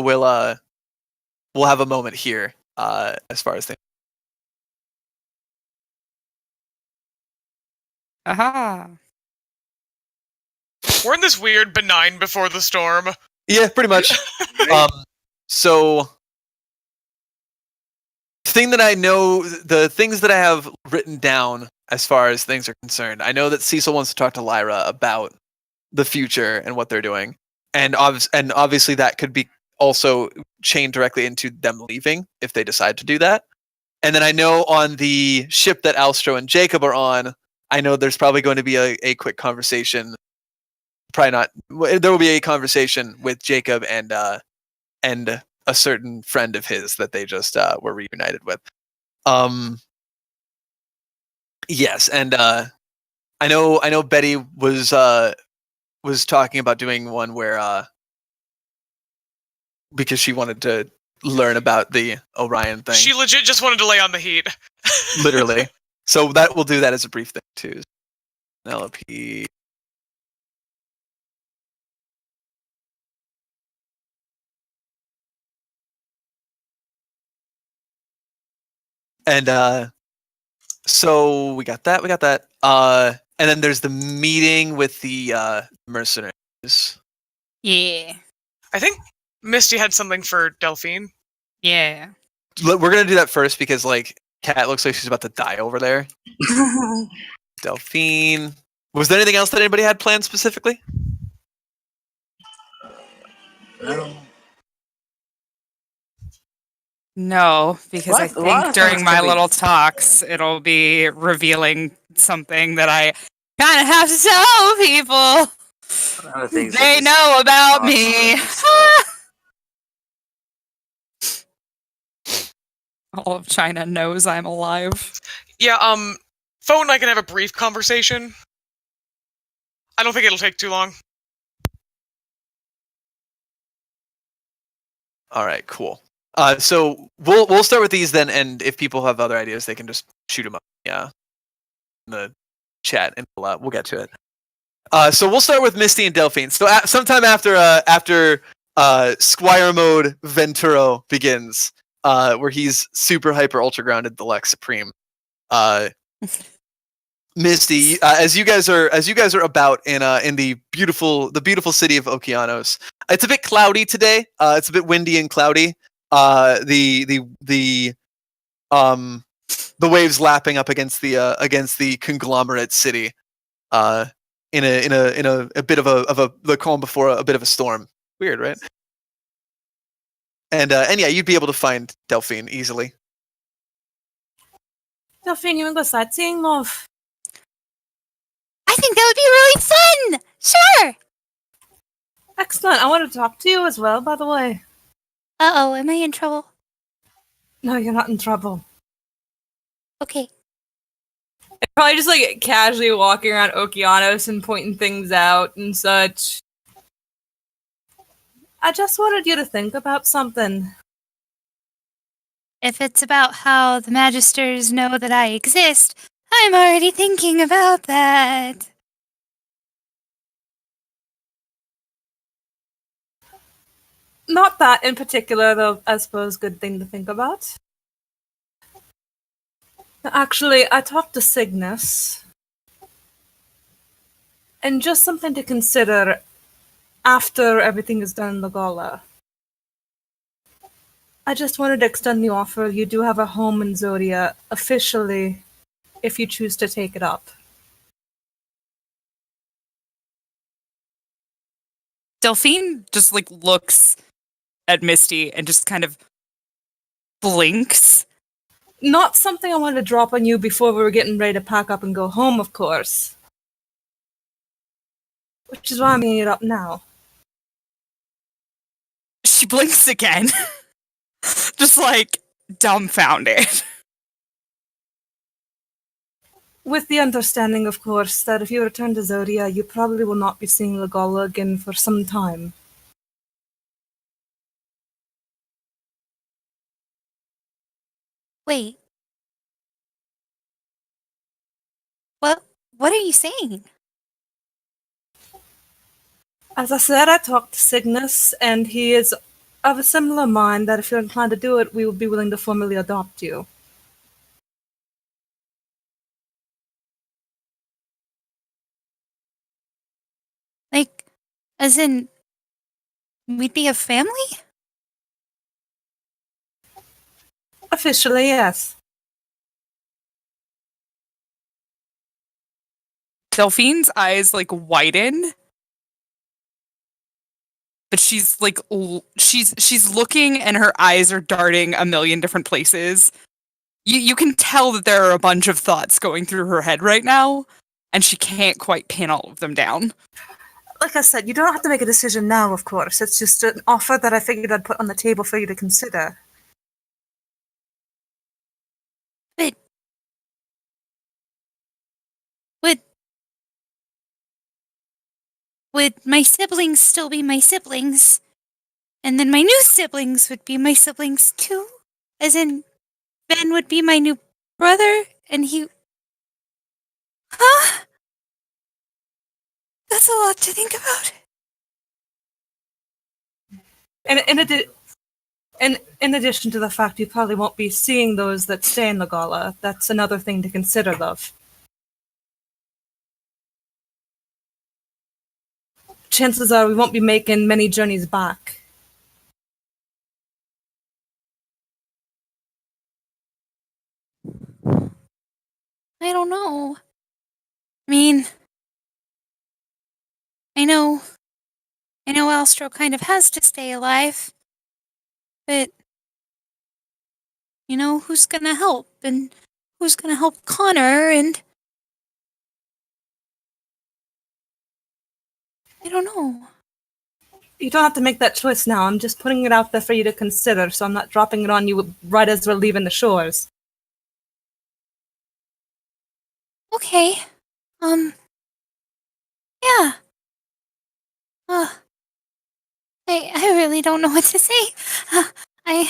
will we'll have a moment here as far as things. Aha. We're in this weird benign before the storm. Yeah, pretty much. So thing that I know, the things that I have written down as far as things are concerned, I know that Cecil wants to talk to Lyra about the future and what they're doing, and obviously that could be also chained directly into them leaving if they decide to do that. And then I know on the ship that Alstro and Jacob are on, I know there's probably going to be a quick conversation. Probably not. There will be a conversation with Jacob and a certain friend of his that they just were reunited with. Yes, and I know Betty was talking about doing one where because she wanted to learn about the Orion thing. She legit just wanted to lay on the heat. Literally. So that we'll do that as a brief thing too. LP. And so we got that. And then there's the meeting with the mercenaries. Yeah. I think Misty had something for Delphine. Yeah. We're gonna do that first because like Kat looks like she's about to die over there. Delphine. Was there anything else that anybody had planned specifically? No, because I think during my little talks, it'll be revealing something that I kind of have to tell people. They know about me. All of China knows I'm alive. Yeah, Phone and I can have a brief conversation. I don't think it'll take too long. All right, cool. So we'll start with these then, and if people have other ideas, they can just shoot them up. Yeah, in the chat, and we'll get to it. So we'll start with Misty and Delphine. So sometime after Squire mode Venturo begins, where he's super hyper ultra grounded, the Lex Supreme. Misty, as you guys are about in the beautiful city of Okeanos. It's a bit cloudy today. It's a bit windy and cloudy. The waves lapping up against the conglomerate city. In a bit of a the calm before a bit of a storm. Weird, right? And yeah, you'd be able to find Delphine easily. Delphine, you want to go sightseeing, love? I think that would be really fun! Sure! Excellent. I want to talk to you as well, by the way. Uh-oh, am I in trouble? No, you're not in trouble. Okay. Probably just like casually walking around Okeanos and pointing things out and such. I just wanted you to think about something. If it's about how the Magisters know that I exist, I'm already thinking about that. Not that in particular, though, I suppose, good thing to think about. Actually, I talked to Cygnus. And just something to consider after everything is done in the gala. I just wanted to extend the offer. You do have a home in Zodia, officially, if you choose to take it up. Delphine just like looks at Misty and just kind of blinks. Not something I wanted to drop on you before we were getting ready to pack up and go home, of course. Which is why I'm bringing it up now. She blinks again. Just like dumbfounded. With the understanding, of course, that if you return to Zodia, you probably will not be seeing Legala again for some time. Wait. What are you saying? As I said, I talked to Cygnus, and he is of a similar mind that if you're inclined to do it, we would be willing to formally adopt you. Like, as in, we'd be a family? Officially, yes. Delphine's eyes like widen, but she's like she's looking, and her eyes are darting a million different places. You can tell that there are a bunch of thoughts going through her head right now, and she can't quite pin all of them down. Like I said, you don't have to make a decision now, of course. It's just an offer that I figured I'd put on the table for you to consider. But would my siblings still be my siblings? And then my new siblings would be my siblings too? As in, Ben would be my new brother, and he... Huh? That's a lot to think about. And in addition to the fact you probably won't be seeing those that stay in the gala, that's another thing to consider, love. Chances are we won't be making many journeys back. I don't know. I mean, I know Alstro kind of has to stay alive, but who's gonna help, and who's gonna help Connor, and I don't know. You don't have to make that choice now. I'm just putting it out there for you to consider, so I'm not dropping it on you right as we're leaving the shores. Okay. Yeah. I really don't know what to say. I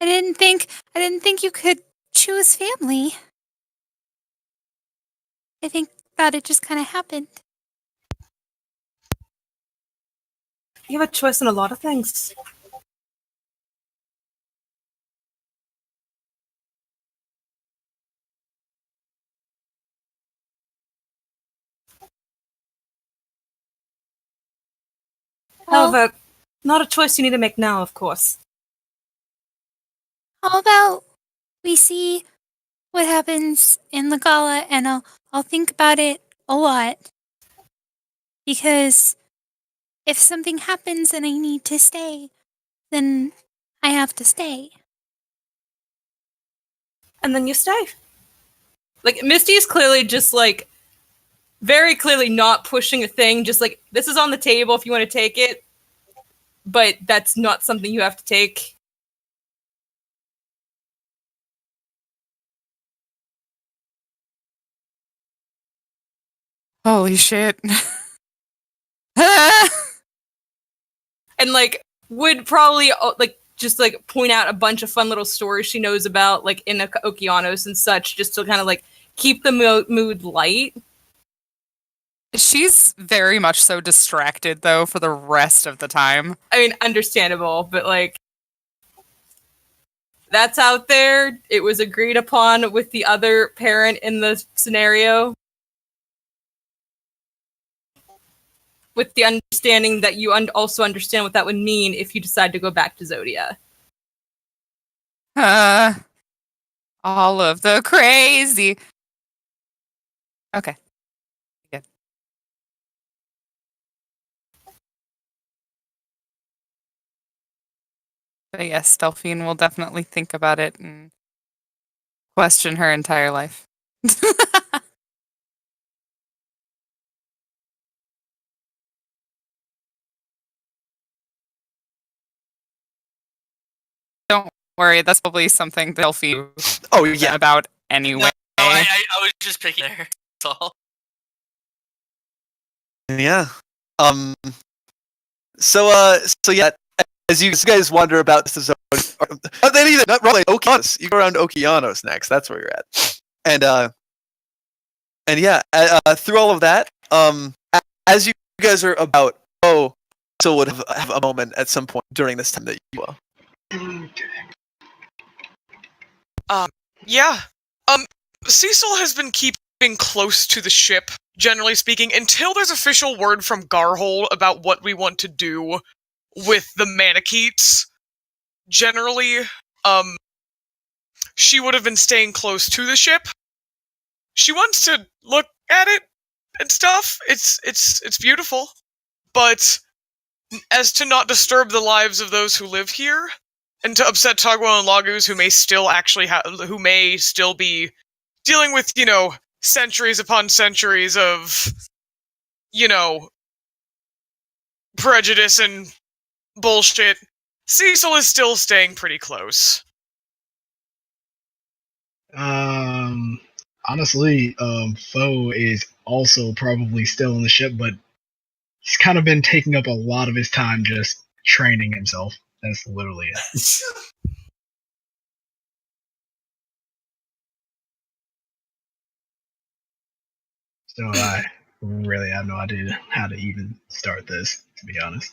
didn't think you could choose family. I think that it just kind of happened. You have a choice in a lot of things. Well, However, not a choice you need to make now, of course. how about we see what happens in the gala, and I'll think about it a lot. Because if something happens and I need to stay, then I have to stay. And then you stay. Like, Misty's clearly just, like, very clearly not pushing a thing, just like, this is on the table if you want to take it, but that's not something you have to take. Holy shit. And, like, would probably, like, just, like, point out a bunch of fun little stories she knows about, like, in Okeanos and such, just to kind of, like, keep the mood light. She's very much so distracted, though, for the rest of the time. I mean, understandable, but, like, that's out there. It was agreed upon with the other parent in the scenario. With the understanding that you also understand what that would mean if you decide to go back to Zodia. All of the crazy. Okay. Good. But yes, Delphine will definitely think about it and question her entire life. Don't worry, that's probably something Delphine about anyway. No, I was just picking there. That's all. Yeah. So yeah, as you guys wander about the zone, then either not really Okeanos. You go around Okeanos next. That's where you're at. And yeah, through all of that, as you guys are about, so would have a moment at some point during this time that you will. Yeah. Cecil has been keeping close to the ship, generally speaking, until there's official word from Garhole about what we want to do with the Manicheets. generally, she would have been staying close to the ship. She wants to look at it and stuff. It's beautiful, but as to not disturb the lives of those who live here, and to upset Togwell and Lagus, who may still be dealing with, centuries upon centuries of, prejudice and bullshit, Cecil is still staying pretty close. Honestly, Foe is also probably still in the ship, but he's kind of been taking up a lot of his time just training himself. That's literally it. So I really have no idea how to even start this, to be honest.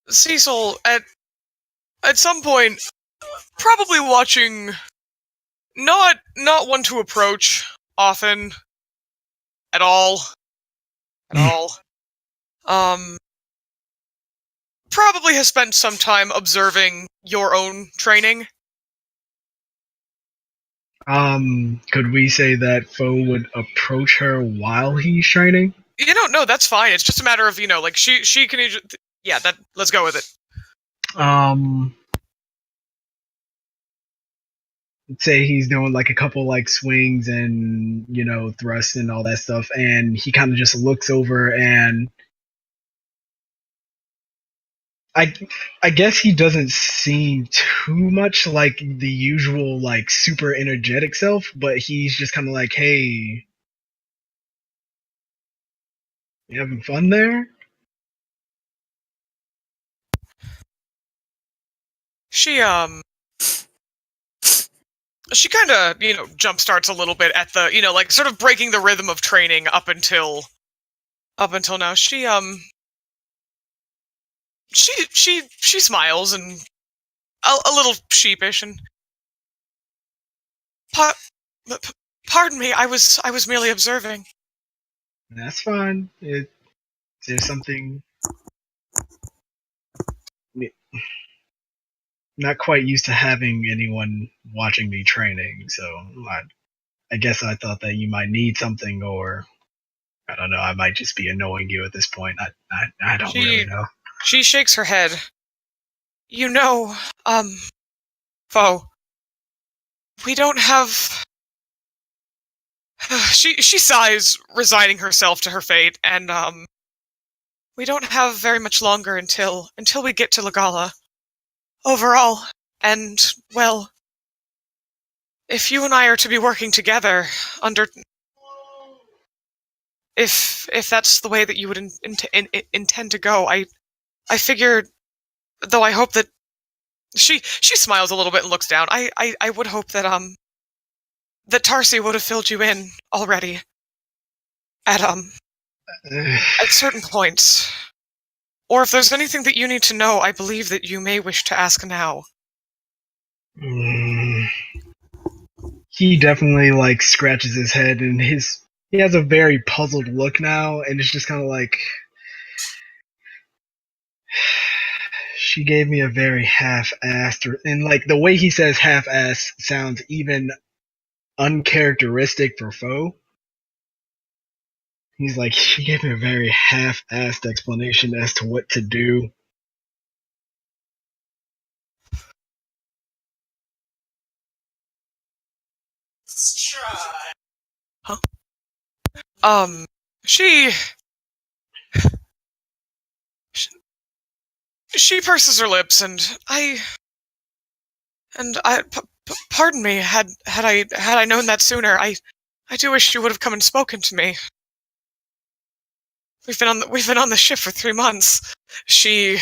Cecil, at some point, probably watching, not one to approach often, at all, probably has spent some time observing your own training. Could we say that Foe would approach her while he's training? No, that's fine. It's just a matter of, she can, let's go with it. Let's say he's doing like a couple like swings and, thrusts and all that stuff, and he kind of just looks over and I guess he doesn't seem too much like the usual like super energetic self, but he's just kind of like, hey, you having fun there? She kind of, jump starts a little bit at the, sort of breaking the rhythm of training up until now. She smiles and a little sheepish and pardon me, I was merely observing. That's fine. There's something not quite used to having anyone watching me training, so I guess I thought that you might need something, or I don't know, I might just be annoying you at this point. I don't really know. She shakes her head. Foe, we don't have... She sighs, resigning herself to her fate, and, we don't have very much longer until we get to Legala. Overall, and, well, if you and I are to be working together if that's the way that you would intend to go, I figured, though I hope that she smiles a little bit and looks down. I would hope that that Tarsi would have filled you in already at certain points. Or if there's anything that you need to know, I believe that you may wish to ask now. He definitely like scratches his head, and he has a very puzzled look now, and it's just kind of like, she gave me a very half-assed, and like the way he says half-assed sounds even uncharacteristic for Foe. He's like, she gave me a very half-assed explanation as to what to do. Let's try. Huh? She purses her lips, and pardon me, had I known that sooner, I do wish you would have come and spoken to me. We've been on the ship for 3 months. She